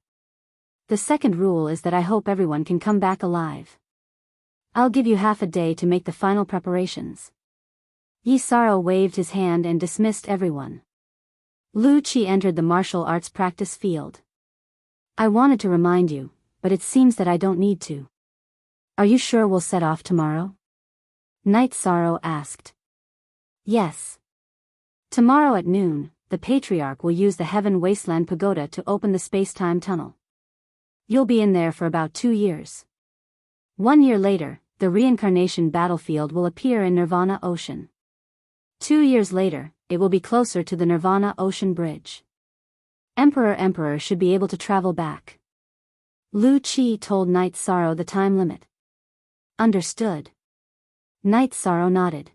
The second rule is that I hope everyone can come back alive. I'll give you half a day to make the final preparations. Yi Saro waved his hand and dismissed everyone. Lu Qi entered the martial arts practice field. I wanted to remind you, but it seems that I don't need to. Are you sure we'll set off tomorrow? Night Sorrow asked. Yes. Tomorrow at noon, the Patriarch will use the Heaven Wasteland Pagoda to open the space-time tunnel. You'll be in there for about 2 years. 1 year later, the reincarnation battlefield will appear in Nirvana Ocean. 2 years later, it will be closer to the Nirvana Ocean Bridge. Emperor should be able to travel back. Lu Qi told Night Sorrow the time limit. Understood. Night Sorrow nodded.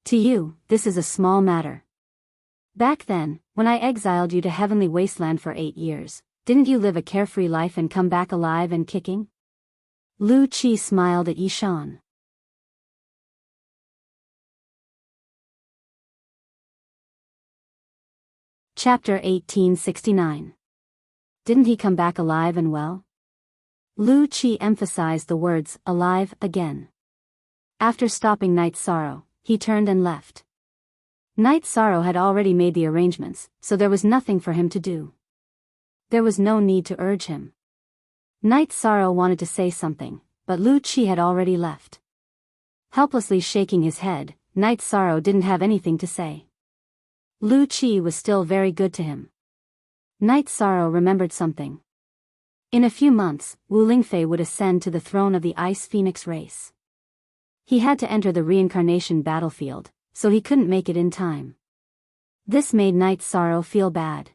To you, this is a small matter. Back then, when I exiled you to Heavenly Wasteland for 8 years, didn't you live a carefree life and come back alive and kicking? Lu Qi smiled at Yishan. Chapter 1869. Didn't he come back alive and well? Lu Qi emphasized the words, alive, again. After stopping Night Sorrow, he turned and left. Night Sorrow had already made the arrangements, so there was nothing for him to do. There was no need to urge him. Night Sorrow wanted to say something, but Lu Qi had already left. Helplessly shaking his head, Night Sorrow didn't have anything to say. Lu Qi was still very good to him. Night Sorrow remembered something. In a few months, Wu Lingfei would ascend to the throne of the Ice Phoenix race. He had to enter the reincarnation battlefield, so he couldn't make it in time. This made Night Sorrow feel bad.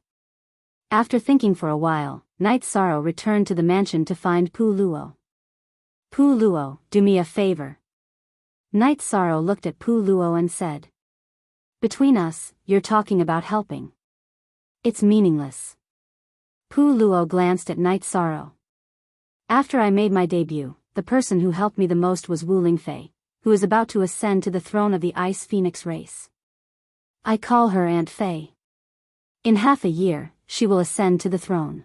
After thinking for a while, Night Sorrow returned to the mansion to find Pu Luo. Pu Luo, do me a favor. Night Sorrow looked at Pu Luo and said. Between us, you're talking about helping. It's meaningless. Pu Luo glanced at Night Sorrow. After I made my debut, the person who helped me the most was Wu Lingfei, who is about to ascend to the throne of the Ice Phoenix race. I call her Aunt Fei. In half a year, she will ascend to the throne.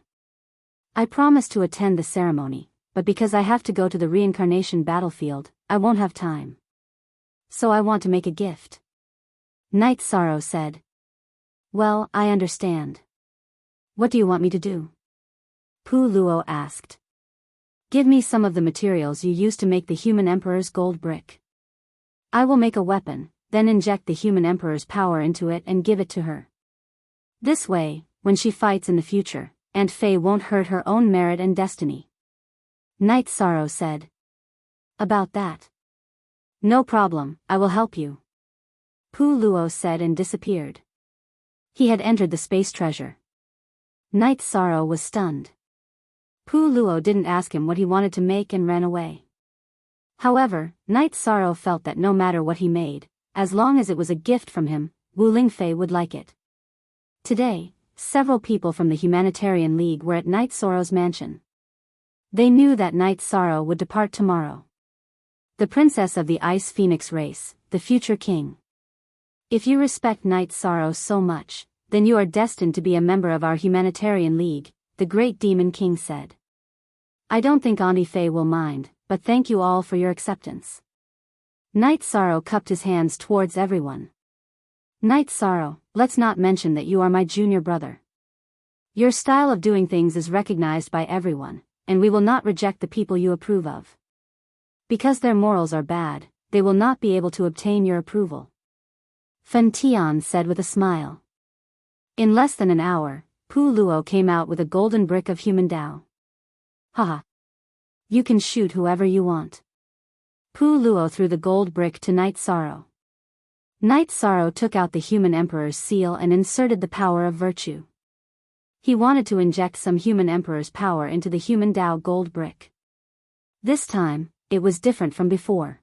I promise to attend the ceremony, but because I have to go to the reincarnation battlefield, I won't have time. So I want to make a gift. Night Sorrow said. Well, I understand. What do you want me to do? Pu Luo asked. Give me some of the materials you used to make the human emperor's gold brick. I will make a weapon, then inject the human emperor's power into it and give it to her. This way, when she fights in the future, Aunt Fei won't hurt her own merit and destiny. Night Sorrow said. About that. No problem, I will help you. Pu Luo said and disappeared. He had entered the space treasure. Night Sorrow was stunned. Pu Luo didn't ask him what he wanted to make and ran away. However, Night Sorrow felt that no matter what he made, as long as it was a gift from him, Wu Lingfei would like it. Today, several people from the Humanitarian League were at Night Sorrow's mansion. They knew that Night Sorrow would depart tomorrow. The princess of the Ice Phoenix race, the future king. If you respect Night Sorrow so much, then you are destined to be a member of our Humanitarian League, the Great Demon King said. I don't think Auntie Fei will mind, but thank you all for your acceptance. Night Sorrow cupped his hands towards everyone. Night Sorrow, let's not mention that you are my junior brother. Your style of doing things is recognized by everyone, and we will not reject the people you approve of. Because their morals are bad, they will not be able to obtain your approval. Fen Tian said with a smile. In less than an hour, Pu Luo came out with a golden brick of human Tao. Haha. You can shoot whoever you want. Pu Luo threw the gold brick to Night Sorrow. Night Sorrow took out the human emperor's seal and inserted the power of virtue. He wanted to inject some human emperor's power into the human Tao gold brick. This time, it was different from before.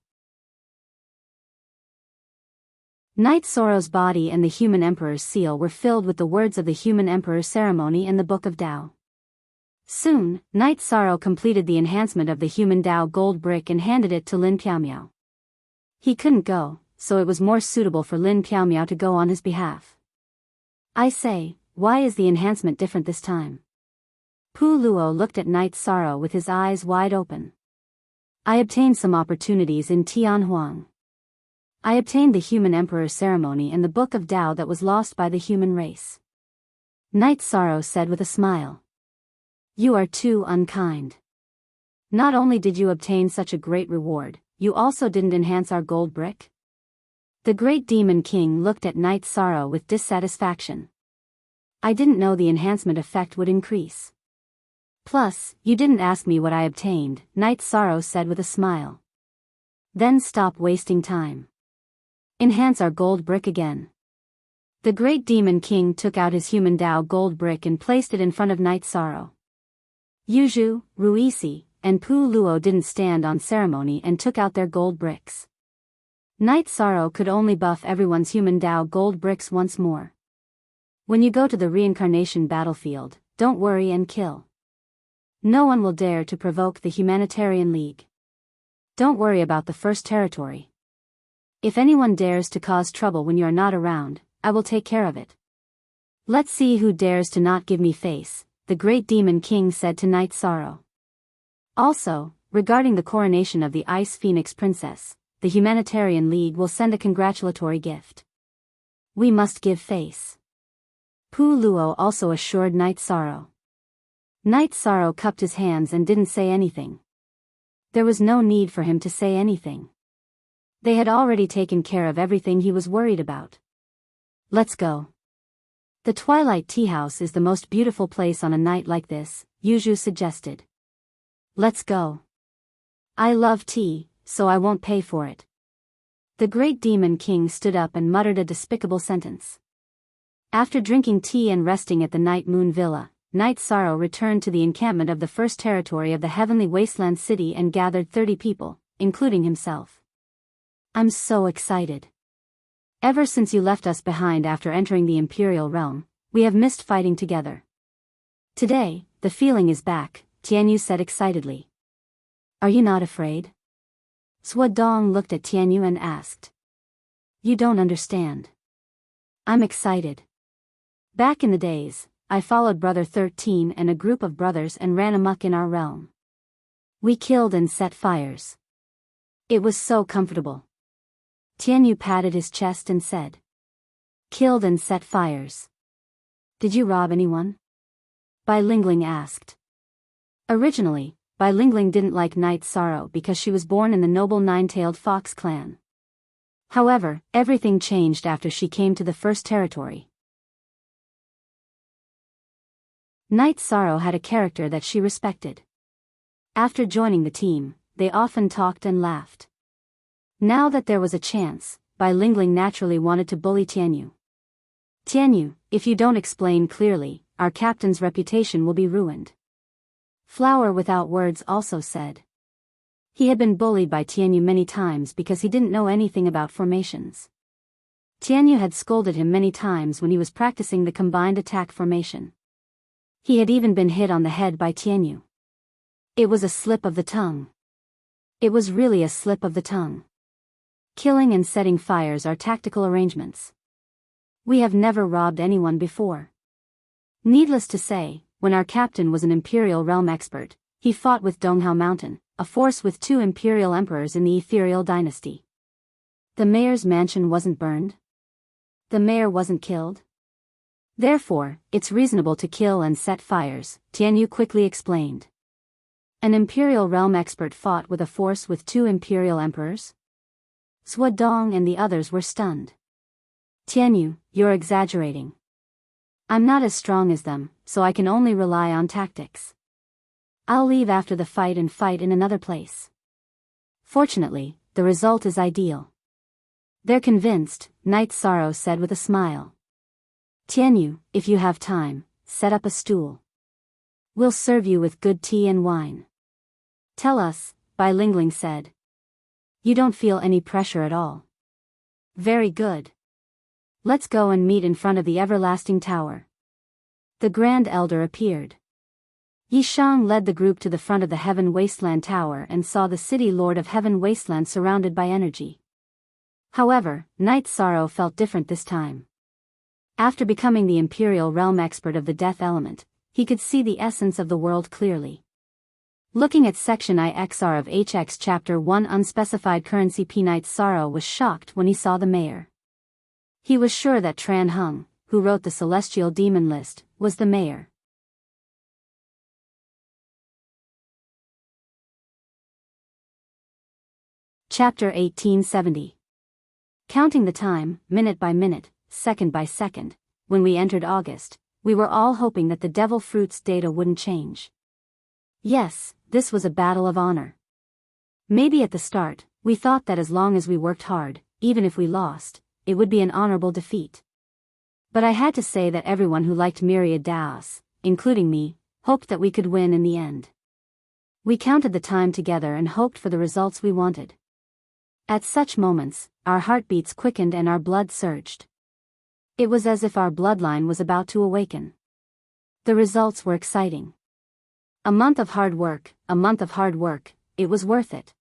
Night Sorrow's body and the human emperor's seal were filled with the words of the human emperor's ceremony and the Book of Tao. Soon, Night Sorrow completed the enhancement of the human Tao gold brick and handed it to Lin Piaomiao. He couldn't go, so it was more suitable for Lin Piaomiao to go on his behalf. I say, why is the enhancement different this time? Pu Luo looked at Night Sorrow with his eyes wide open. I obtained some opportunities in Tianhuang. I obtained the human emperor ceremony and the Book of Tao that was lost by the human race. Night Sorrow said with a smile. You are too unkind. Not only did you obtain such a great reward, you also didn't enhance our gold brick? The Great Demon King looked at Night Sorrow with dissatisfaction. I didn't know the enhancement effect would increase. Plus, you didn't ask me what I obtained, Night Sorrow said with a smile. Then stop wasting time. Enhance our gold brick again. The great demon king took out his human Tao gold brick and placed it in front of Night Sorrow. Yuju, Ruisi, and Pu Luo didn't stand on ceremony and took out their gold bricks. Night Sorrow could only buff everyone's human Tao gold bricks once more. When you go to the reincarnation battlefield, don't worry and kill. No one will dare to provoke the Humanitarian League. Don't worry about the first territory. If anyone dares to cause trouble when you are not around, I will take care of it. Let's see who dares to not give me face, the great demon king said to Night Sorrow. Also, regarding the coronation of the Ice Phoenix Princess, the Humanitarian League will send a congratulatory gift. We must give face. Pu Luo also assured Night Sorrow. Night Sorrow cupped his hands and didn't say anything. There was no need for him to say anything. They had already taken care of everything he was worried about. Let's go. The Twilight Tea House is the most beautiful place on a night like this, Yuju suggested. Let's go. I love tea, so I won't pay for it. The great demon king stood up and muttered a despicable sentence. After drinking tea and resting at the Night Moon Villa, Night Sorrow returned to the encampment of the first territory of the Heavenly Wasteland City and gathered 30 people, including himself. I'm so excited. Ever since you left us behind after entering the Imperial Realm, we have missed fighting together. Today, the feeling is back, Tianyu said excitedly. Are you not afraid? Swadong looked at Tianyu and asked. You don't understand. I'm excited. Back in the days, I followed Brother 13 and a group of brothers and ran amok in our realm. We killed and set fires. It was so comfortable. Tianyu patted his chest and said. Killed and set fires. Did you rob anyone? Bai Lingling asked. Originally, Bai Lingling didn't like Night Sorrow because she was born in the noble Nine-Tailed Fox clan. However, everything changed after she came to the first territory. Night Sorrow had a character that she respected. After joining the team, they often talked and laughed. Now that there was a chance, Bai Lingling naturally wanted to bully Tianyu. Tianyu, if you don't explain clearly, our captain's reputation will be ruined. Flower Without Words also said. He had been bullied by Tianyu many times because he didn't know anything about formations. Tianyu had scolded him many times when he was practicing the combined attack formation. He had even been hit on the head by Tianyu. It was a slip of the tongue. It was really a slip of the tongue. Killing and setting fires are tactical arrangements. We have never robbed anyone before. Needless to say, when our captain was an Imperial Realm expert, he fought with Donghao Mountain, a force with 2 Imperial Emperors in the Ethereal Dynasty. The mayor's mansion wasn't burned. The mayor wasn't killed. Therefore, it's reasonable to kill and set fires, Tianyu quickly explained. An Imperial Realm expert fought with a force with 2 Imperial Emperors? Swadong and the others were stunned. Tianyu, you're exaggerating. I'm not as strong as them, so I can only rely on tactics. I'll leave after the fight and fight in another place. Fortunately, the result is ideal. They're convinced, Night Sorrow said with a smile. Tianyu, if you have time, set up a stool. We'll serve you with good tea and wine. Tell us, Bai Lingling said. You don't feel any pressure at all. Very good. Let's go and meet in front of the Everlasting Tower. The Grand Elder appeared. Yishang led the group to the front of the Heaven Wasteland Tower and saw the City Lord of Heaven Wasteland surrounded by energy. However, Night Sorrow felt different this time. After becoming the Imperial Realm expert of the Death Element, he could see the essence of the world clearly. Looking at section IXR of HX Chapter 1 Unspecified Currency P. Night Sorrow was shocked when he saw the mayor. He was sure that Tran Hung, who wrote the Celestial Demon List, was the mayor. Chapter 1870. Counting the time, minute by minute, second by second, when we entered August, We were all hoping that the devil fruit's data wouldn't change. Yes, this was a battle of honor. Maybe at the start, we thought that as long as we worked hard, even if we lost, it would be an honorable defeat. But I had to say that everyone who liked Myriad Daos, including me, hoped that we could win in the end. We counted the time together and hoped for the results we wanted. At such moments, our heartbeats quickened and our blood surged. It was as if our bloodline was about to awaken. The results were exciting. A month of hard work, it was worth it.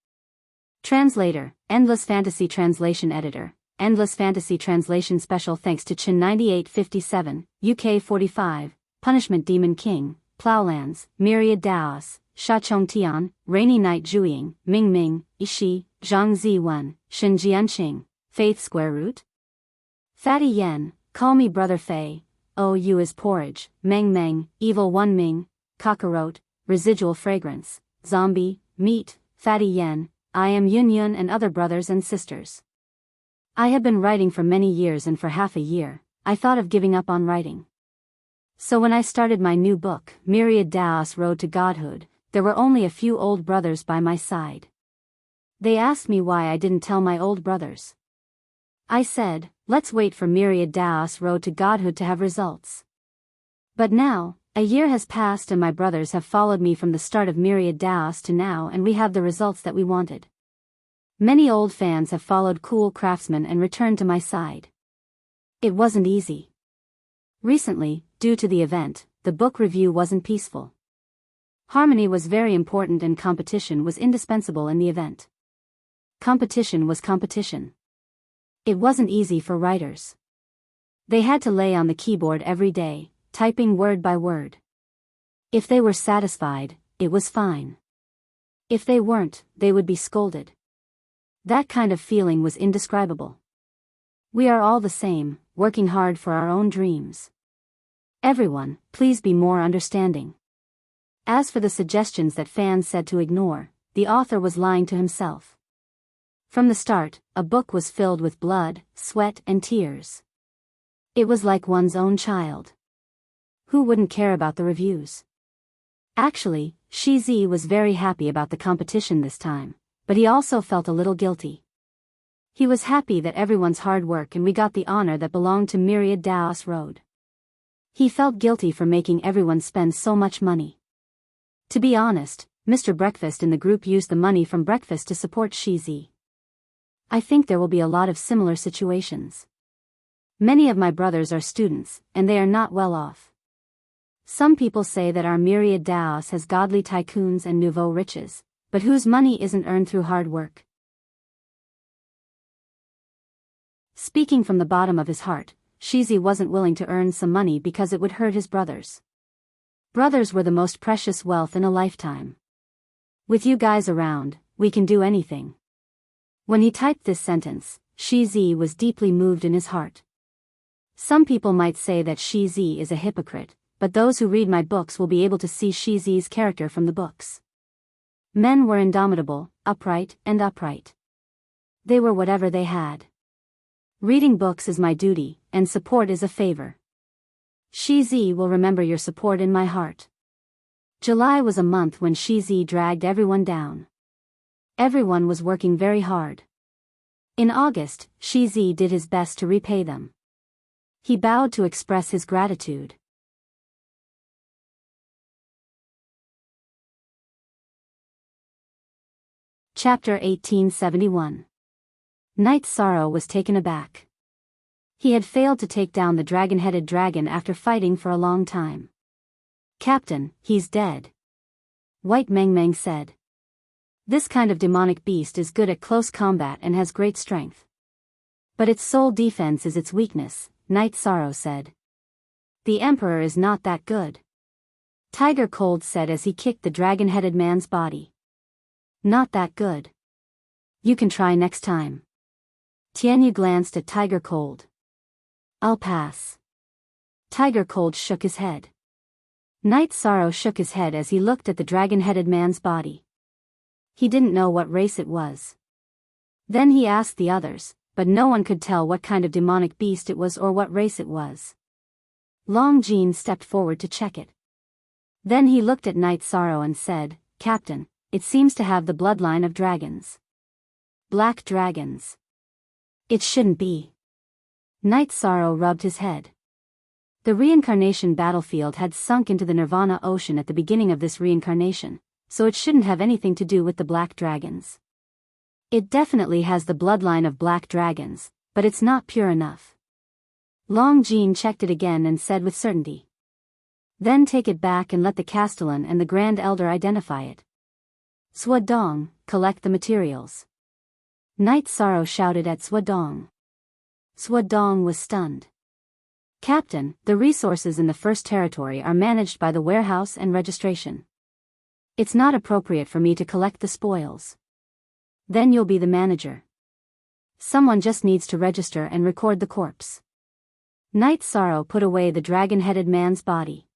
Translator, Endless Fantasy Translation Editor, Endless Fantasy Translation Special thanks to Chin 9857, UK 45, Punishment Demon King, Plowlands, Myriad Daos, Sha Chong Tian, Rainy Night Zhuiying, Ming Ming, Ishi, Zhang Ziwen, Shin Jianqing, Faith Square Root. Fatty Yen, Call Me Brother Fei, Oh You Is Porridge, Meng Meng, Evil One Ming, Cockroach, Residual Fragrance, Zombie, Meat, Fatty Yen, I Am Yun Yun and other brothers and sisters. I had been writing for many years and for half a year, I thought of giving up on writing. So when I started my new book, Myriad Daos Road to Godhood, there were only a few old brothers by my side. They asked me why I didn't tell my old brothers. I said, let's wait for Myriad Daos Road to Godhood to have results. But now, a year has passed and my brothers have followed me from the start of Myriad Daos to now and we have the results that we wanted. Many old fans have followed Cool Craftsman and returned to my side. It wasn't easy. Recently, due to the event, the book review wasn't peaceful. Harmony was very important and competition was indispensable in the event. Competition was competition. It wasn't easy for writers. They had to lay on the keyboard every day, typing word by word. If they were satisfied, it was fine. If they weren't, they would be scolded. That kind of feeling was indescribable. We are all the same, working hard for our own dreams. Everyone, please be more understanding. As for the suggestions that fans said to ignore, the author was lying to himself. From the start, a book was filled with blood, sweat and tears. It was like one's own child. Who wouldn't care about the reviews? Actually, Shizi was very happy about the competition this time, but he also felt a little guilty. He was happy that everyone's hard work and we got the honor that belonged to Myriad Daos Road. He felt guilty for making everyone spend so much money. To be honest, Mr. Breakfast in the group used the money from breakfast to support Shizi. I think there will be a lot of similar situations. Many of my brothers are students, and they are not well off. Some people say that our Myriad Daos has godly tycoons and nouveau riches, but whose money isn't earned through hard work. Speaking from the bottom of his heart, Shizi wasn't willing to earn some money because it would hurt his brothers. Brothers were the most precious wealth in a lifetime. With you guys around, we can do anything. When he typed this sentence, Shizi was deeply moved in his heart. Some people might say that Shizi is a hypocrite, but those who read my books will be able to see Shizi's character from the books. Men were indomitable, upright. They were whatever they had. Reading books is my duty, and support is a favor. Shizi will remember your support in my heart. July was a month when Shizi dragged everyone down. Everyone was working very hard. In August, Shizi did his best to repay them. He bowed to express his gratitude. Chapter 1871. Knight's sorrow was taken aback. He had failed to take down the dragon-headed dragon after fighting for a long time. Captain, he's dead. White Meng Meng said. This kind of demonic beast is good at close combat and has great strength. But its sole defense is its weakness, Knight Sorrow said. The Emperor is not that good. Tiger Cold said as he kicked the dragon-headed man's body. Not that good. You can try next time. Tianyu glanced at Tiger Cold. I'll pass. Tiger Cold shook his head. Knight Sorrow shook his head as he looked at the dragon-headed man's body. He didn't know what race it was. Then he asked the others, but no one could tell what kind of demonic beast it was or what race it was. Long Jean stepped forward to check it. Then he looked at Night Sorrow and said, "Captain, it seems to have the bloodline of dragons." "Black dragons. It shouldn't be." Night Sorrow rubbed his head. The reincarnation battlefield had sunk into the Nirvana ocean at the beginning of this reincarnation, so it shouldn't have anything to do with the black dragons. It definitely has the bloodline of black dragons, but it's not pure enough. Long Jean checked it again and said with certainty. "Then take it back and let the Castellan and the Grand Elder identify it. Swadong, collect the materials." Night Sorrow shouted at Swadong. Swadong was stunned. "Captain, the resources in the First Territory are managed by the warehouse and registration. It's not appropriate for me to collect the spoils." "Then you'll be the manager. Someone just needs to register and record the corpse." Night Sorrow put away the dragon-headed man's body.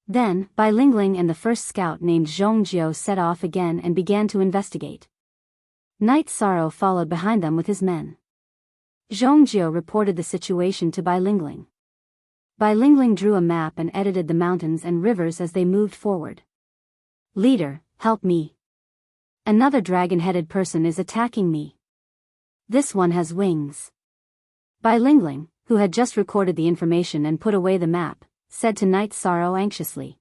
Then, Bai Lingling and the first scout named Zhongjiao set off again and began to investigate. Night Sorrow followed behind them with his men. Zhongjiao reported the situation to Bai Lingling. Bai Lingling drew a map and edited the mountains and rivers as they moved forward. "Leader, help me. Another dragon-headed person is attacking me. This one has wings." Bai Lingling, who had just recorded the information and put away the map, said to Night Sorrow anxiously.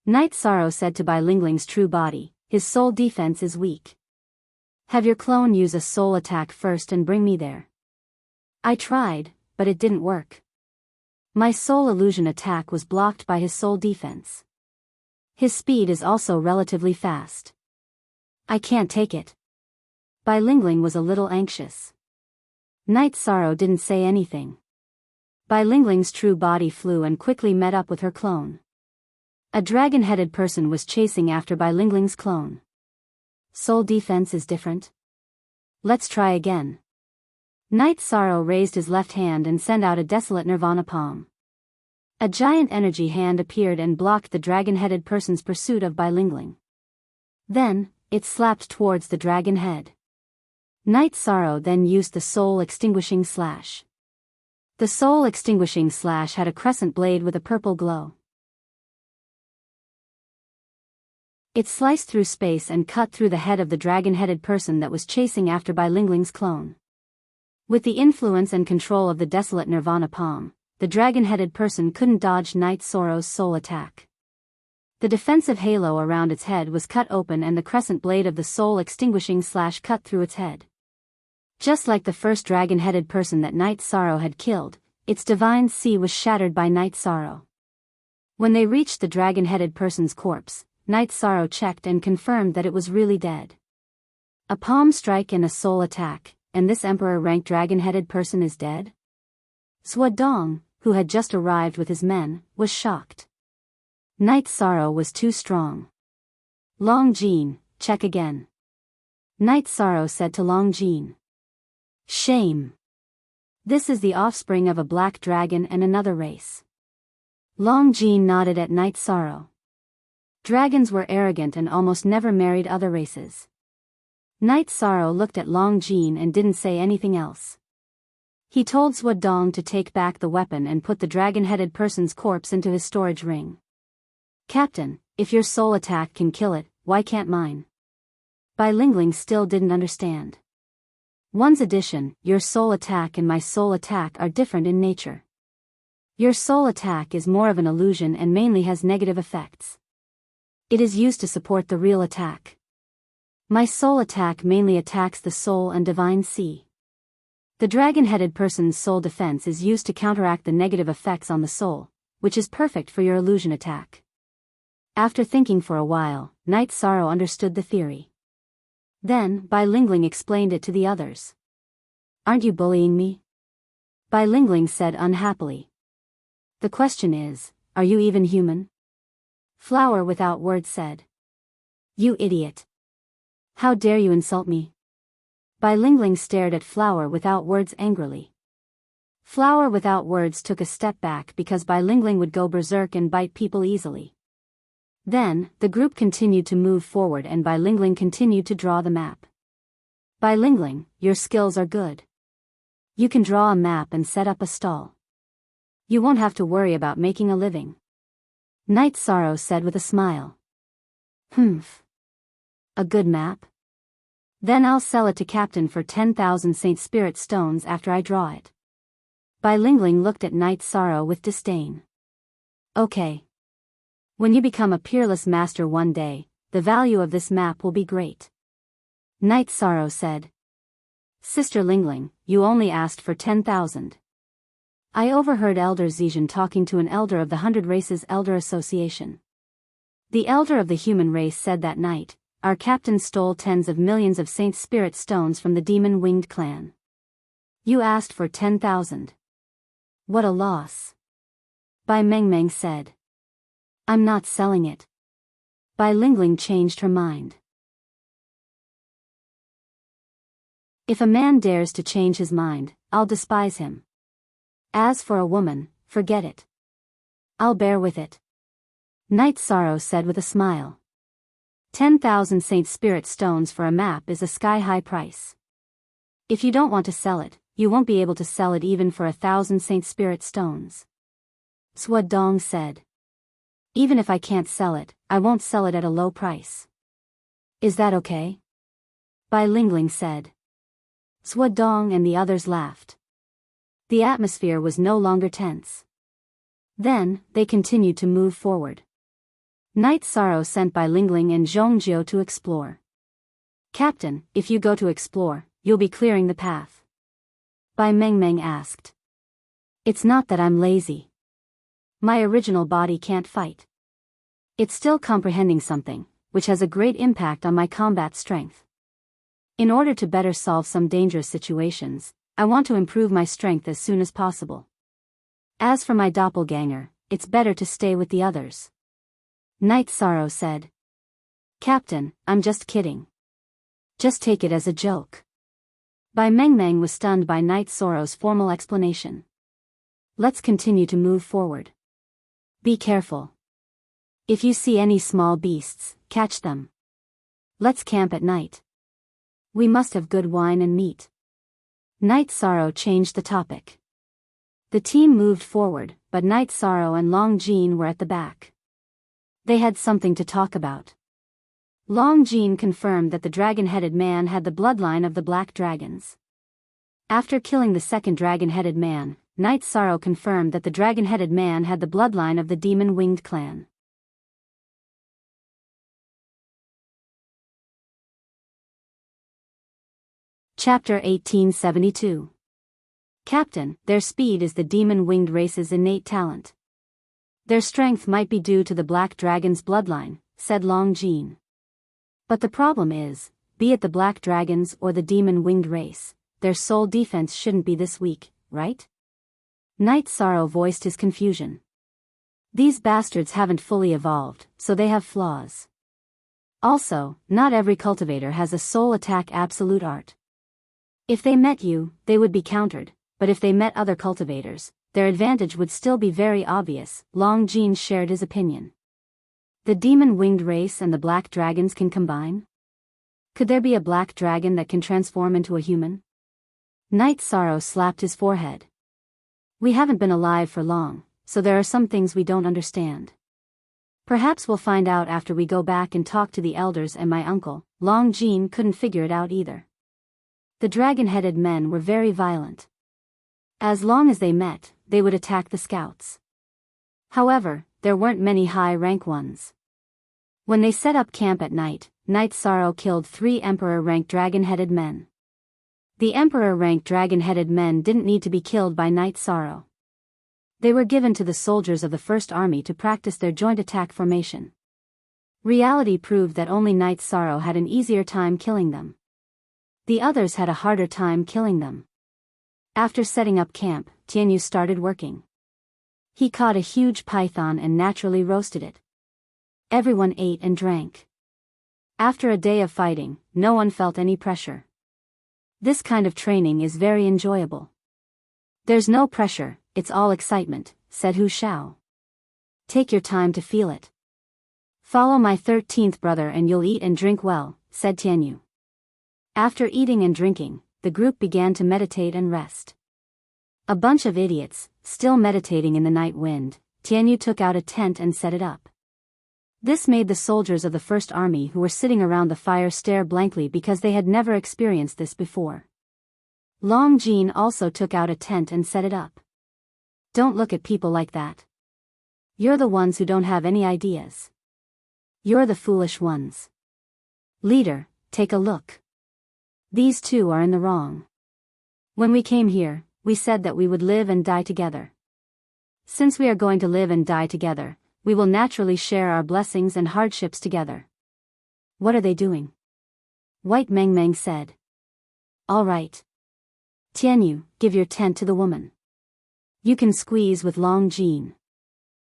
Night Sorrow said to Bai Lingling's true body, "His soul defense is weak. Have your clone use a soul attack first and bring me there." "I tried, but it didn't work. My soul illusion attack was blocked by his soul defense. His speed is also relatively fast. I can't take it." Bai Lingling was a little anxious. Night Sorrow didn't say anything. Bai Lingling's true body flew and quickly met up with her clone. A dragon-headed person was chasing after Bai Lingling's clone. "Soul defense is different. Let's try again." Night Sorrow raised his left hand and sent out a desolate nirvana palm. A giant energy hand appeared and blocked the dragon-headed person's pursuit of Bai Lingling. Then, it slapped towards the dragon head. Night Sorrow then used the soul extinguishing slash. The soul extinguishing slash had a crescent blade with a purple glow. It sliced through space and cut through the head of the dragon-headed person that was chasing after Bai Lingling's clone. With the influence and control of the desolate nirvana palm, the dragon-headed person couldn't dodge Night Sorrow's soul attack. The defensive halo around its head was cut open and the crescent blade of the soul extinguishing slash cut through its head. Just like the first dragon-headed person that Night Sorrow had killed, its divine sea was shattered by Night Sorrow. When they reached the dragon-headed person's corpse, Night Sorrow checked and confirmed that it was really dead. A palm strike and a soul attack, and this emperor-ranked dragon-headed person is dead? Swadong, who had just arrived with his men, was shocked. Night Sorrow was too strong. "Long Jean, check again." Night Sorrow said to Long Jean. "Shame. This is the offspring of a black dragon and another race." Long Jean nodded at Night Sorrow. Dragons were arrogant and almost never married other races. Night Sorrow looked at Long Jean and didn't say anything else. He told Swadong to take back the weapon and put the dragon-headed person's corpse into his storage ring. "Captain, if your soul attack can kill it, why can't mine?" Bai Lingling still didn't understand. "One's addition, your soul attack and my soul attack are different in nature. Your soul attack is more of an illusion and mainly has negative effects. It is used to support the real attack. My soul attack mainly attacks the soul and divine sea. The dragon-headed person's soul defense is used to counteract the negative effects on the soul, which is perfect for your illusion attack." After thinking for a while, Night Sorrow understood the theory. Then, Bai Lingling explained it to the others. "Aren't you bullying me?" Bai Lingling said unhappily. "The question is, are you even human?" Flower Without Words said. "You idiot. How dare you insult me?" Bai Lingling stared at Flower Without Words angrily. Flower Without Words took a step back because Bai Lingling would go berserk and bite people easily. Then, the group continued to move forward and Bai Lingling continued to draw the map. "Bai Lingling, your skills are good. You can draw a map and set up a stall. You won't have to worry about making a living. Night Sorrow said with a smile. Humph. A good map? Then I'll sell it to Captain for 10,000 Saint Spirit stones after I draw it. Bai Lingling looked at Night Sorrow with disdain. Okay. When you become a peerless master one day, the value of this map will be great. Night Sorrow said. Sister Lingling, you only asked for 10,000. I overheard Elder Zizhen talking to an elder of the 100 Races Elder Association. The elder of the human race said that night, our captain stole tens of millions of Saint Spirit stones from the demon-winged clan. You asked for 10,000. What a loss. Bai Mengmeng said. I'm not selling it. Bai Lingling changed her mind. If a man dares to change his mind, I'll despise him. As for a woman, forget it. I'll bear with it. Night Sorrow said with a smile. 10,000 Saint Spirit stones for a map is a sky-high price. If you don't want to sell it, you won't be able to sell it even for 1,000 Saint Spirit stones. Sua Dong said. Even if I can't sell it, I won't sell it at a low price. Is that okay? Bai Lingling said. Sua Dong and the others laughed. The atmosphere was no longer tense. Then, they continued to move forward. Night Sorrow sent Bai Lingling and Zhongjiu to explore. Captain, if you go to explore, you'll be clearing the path. Bai Mengmeng asked. It's not that I'm lazy. My original body can't fight. It's still comprehending something, which has a great impact on my combat strength. In order to better solve some dangerous situations, I want to improve my strength as soon as possible. As for my doppelganger, it's better to stay with the others. Night Sorrow said. Captain, I'm just kidding. Just take it as a joke. Bai Mengmeng was stunned by Night Sorrow's formal explanation. Let's continue to move forward. Be careful. If you see any small beasts, catch them. Let's camp at night. We must have good wine and meat. Night Sorrow changed the topic. The team moved forward, but Night Sorrow and Long Jean were at the back. They had something to talk about. Long Jean confirmed that the dragon-headed man had the bloodline of the Black Dragons. After killing the second dragon-headed man, Night Sorrow confirmed that the dragon-headed man had the bloodline of the demon-winged clan. Chapter 1872. Captain, their speed is the demon-winged race's innate talent. Their strength might be due to the Black Dragon's bloodline, said Long Jean. But the problem is, be it the Black Dragons or the demon-winged race, their sole defense shouldn't be this weak, right? Night Sorrow voiced his confusion. These bastards haven't fully evolved, so they have flaws. Also, not every cultivator has a soul attack absolute art. If they met you, they would be countered, but if they met other cultivators, their advantage would still be very obvious. Long Jean shared his opinion. The demon-winged race and the Black Dragons can combine? Could there be a Black Dragon that can transform into a human? Night Sorrow slapped his forehead. We haven't been alive for long, so there are some things we don't understand. Perhaps we'll find out after we go back and talk to the elders and my uncle. Long Jean couldn't figure it out either. The dragon-headed men were very violent. As long as they met, they would attack the scouts. However, there weren't many high-rank ones. When they set up camp at night, Night Sorrow killed 3 Emperor-ranked dragon-headed men. The Emperor-ranked dragon-headed men didn't need to be killed by Night Sorrow. They were given to the soldiers of the First Army to practice their joint attack formation. Reality proved that only Night Sorrow had an easier time killing them. The others had a harder time killing them. After setting up camp, Tianyu started working. He caught a huge python and naturally roasted it. Everyone ate and drank. After a day of fighting, no one felt any pressure. This kind of training is very enjoyable. There's no pressure, it's all excitement, said Hu Shao. Take your time to feel it. Follow my 13th brother and you'll eat and drink well, said Tianyu. After eating and drinking, the group began to meditate and rest. A bunch of idiots, still meditating in the night wind, Tianyu took out a tent and set it up. This made the soldiers of the First Army who were sitting around the fire stare blankly because they had never experienced this before. Long Jean also took out a tent and set it up. Don't look at people like that. You're the ones who don't have any ideas. You're the foolish ones. Leader, take a look. These two are in the wrong. When we came here, we said that we would live and die together. Since we are going to live and die together, we will naturally share our blessings and hardships together. What are they doing? White Meng Meng said. All right. Tianyu, give your tent to the woman. You can squeeze with Long Jean.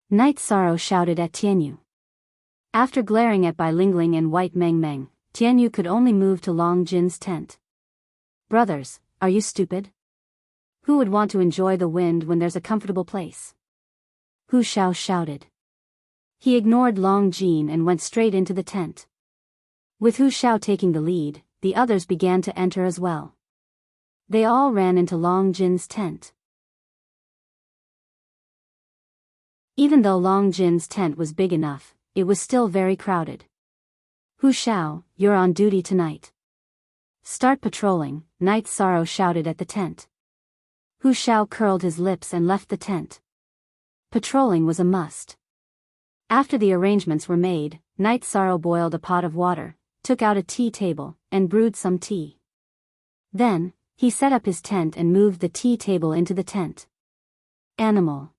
Night Sorrow shouted at Tianyu. After glaring at Bai Lingling and White Meng Meng, Tianyu could only move to Long Jin's tent. Brothers, are you stupid? Who would want to enjoy the wind when there's a comfortable place? Hu Shao shouted. He ignored Long Jin and went straight into the tent. With Hu Shao taking the lead, the others began to enter as well. They all ran into Long Jin's tent. Even though Long Jin's tent was big enough, it was still very crowded. Hu Shao, you're on duty tonight. Start patrolling, Night Sorrow shouted at the tent. Hu Shao curled his lips and left the tent. Patrolling was a must. After the arrangements were made, Night Sorrow boiled a pot of water, took out a tea table, and brewed some tea. Then, he set up his tent and moved the tea table into the tent. Animal.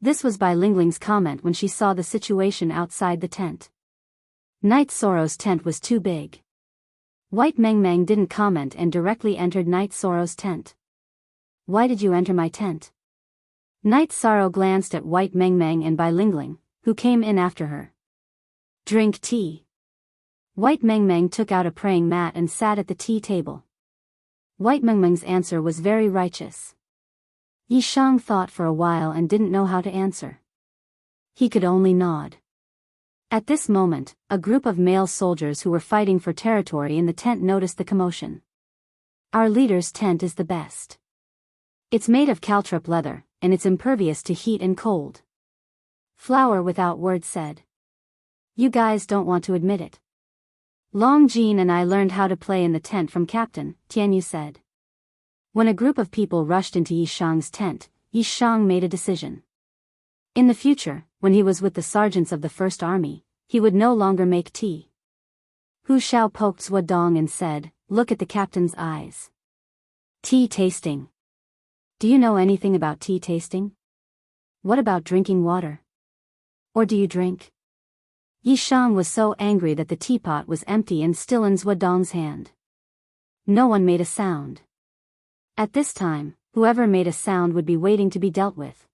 This was Bai Lingling's comment when she saw the situation outside the tent. Night Sorrow's tent was too big. White Meng Meng didn't comment and directly entered Night Sorrow's tent. Why did you enter my tent? Night Sorrow glanced at White Meng Meng and Bai Lingling, who came in after her. Drink tea. White Meng Meng took out a praying mat and sat at the tea table. White Meng Meng's answer was very righteous. Yi Shang thought for a while and didn't know how to answer. He could only nod. At this moment, a group of male soldiers who were fighting for territory in the tent noticed the commotion. Our leader's tent is the best. It's made of caltrop leather, and it's impervious to heat and cold. Flower without words said. You guys don't want to admit it. Long Jean and I learned how to play in the tent from Captain, Tianyu said. When a group of people rushed into Yi Shang's tent, Yi Shang made a decision. In the future, when he was with the sergeants of the First Army, he would no longer make tea. Hu Shao poked Zhuo Dong and said, look at the captain's eyes. Tea tasting. Do you know anything about tea tasting? What about drinking water? Or do you drink? Yi Shang was so angry that the teapot was empty and still in Zhuo Dong's hand. No one made a sound. At this time, whoever made a sound would be waiting to be dealt with.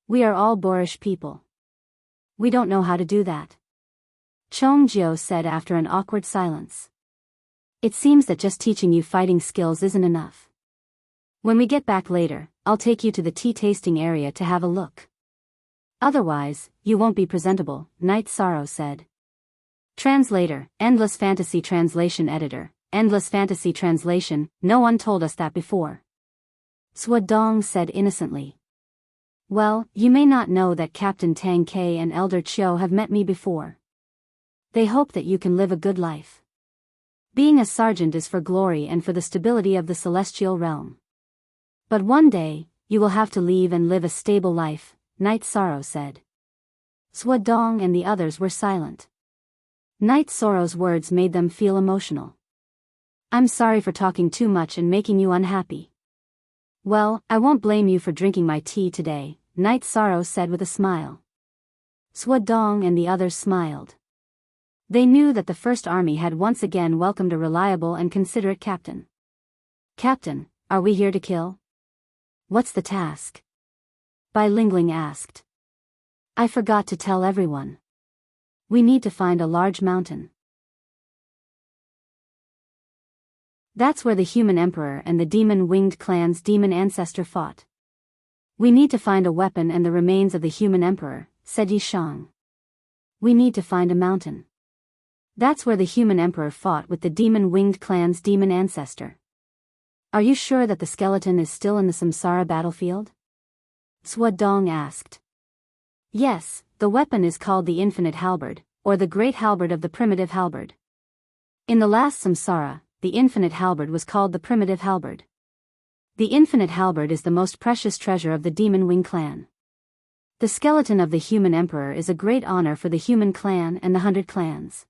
We are all boorish people. We don't know how to do that. Chong Jiu said after an awkward silence. It seems that just teaching you fighting skills isn't enough. When we get back later, I'll take you to the tea tasting area to have a look. Otherwise, you won't be presentable, Night Sorrow said. Translator, Endless Fantasy Translation Editor, Endless Fantasy Translation, no one told us that before. Zhuo Dong said innocently. Well, you may not know that Captain Tang Ke and Elder Chiu have met me before. They hope that you can live a good life. Being a sergeant is for glory and for the stability of the celestial realm. But one day, you will have to leave and live a stable life, Night Sorrow said. Zhuo Dong and the others were silent. Night Sorrow's words made them feel emotional. I'm sorry for talking too much and making you unhappy. Well, I won't blame you for drinking my tea today, Night Sorrow said with a smile. Zhuo Dong and the others smiled. They knew that the First Army had once again welcomed a reliable and considerate captain. Captain, are we here to kill? What's the task? Bai Lingling asked. I forgot to tell everyone. We need to find a large mountain. That's where the human emperor and the demon-winged clan's demon ancestor fought. We need to find a weapon and the remains of the human emperor, said Yi Shang. We need to find a mountain. That's where the human emperor fought with the demon-winged clan's demon ancestor. Are you sure that the skeleton is still in the samsara battlefield? Swadong asked. Yes, the weapon is called the infinite halberd, or the great halberd of the primitive halberd. In the last samsara, the infinite halberd was called the primitive halberd. The infinite halberd is the most precious treasure of the Demon Wing clan. The skeleton of the human emperor is a great honor for the human clan and the 100 clans.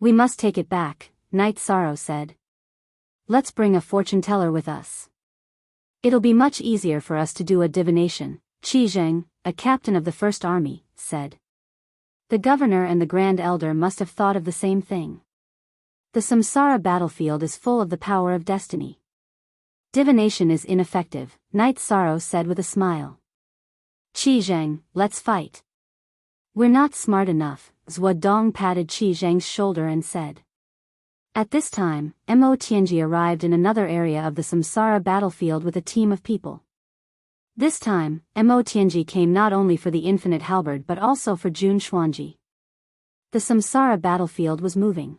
We must take it back, Knight Sorrow said. Let's bring a fortune teller with us. It'll be much easier for us to do a divination, Qi Zheng, a captain of the First Army, said. The governor and the Grand Elder must have thought of the same thing. The samsara battlefield is full of the power of destiny. Divination is ineffective, Knight Sorrow said with a smile. Qi Zheng, let's fight. We're not smart enough, Zhuodong patted Qi Zheng's shoulder and said. At this time, Mo Tianji arrived in another area of the samsara battlefield with a team of people. This time, Mo Tianji came not only for the infinite halberd but also for Jun Xuanji. The samsara battlefield was moving.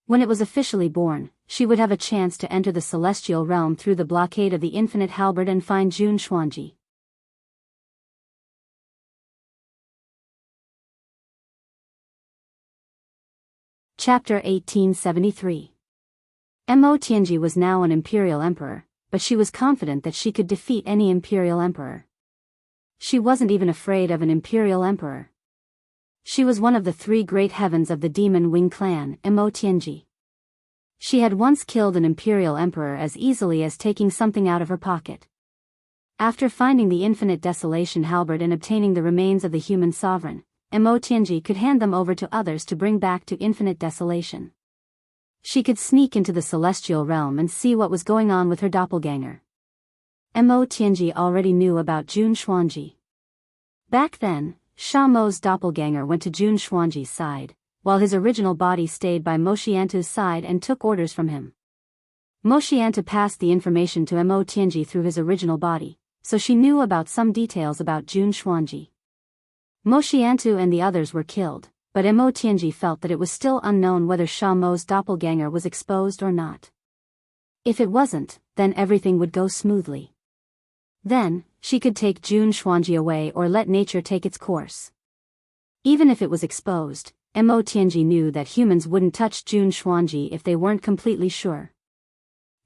When it was officially born, she would have a chance to enter the celestial realm through the blockade of the infinite halberd and find Jun Xuanji. Chapter 1873. Mo Tianji was now an imperial emperor, but she was confident that she could defeat any imperial emperor. She wasn't even afraid of an imperial emperor. She was one of the 3 great heavens of the Demon Wing clan, Mo Tianji. She had once killed an imperial emperor as easily as taking something out of her pocket. After finding the infinite desolation halberd and obtaining the remains of the human sovereign, Mo Tianji could hand them over to others to bring back to infinite desolation. She could sneak into the celestial realm and see what was going on with her doppelganger. Mo Tianji already knew about Jun Xuanji. Back then, Sha Mo's doppelganger went to Jun Xuanji's side, while his original body stayed by Mo Xiantu's side and took orders from him. Mo Xiantu passed the information to Mo Tianji through his original body, so she knew about some details about Jun Xuanji. Mo Xiantu and the others were killed, but Mo Tianji felt that it was still unknown whether Sha Mo's doppelganger was exposed or not. If it wasn't, then everything would go smoothly. Then, she could take Jun Xuanji away or let nature take its course. Even if it was exposed, Mo Tianji knew that humans wouldn't touch Jun Xuanji if they weren't completely sure.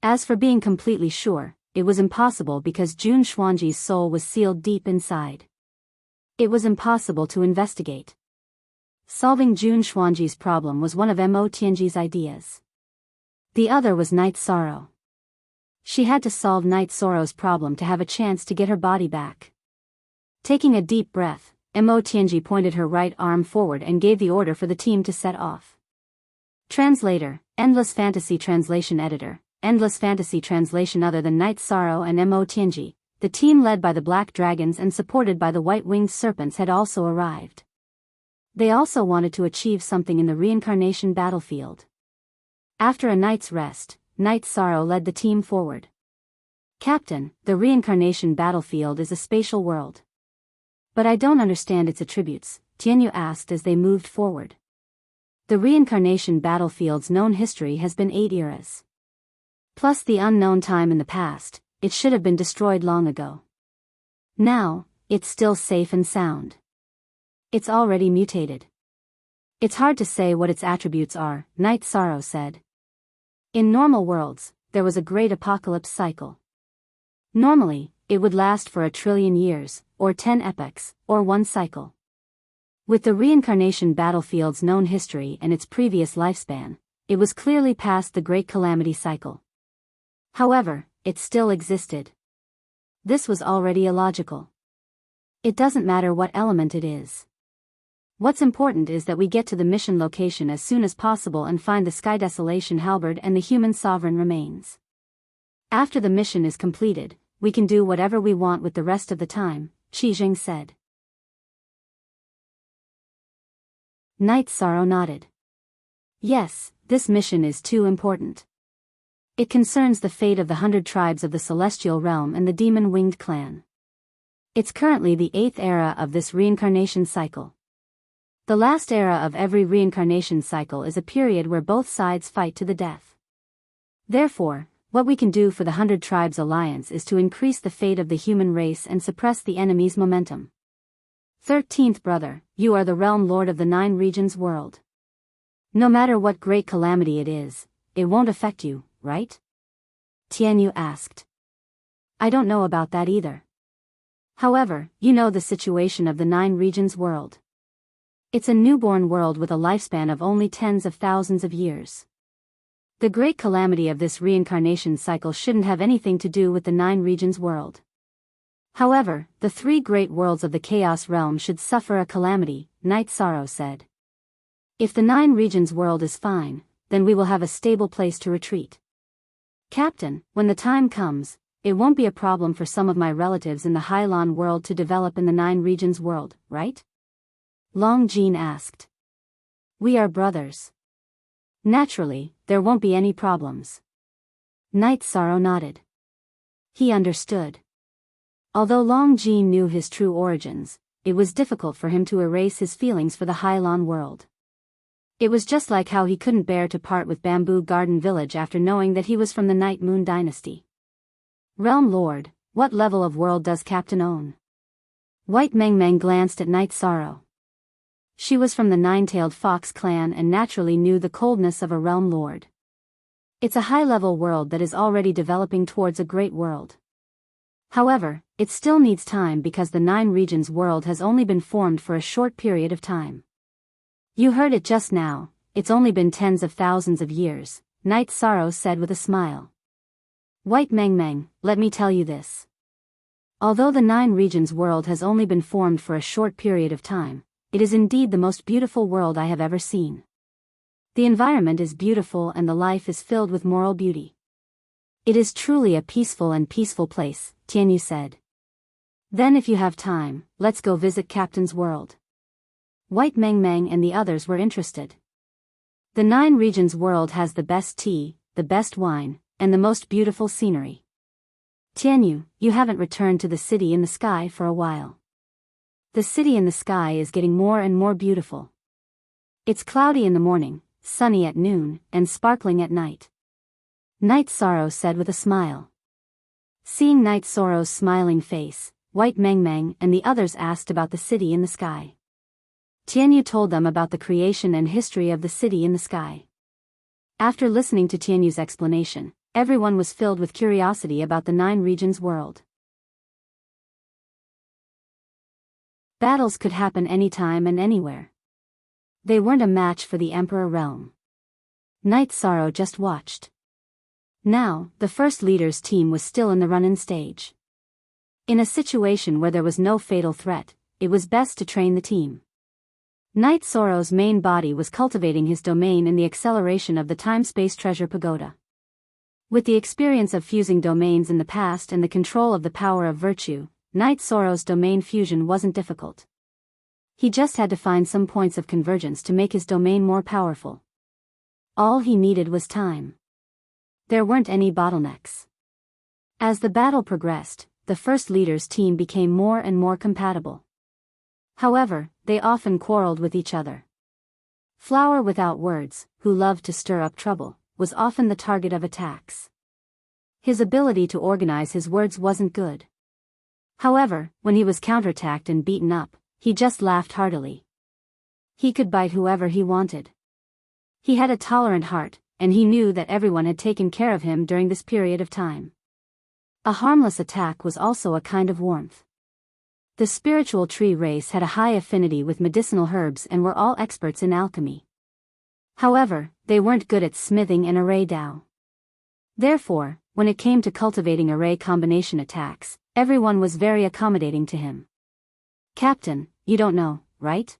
As for being completely sure, it was impossible because Jun Xuanji's soul was sealed deep inside. It was impossible to investigate. Solving Jun Xuanji's problem was one of Mo Tianji's ideas. The other was Knight Sorrow. She had to solve Knight Sorrow's problem to have a chance to get her body back. Taking a deep breath, Mo Tianji pointed her right arm forward and gave the order for the team to set off. Translator, Endless Fantasy Translation Editor, Endless Fantasy Translation. Other than Knight Sorrow and Mo Tianji, the team led by the Black Dragons and supported by the White-Winged Serpents had also arrived. They also wanted to achieve something in the reincarnation battlefield. After a night's rest, Knight Sorrow led the team forward. Captain, the reincarnation battlefield is a spatial world. But I don't understand its attributes, Tianyu asked as they moved forward. The reincarnation battlefield's known history has been 8 eras. Plus the unknown time in the past, it should have been destroyed long ago. Now, it's still safe and sound. It's already mutated. It's hard to say what its attributes are, Knight Sorrow said. In normal worlds, there was a great apocalypse cycle. Normally, it would last for 1 trillion years, or 10 epochs, or 1 cycle. With the reincarnation battlefield's known history and its previous lifespan, it was clearly past the Great Calamity cycle. However, it still existed. This was already illogical. It doesn't matter what element it is. What's important is that we get to the mission location as soon as possible and find the Sky Desolation Halberd and the human sovereign remains. After the mission is completed, we can do whatever we want with the rest of the time, Qi Zheng said. Knight Sorrow nodded. Yes, this mission is too important. It concerns the fate of the 100 tribes of the Celestial Realm and the Demon Winged clan. It's currently the 8th era of this reincarnation cycle. The last era of every reincarnation cycle is a period where both sides fight to the death. Therefore, What we can do for the 100 Tribes Alliance is to increase the fate of the human race and suppress the enemy's momentum. 13th brother, you are the realm lord of the 9 regions world. No matter what great calamity it is, it won't affect you, right? Tianyu asked. I don't know about that either. However, you know the situation of the 9 regions world. It's a newborn world with a lifespan of only tens of thousands of years. The great calamity of this reincarnation cycle shouldn't have anything to do with the 9 regions world. However, the 3 great worlds of the Chaos Realm should suffer a calamity, Night Sorrow said. If the 9 regions world is fine, then we will have a stable place to retreat. Captain, when the time comes, it won't be a problem for some of my relatives in the Hylon world to develop in the 9 regions world, right? Long Jean asked. We are brothers. Naturally, there won't be any problems. Night Sorrow nodded. He understood. Although Long Jean knew his true origins, it was difficult for him to erase his feelings for the Hylon world. It was just like how he couldn't bear to part with Bamboo Garden Village after knowing that he was from the Night Moon Dynasty. Realm Lord, what level of world does Captain own? White Meng Meng glanced at Night Sorrow. She was from the Nine-Tailed Fox clan and naturally knew the coldness of a Realm Lord. It's a high-level world that is already developing towards a great world. However, it still needs time because the 9 regions world has only been formed for a short period of time. You heard it just now, it's only been tens of thousands of years, Night Sorrow said with a smile. White Meng Meng, let me tell you this. Although the 9 regions world has only been formed for a short period of time, it is indeed the most beautiful world I have ever seen. The environment is beautiful and the life is filled with moral beauty. It is truly a peaceful place, Tianyu said. Then if you have time, let's go visit Captain's world. White Meng Meng and the others were interested. The 9 regions world has the best tea, the best wine, and the most beautiful scenery. Tianyu, you haven't returned to the city in the sky for a while. The city in the sky is getting more and more beautiful. It's cloudy in the morning, sunny at noon, and sparkling at night. Night Sorrow said with a smile. Seeing Night Sorrow's smiling face, White Meng Meng and the others asked about the city in the sky. Tianyu told them about the creation and history of the city in the sky. After listening to Tianyu's explanation, everyone was filled with curiosity about the 9 regions world. Battles could happen anytime and anywhere. They weren't a match for the Emperor Realm. Night Sorrow just watched. Now, the First Leader's team was still in the run-in stage. In a situation where there was no fatal threat, it was best to train the team. Night Sorrow's main body was cultivating his domain in the acceleration of the time-space treasure pagoda. With the experience of fusing domains in the past and the control of the power of virtue, Night Sorrow's domain fusion wasn't difficult. He just had to find some points of convergence to make his domain more powerful. All he needed was time. There weren't any bottlenecks. As the battle progressed, the First Leader's team became more and more compatible. However, they often quarreled with each other. Flower Without Words, who loved to stir up trouble, was often the target of attacks. His ability to organize his words wasn't good. However, when he was counterattacked and beaten up, he just laughed heartily. He could bite whoever he wanted. He had a tolerant heart, and he knew that everyone had taken care of him during this period of time. A harmless attack was also a kind of warmth. The spiritual tree race had a high affinity with medicinal herbs and were all experts in alchemy. However, they weren't good at smithing and array Dao. Therefore, when it came to cultivating array combination attacks, everyone was very accommodating to him. Captain, you don't know, right?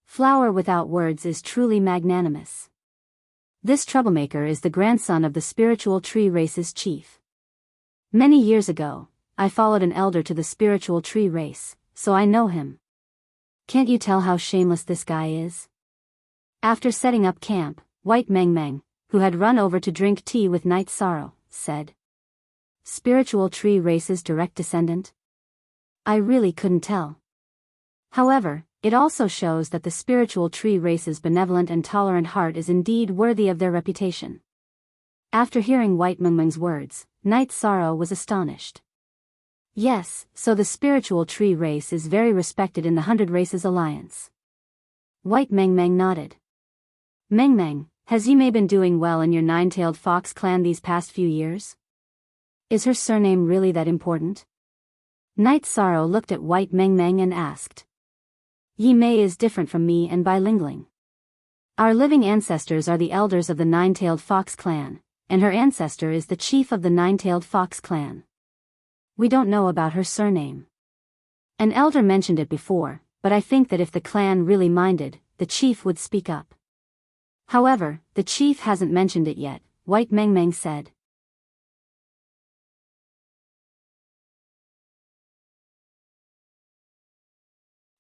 Flower Without Words is truly magnanimous. This troublemaker is the grandson of the spiritual tree race's chief. Many years ago, I followed an elder to the spiritual tree race, so I know him. Can't you tell how shameless this guy is? After setting up camp, White Meng Meng, who had run over to drink tea with Night Sorrow, said. Spiritual tree race's direct descendant? I really couldn't tell. However, it also shows that the spiritual tree race's benevolent and tolerant heart is indeed worthy of their reputation. After hearing White Mengmeng's words, Night Sorrow was astonished. Yes, so the spiritual tree race is very respected in the 100 Races Alliance. White Mengmeng nodded. Mengmeng, has Yimei been doing well in your nine-tailed fox clan these past few years? Is her surname really that important? Night Sorrow looked at White Mengmeng and asked. Yimei is different from me and bilingual. Our living ancestors are the elders of the nine-tailed fox clan, and her ancestor is the chief of the nine-tailed fox clan. We don't know about her surname. An elder mentioned it before, but I think that if the clan really minded, the chief would speak up. However, the chief hasn't mentioned it yet, White Mengmeng said.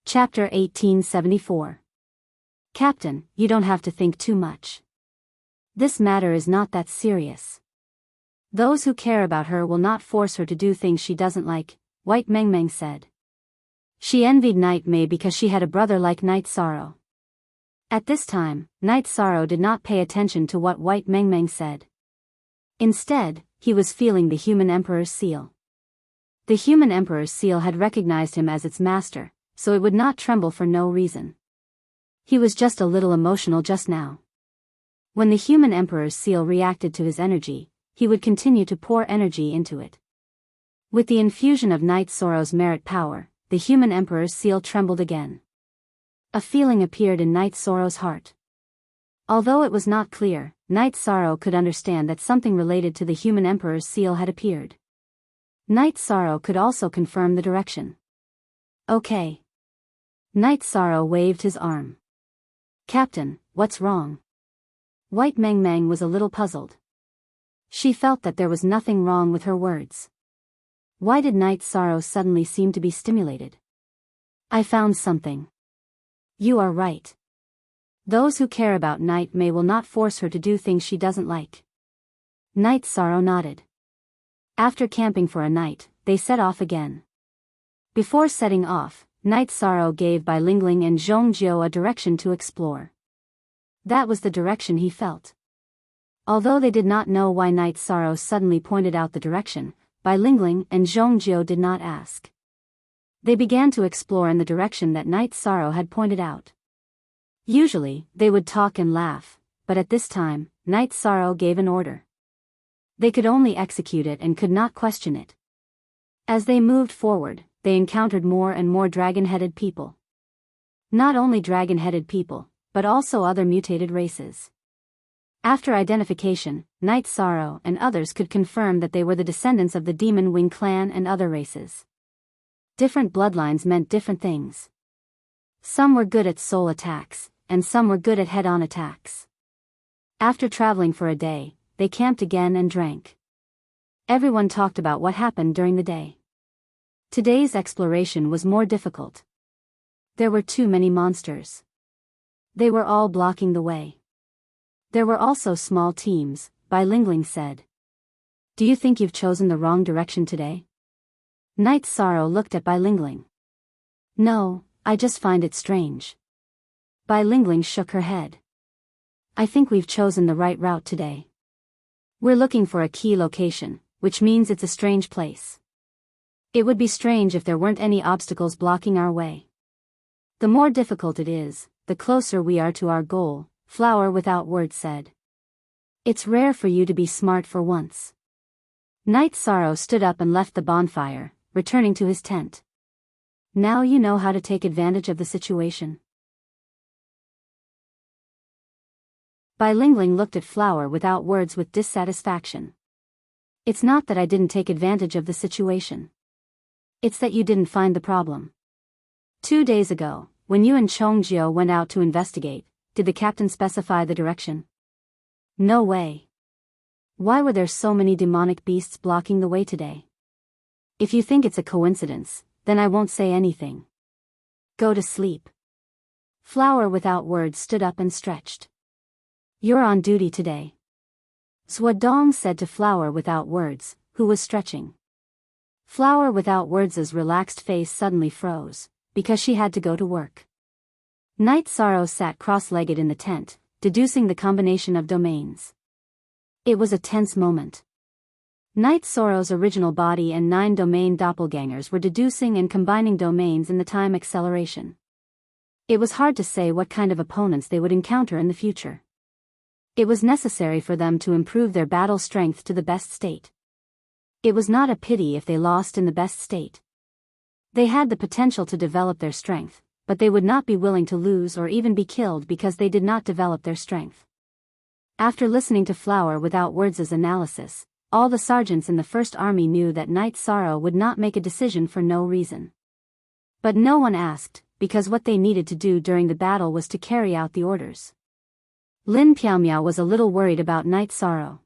Chapter 1874. Captain, you don't have to think too much. This matter is not that serious. Those who care about her will not force her to do things she doesn't like, White Mengmeng said. She envied Night Mei because she had a brother like Night Sorrow. At this time, Night Sorrow did not pay attention to what White Mengmeng said. Instead, he was feeling the human emperor's seal. The human emperor's seal had recognized him as its master, so it would not tremble for no reason. He was just a little emotional just now. When the human emperor's seal reacted to his energy, he would continue to pour energy into it. With the infusion of Night Sorrow's merit power, the human emperor's seal trembled again. A feeling appeared in Night Sorrow's heart. Although it was not clear, Night Sorrow could understand that something related to the human emperor's seal had appeared. Night Sorrow could also confirm the direction. Okay. Night Sorrow waved his arm. Captain, what's wrong? White Mengmeng was a little puzzled. She felt that there was nothing wrong with her words. Why did Night Sorrow suddenly seem to be stimulated? I found something. You are right. Those who care about Night Mei will not force her to do things she doesn't like. Night Sorrow nodded. After camping for a night, they set off again. Before setting off, Night Sorrow gave Bai Lingling and Zhongjiu a direction to explore. That was the direction he felt. Although they did not know why Night Sorrow suddenly pointed out the direction, Bai Lingling and Zhongjiu did not ask. They began to explore in the direction that Night Sorrow had pointed out. Usually, they would talk and laugh, but at this time, Night Sorrow gave an order. They could only execute it and could not question it. As they moved forward, they encountered more and more dragon-headed people. Not only dragon-headed people, but also other mutated races. After identification, Night Sorrow and others could confirm that they were the descendants of the Demon Wing clan and other races. Different bloodlines meant different things. Some were good at soul attacks, and some were good at head-on attacks. After traveling for a day, they camped again and drank. Everyone talked about what happened during the day. Today's exploration was more difficult. There were too many monsters. They were all blocking the way. There were also small teams, Bai Lingling said. Do you think you've chosen the wrong direction today? Night Sorrow looked at Bai Lingling. No, I just find it strange. Bai Lingling shook her head. I think we've chosen the right route today. We're looking for a key location, which means it's a strange place. It would be strange if there weren't any obstacles blocking our way. The more difficult it is, the closer we are to our goal, Flower Without Words said. It's rare for you to be smart for once. Night Sorrow stood up and left the bonfire, returning to his tent. Now you know how to take advantage of the situation. Bai Lingling looked at Flower Without Words with dissatisfaction. It's not that I didn't take advantage of the situation. It's that you didn't find the problem. 2 days ago, when you and Zhongjiu went out to investigate, did the captain specify the direction? No way. Why were there so many demonic beasts blocking the way today? If you think it's a coincidence, then I won't say anything. Go to sleep. Flower Without Words stood up and stretched. You're on duty today. Zhuodong said to Flower Without Words, who was stretching. Flower Without Words' relaxed face suddenly froze, because she had to go to work. Night Sorrow sat cross-legged in the tent, deducing the combination of domains. It was a tense moment. Night Sorrow's original body and 9-domain doppelgangers were deducing and combining domains in the time acceleration. It was hard to say what kind of opponents they would encounter in the future. It was necessary for them to improve their battle strength to the best state. It was not a pity if they lost in the best state. They had the potential to develop their strength, but they would not be willing to lose or even be killed because they did not develop their strength. After listening to Flower without words' analysis, all the sergeants in the First Army knew that Night Sorrow would not make a decision for no reason. But no one asked, because what they needed to do during the battle was to carry out the orders. Lin Piaomiao was a little worried about Night Sorrow.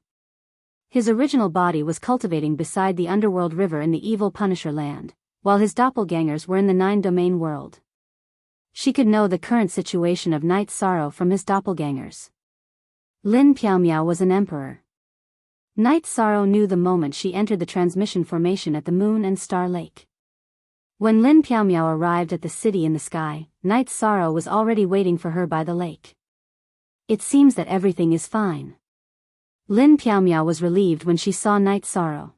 His original body was cultivating beside the underworld river in the evil Punisher land, while his doppelgangers were in the 9-domain world. She could know the current situation of Night Sorrow from his doppelgangers. Lin Piaomiao was an emperor. Night Sorrow knew the moment she entered the transmission formation at the Moon and Star Lake. When Lin Piaomiao arrived at the city in the sky, Night Sorrow was already waiting for her by the lake. It seems that everything is fine. Lin Piaomiao was relieved when she saw Night Sorrow.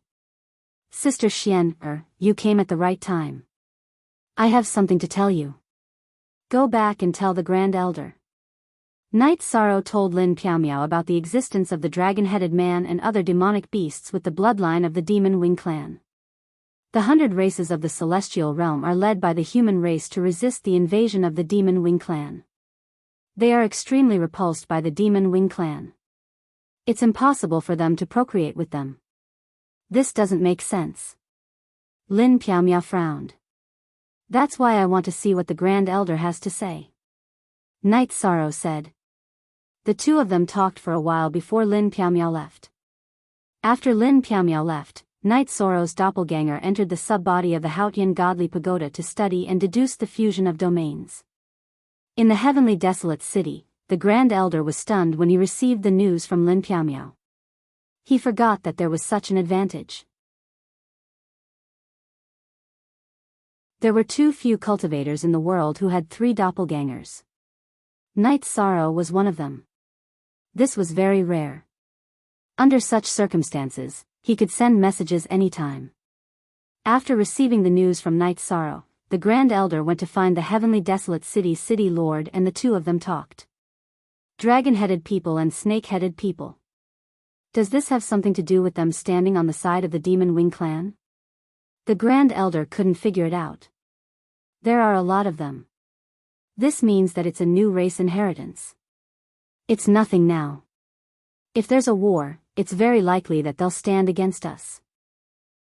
Sister Xian, you came at the right time. I have something to tell you. Go back and tell the Grand Elder. Night Sorrow told Lin Piaomiao about the existence of the dragon-headed man and other demonic beasts with the bloodline of the Demon Wing clan. The 100 races of the celestial realm are led by the human race to resist the invasion of the Demon Wing clan. They are extremely repulsed by the Demon Wing clan. It's impossible for them to procreate with them. This doesn't make sense. Lin Piaomiao frowned. That's why I want to see what the Grand Elder has to say. Night Sorrow said. The two of them talked for a while before Lin Piaomiao left. After Lin Piaomiao left, Night Sorrow's doppelganger entered the sub-body of the Haotian godly pagoda to study and deduce the fusion of domains. In the heavenly desolate city, the Grand Elder was stunned when he received the news from Lin Piaomiao. He forgot that there was such an advantage. There were too few cultivators in the world who had 3 doppelgangers. Night Sorrow was one of them. This was very rare. Under such circumstances, he could send messages anytime. After receiving the news from Night Sorrow, the Grand Elder went to find the heavenly desolate city's city lord and the two of them talked. Dragon-headed people and snake-headed people. Does this have something to do with them standing on the side of the Demon Wing clan? The Grand Elder couldn't figure it out. There are a lot of them. This means that it's a new race inheritance. It's nothing now. If there's a war, it's very likely that they'll stand against us.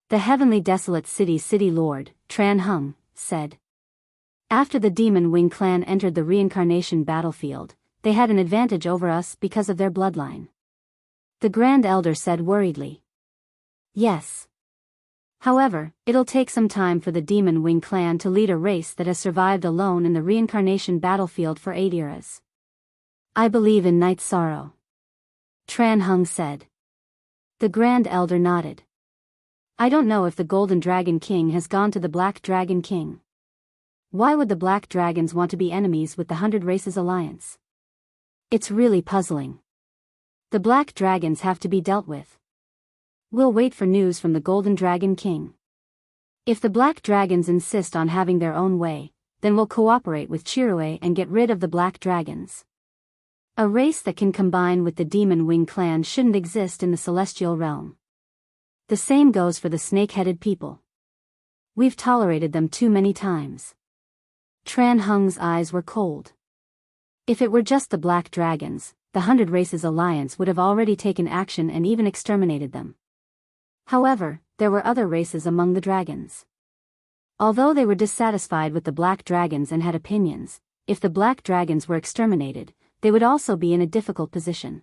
The heavenly desolate city lord, Tran Hung, said. After the Demon Wing clan entered the reincarnation battlefield, they had an advantage over us because of their bloodline. The Grand Elder said worriedly. Yes. However, it'll take some time for the Demon Wing clan to lead a race that has survived alone in the reincarnation battlefield for 8 eras. I believe in Night Sorrow. Tran Hung said. The Grand Elder nodded. I don't know if the Golden Dragon King has gone to the Black Dragon King. Why would the Black Dragons want to be enemies with the 100 Races Alliance? It's really puzzling. The Black Dragons have to be dealt with. We'll wait for news from the Golden Dragon King. If the Black Dragons insist on having their own way, then we'll cooperate with Chirue and get rid of the Black Dragons. A race that can combine with the Demon Wing clan shouldn't exist in the celestial realm. The same goes for the snake-headed people. We've tolerated them too many times. Tran Hung's eyes were cold. If it were just the Black Dragons, the 100 Races Alliance would have already taken action and even exterminated them. However, there were other races among the dragons. Although they were dissatisfied with the Black Dragons and had opinions, if the Black Dragons were exterminated, they would also be in a difficult position.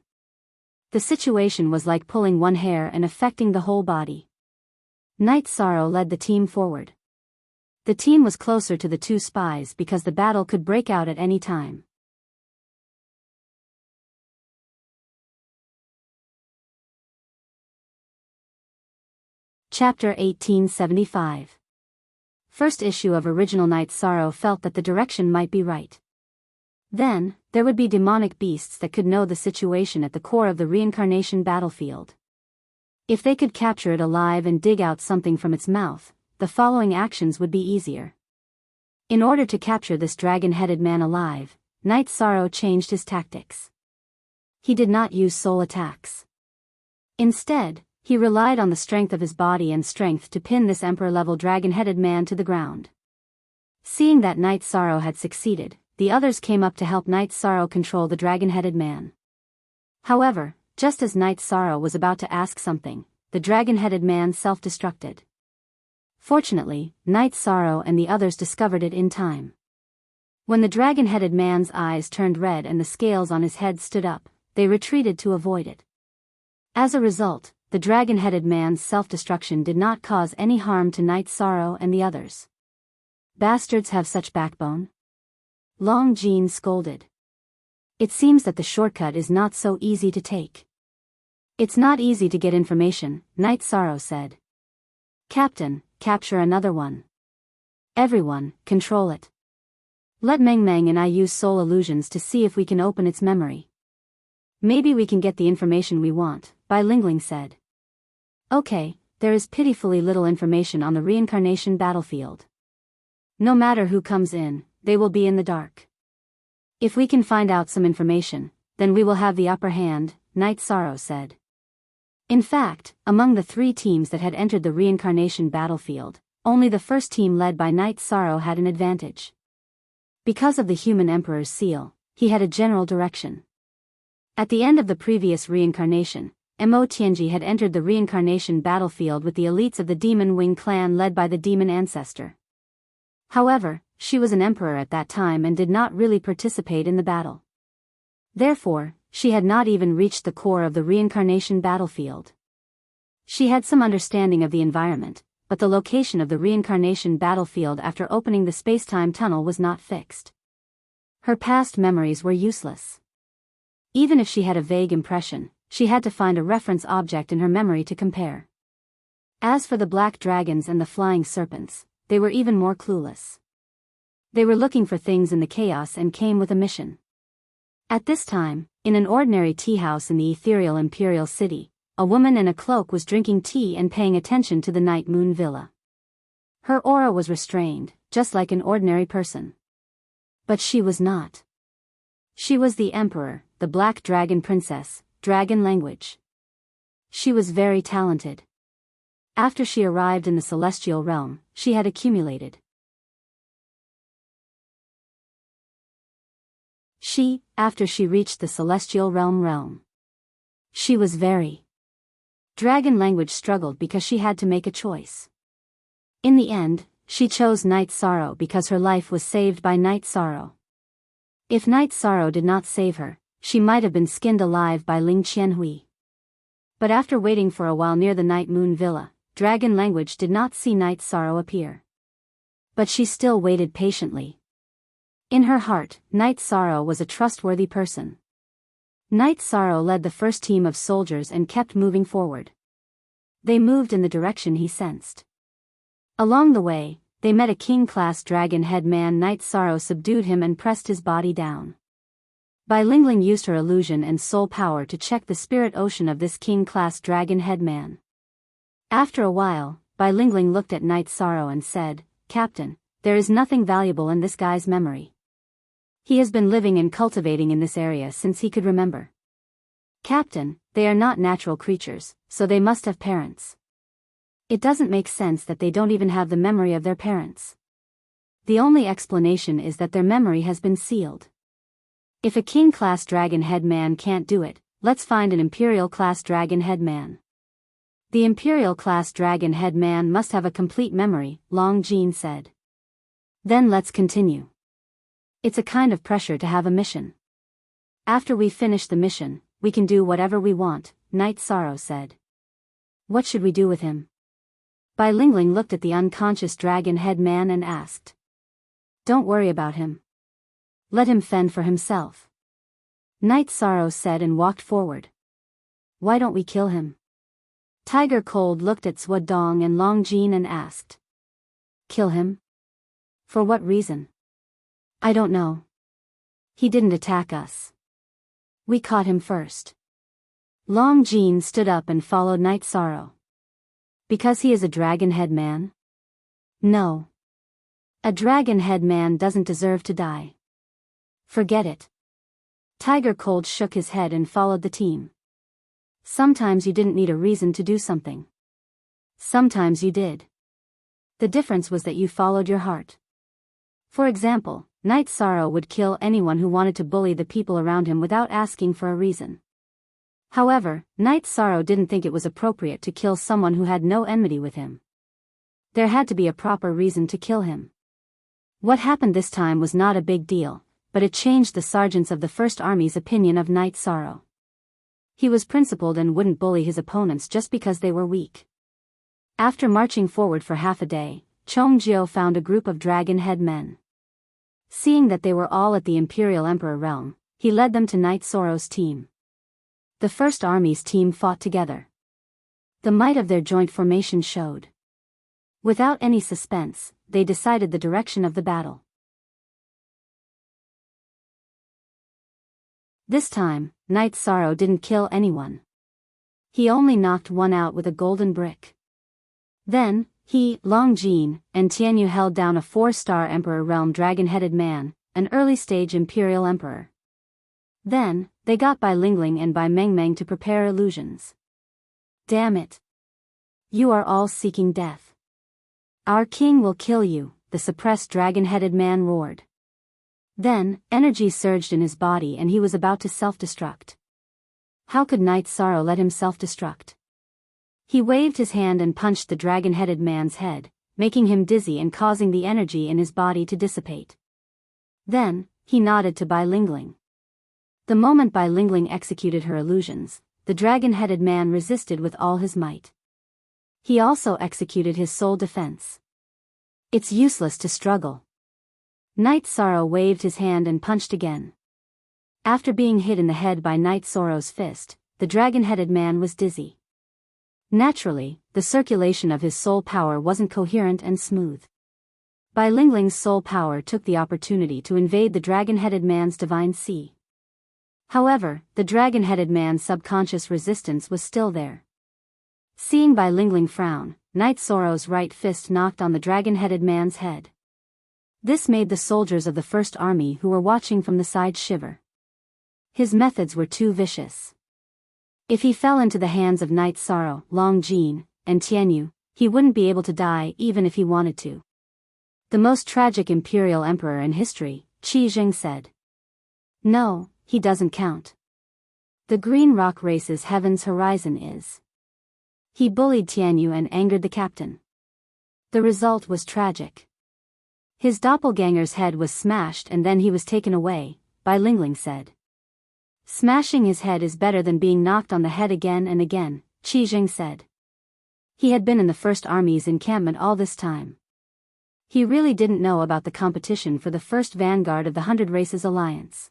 The situation was like pulling one hair and affecting the whole body. Night Sorrow led the team forward. The team was closer to the 2 spies because the battle could break out at any time. Chapter 1875. First issue of original Night Sorrow felt that the direction might be right. Then, there would be demonic beasts that could know the situation at the core of the reincarnation battlefield. If they could capture it alive and dig out something from its mouth, the following actions would be easier. In order to capture this dragon-headed man alive, Night Sorrow changed his tactics. He did not use soul attacks. Instead, he relied on the strength of his body and strength to pin this emperor-level dragon-headed man to the ground. Seeing that Night Sorrow had succeeded, the others came up to help Night Sorrow control the dragon-headed man. However, just as Night Sorrow was about to ask something, the dragon-headed man self-destructed. Fortunately, Night Sorrow and the others discovered it in time. When the dragon-headed man's eyes turned red and the scales on his head stood up, they retreated to avoid it. As a result, the dragon-headed man's self-destruction did not cause any harm to Night Sorrow and the others. Bastards have such backbone? Long Jean scolded. It seems that the shortcut is not so easy to take. It's not easy to get information, Night Sorrow said. Captain, capture another one. Everyone, control it. Let Meng Meng and I use soul illusions to see if we can open its memory. Maybe we can get the information we want, Bai Lingling said. Okay, there is pitifully little information on the reincarnation battlefield. No matter who comes in, they will be in the dark. If we can find out some information, then we will have the upper hand, Night Sorrow said. In fact, among the 3 teams that had entered the reincarnation battlefield, only the first team led by Night Sorrow had an advantage. Because of the human emperor's seal, he had a general direction. At the end of the previous reincarnation, Mo Tianji had entered the reincarnation battlefield with the elites of the Demon Wing clan led by the demon ancestor. However, she was an emperor at that time and did not really participate in the battle. Therefore, she had not even reached the core of the reincarnation battlefield. She had some understanding of the environment, but the location of the reincarnation battlefield after opening the space-time tunnel was not fixed. Her past memories were useless. Even if she had a vague impression, she had to find a reference object in her memory to compare. As for the black dragons and the flying serpents, they were even more clueless. They were looking for things in the chaos and came with a mission. At this time, in an ordinary tea house in the ethereal imperial city, a woman in a cloak was drinking tea and paying attention to the night moon villa. Her aura was restrained, just like an ordinary person. But she was not. She was the emperor, the black dragon princess, dragon language. She was very talented. After she arrived in the celestial realm, she had accumulated. After she reached the celestial realm. She was very. Dragon language struggled because she had to make a choice. In the end, she chose Night Sorrow because her life was saved by Night Sorrow. If Night Sorrow did not save her, she might have been skinned alive by Ling Qianhui. But after waiting for a while near the Night Moon Villa, Dragon Language did not see Night Sorrow appear. But she still waited patiently. In her heart, Night Sorrow was a trustworthy person. Night Sorrow led the first team of soldiers and kept moving forward. They moved in the direction he sensed. Along the way, they met a king-class dragon head man. Night Sorrow subdued him and pressed his body down. Bai Lingling used her illusion and soul power to check the spirit ocean of this king-class dragon head man. After a while, Bai Lingling looked at Night Sorrow and said, "Captain, there is nothing valuable in this guy's memory. He has been living and cultivating in this area since he could remember. Captain, they are not natural creatures, so they must have parents. It doesn't make sense that they don't even have the memory of their parents. The only explanation is that their memory has been sealed. If a king-class dragon head man can't do it, let's find an imperial-class dragon head man. The imperial-class dragon head man must have a complete memory," Long Jean said. "Then let's continue. It's a kind of pressure to have a mission. After we finish the mission, we can do whatever we want," Night Sorrow said. "What should we do with him?" Bai Lingling looked at the unconscious dragon head man and asked. "Don't worry about him. Let him fend for himself," Night Sorrow said and walked forward. "Why don't we kill him?" Tiger Cold looked at Swa Dong and Long Jean and asked. "Kill him? For what reason?" "I don't know. He didn't attack us. We caught him first. Long Jean stood up and followed Night Sorrow. Because he is a dragon-head man? No. A dragon-head man doesn't deserve to die. Forget it. Tiger Cold shook his head and followed the team. Sometimes you didn't need a reason to do something. Sometimes you did. The difference was that you followed your heart. For example, Night Sorrow would kill anyone who wanted to bully the people around him without asking for a reason. However, Night Sorrow didn't think it was appropriate to kill someone who had no enmity with him. There had to be a proper reason to kill him. What happened this time was not a big deal, but it changed the sergeants of the First Army's opinion of Night Sorrow. He was principled and wouldn't bully his opponents just because they were weak. After marching forward for half a day, Chongjiu found a group of dragon-head men. Seeing that they were all at the Imperial Emperor realm, he led them to Night Sorrow's team. The First Army's team fought together. The might of their joint formation showed. Without any suspense, they decided the direction of the battle. This time, Night Sorrow didn't kill anyone. He only knocked one out with a golden brick. Then, he, Long Jean, and Tianyu held down a 4-star Emperor Realm dragon-headed man, an early-stage Imperial Emperor. Then, they got Bai Lingling and Bai Mengmeng to prepare illusions. Damn it. You are all seeking death. Our king will kill you, the suppressed dragon-headed man roared. Then, energy surged in his body and he was about to self-destruct. How could Night Sorrow let him self-destruct? He waved his hand and punched the dragon-headed man's head, making him dizzy and causing the energy in his body to dissipate. Then, he nodded to Bai Lingling. The moment Bai Lingling executed her illusions, the dragon-headed man resisted with all his might. He also executed his soul defense. It's useless to struggle. Night Sorrow waved his hand and punched again. After being hit in the head by Night Sorrow's fist, the dragon-headed man was dizzy. Naturally, the circulation of his soul power wasn't coherent and smooth. Bai Lingling's soul power took the opportunity to invade the dragon-headed man's divine sea. However, the dragon-headed man's subconscious resistance was still there. Seeing Bai Lingling frown, Night Sorrow's right fist knocked on the dragon-headed man's head. This made the soldiers of the First Army who were watching from the side shiver. His methods were too vicious. If he fell into the hands of Night Sorrow, Long Jean, and Tianyu, he wouldn't be able to die even if he wanted to. The most tragic Imperial Emperor in history, Qi Jing said. No, he doesn't count. The Green Rock Race's Heaven's Horizon is. He bullied Tianyu and angered the captain. The result was tragic. His doppelganger's head was smashed and then he was taken away, Bai Lingling said. Smashing his head is better than being knocked on the head again and again, Qi Jing said. He had been in the First Army's encampment all this time. He really didn't know about the competition for the first vanguard of the 100 Races Alliance.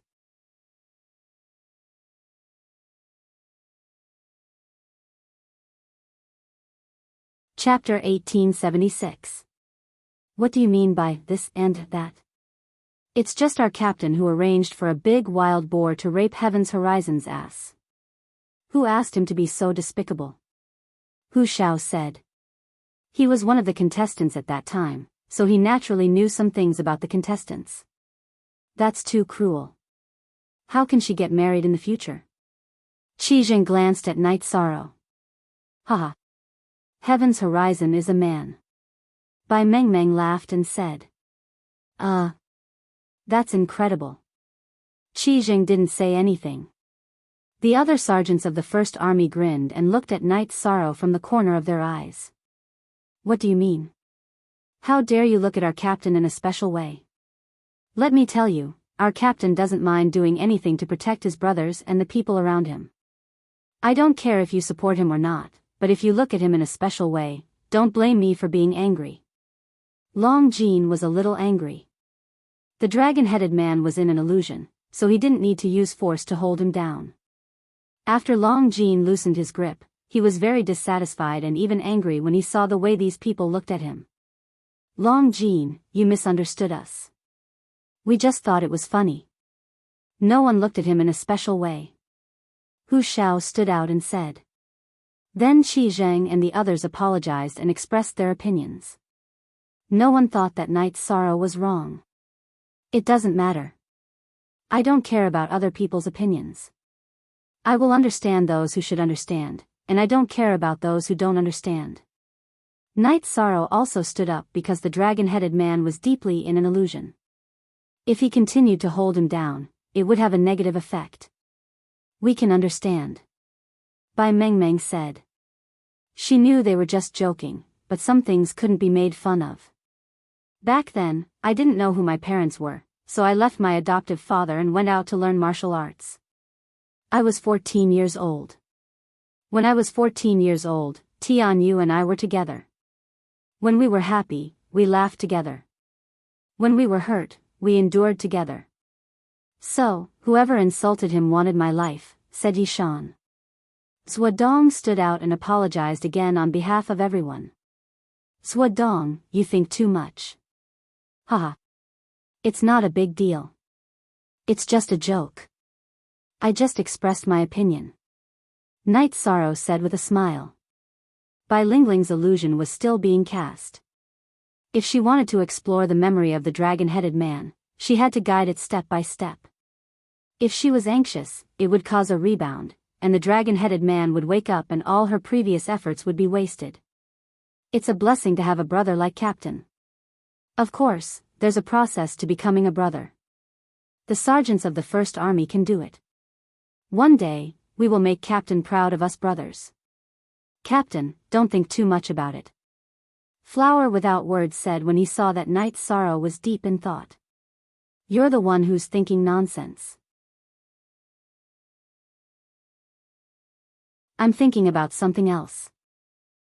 Chapter 1876. What do you mean by this and that? It's just our captain who arranged for a big wild boar to rape Heaven's Horizon's ass. Who asked him to be so despicable? Hu Shao said. He was one of the contestants at that time, so he naturally knew some things about the contestants. That's too cruel. How can she get married in the future? Qi Jing glanced at Night Sorrow. Haha. Heaven's Horizon is a man. Bai Mengmeng laughed and said. That's incredible. Qi Jing didn't say anything. The other sergeants of the First Army grinned and looked at Night Sorrow from the corner of their eyes. What do you mean? How dare you look at our captain in a special way? Let me tell you, our captain doesn't mind doing anything to protect his brothers and the people around him. I don't care if you support him or not, but if you look at him in a special way, don't blame me for being angry. Long Jean was a little angry. The dragon-headed man was in an illusion, so he didn't need to use force to hold him down. After Long Jean loosened his grip, he was very dissatisfied and even angry when he saw the way these people looked at him. Long Jean, you misunderstood us. We just thought it was funny. No one looked at him in a special way. Hu Shao stood out and said. Then Qi Zheng and the others apologized and expressed their opinions. No one thought that Knight's sorrow was wrong. It doesn't matter. I don't care about other people's opinions. I will understand those who should understand, and I don't care about those who don't understand. Knight's sorrow also stood up because the dragon-headed man was deeply in an illusion. If he continued to hold him down, it would have a negative effect. We can understand. Bai Mengmeng said. She knew they were just joking, but some things couldn't be made fun of. Back then, I didn't know who my parents were, so I left my adoptive father and went out to learn martial arts. I was 14 years old. When I was 14 years old, Tian Yu and I were together. When we were happy, we laughed together. When we were hurt, we endured together. So, whoever insulted him wanted my life, said Yishan. Zhuodong stood out and apologized again on behalf of everyone. Zhuodong, you think too much. Haha. It's not a big deal. It's just a joke. I just expressed my opinion. Knight's sorrow said with a smile. Bai Lingling's illusion was still being cast. If she wanted to explore the memory of the dragon-headed man, she had to guide it step by step. If she was anxious, it would cause a rebound, and the dragon-headed man would wake up and all her previous efforts would be wasted. It's a blessing to have a brother like Captain. Of course, there's a process to becoming a brother. The sergeants of the First Army can do it. One day, we will make Captain proud of us brothers. Captain, don't think too much about it. Flower without words said when he saw that Knight's sorrow was deep in thought. You're the one who's thinking nonsense. I'm thinking about something else.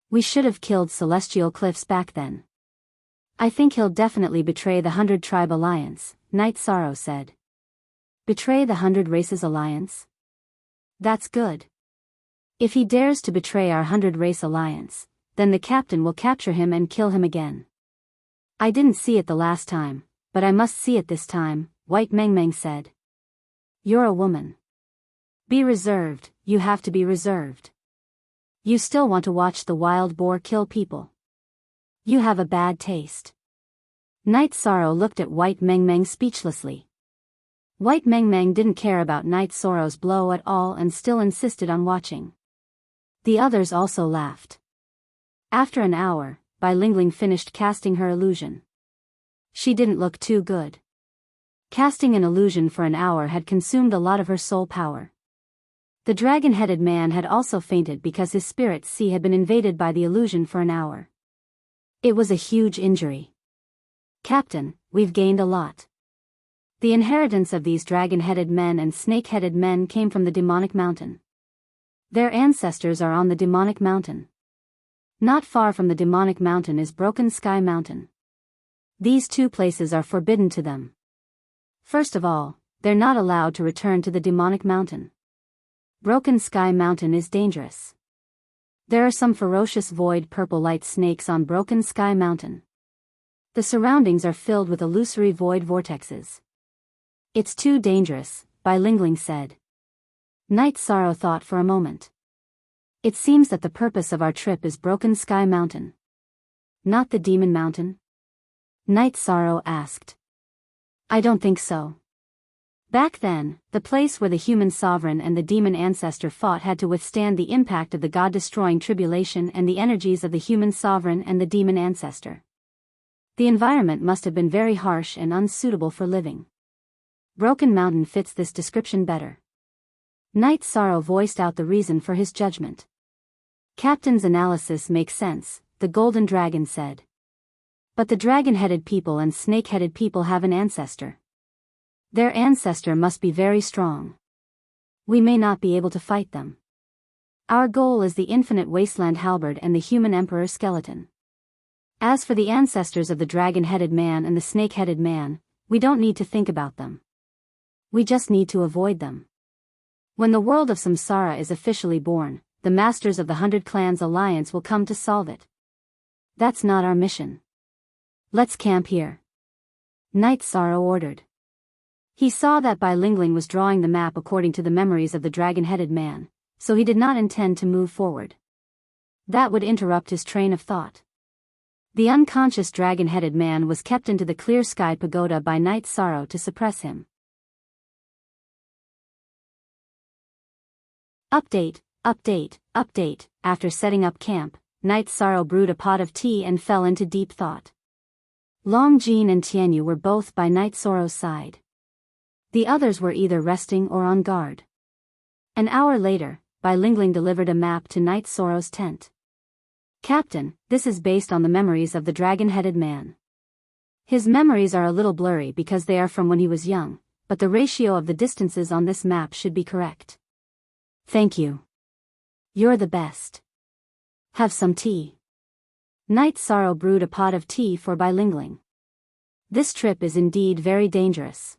We should have killed Celestial Cliffs back then. I think he'll definitely betray the 100 Tribe Alliance, Knight's sorrow said. Betray the 100 Races Alliance? That's good. If he dares to betray our 100 Race Alliance, then the captain will capture him and kill him again. I didn't see it the last time, but I must see it this time, White Mengmeng said. You're a woman. Be reserved, you have to be reserved. You still want to watch the wild boar kill people. You have a bad taste. Knight's sorrow looked at White Mengmeng speechlessly. White Mengmeng didn't care about Knight's sorrow's blow at all and still insisted on watching. The others also laughed. After an hour, Bai Lingling finished casting her illusion. She didn't look too good. Casting an illusion for an hour had consumed a lot of her soul power. The dragon-headed man had also fainted because his spirit sea had been invaded by the illusion for an hour. It was a huge injury. Captain, we've gained a lot. The inheritance of these dragon-headed men and snake-headed men came from the demonic mountain. Their ancestors are on the demonic mountain. Not far from the demonic mountain is Broken Sky Mountain. These two places are forbidden to them. First of all, they're not allowed to return to the demonic mountain. Broken Sky Mountain is dangerous. There are some ferocious void purple light snakes on Broken Sky Mountain. The surroundings are filled with illusory void vortexes. It's too dangerous, Bai Lingling said. Knight's sorrow thought for a moment. It seems that the purpose of our trip is Broken Sky Mountain. Not the Demon Mountain? Knight's sorrow asked. I don't think so. Back then, the place where the human sovereign and the demon ancestor fought had to withstand the impact of the god-destroying tribulation and the energies of the human sovereign and the demon ancestor. The environment must have been very harsh and unsuitable for living. Broken Mountain fits this description better. Knight's sorrow voiced out the reason for his judgment. Captain's analysis makes sense, the Golden Dragon said. But the dragon-headed people and snake-headed people have an ancestor. Their ancestor must be very strong. We may not be able to fight them. Our goal is the infinite wasteland halberd and the human emperor skeleton. As for the ancestors of the dragon-headed man and the snake-headed man, we don't need to think about them. We just need to avoid them. When the world of Samsara is officially born, the masters of the 100 Clans Alliance will come to solve it. That's not our mission. Let's camp here. Knight's sorrow ordered. He saw that Bilingling was drawing the map according to the memories of the dragon-headed man, so he did not intend to move forward. That would interrupt his train of thought. The unconscious dragon-headed man was kept into the clear sky pagoda by Night Sorrow to suppress him. Update, update, update. After setting up camp, Night Sorrow brewed a pot of tea and fell into deep thought. Long Jean and Tianyu were both by Night Sorrow's side. The others were either resting or on guard. An hour later, Bilingling delivered a map to Night Sorrow's tent. Captain, this is based on the memories of the dragon-headed man. His memories are a little blurry because they are from when he was young, but the ratio of the distances on this map should be correct. Thank you. You're the best. Have some tea. Night Sorrow brewed a pot of tea for Bilingling. This trip is indeed very dangerous.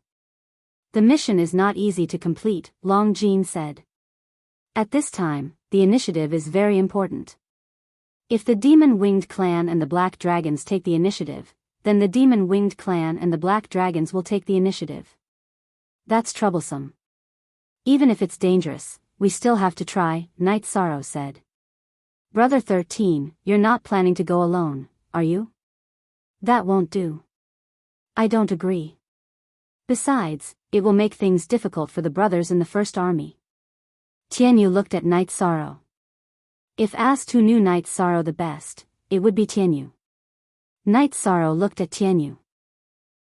The mission is not easy to complete, Long Jean said. At this time, the initiative is very important. If the Demon-Winged Clan and the Black Dragons take the initiative, then the Demon-Winged Clan and the Black Dragons will take the initiative. That's troublesome. Even if it's dangerous, we still have to try, Night Sorrow said. Brother 13, you're not planning to go alone, are you? That won't do. I don't agree. Besides, it will make things difficult for the brothers in the First Army. Tianyu looked at Night Sorrow. If asked who knew Night Sorrow the best, it would be Tianyu. Night Sorrow looked at Tianyu.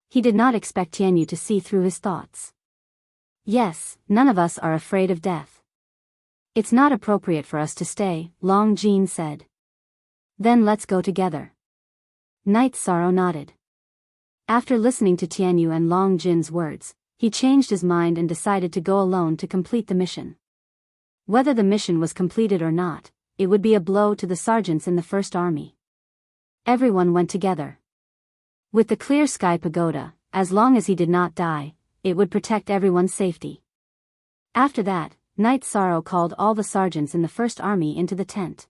He did not expect Tianyu to see through his thoughts. Yes, none of us are afraid of death. It's not appropriate for us to stay, Long Jean said. Then let's go together. Night Sorrow nodded. After listening to Tianyu and Long Jin's words, he changed his mind and decided to go alone to complete the mission. Whether the mission was completed or not, it would be a blow to the sergeants in the First Army. Everyone went together. With the clear sky pagoda, as long as he did not die, it would protect everyone's safety. After that, Night Sorrow called all the sergeants in the First Army into the tent.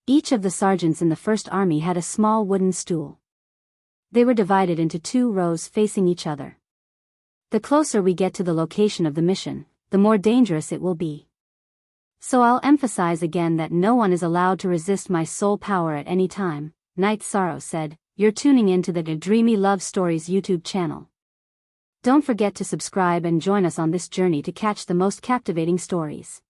Each of the sergeants in the First Army had a small wooden stool. They were divided into 2 rows facing each other. The closer we get to the location of the mission, the more dangerous it will be. So I'll emphasize again that no one is allowed to resist my soul power at any time, Night Sorrow said. You're tuning in to the Dreamy Love Stories YouTube channel. Don't forget to subscribe and join us on this journey to catch the most captivating stories.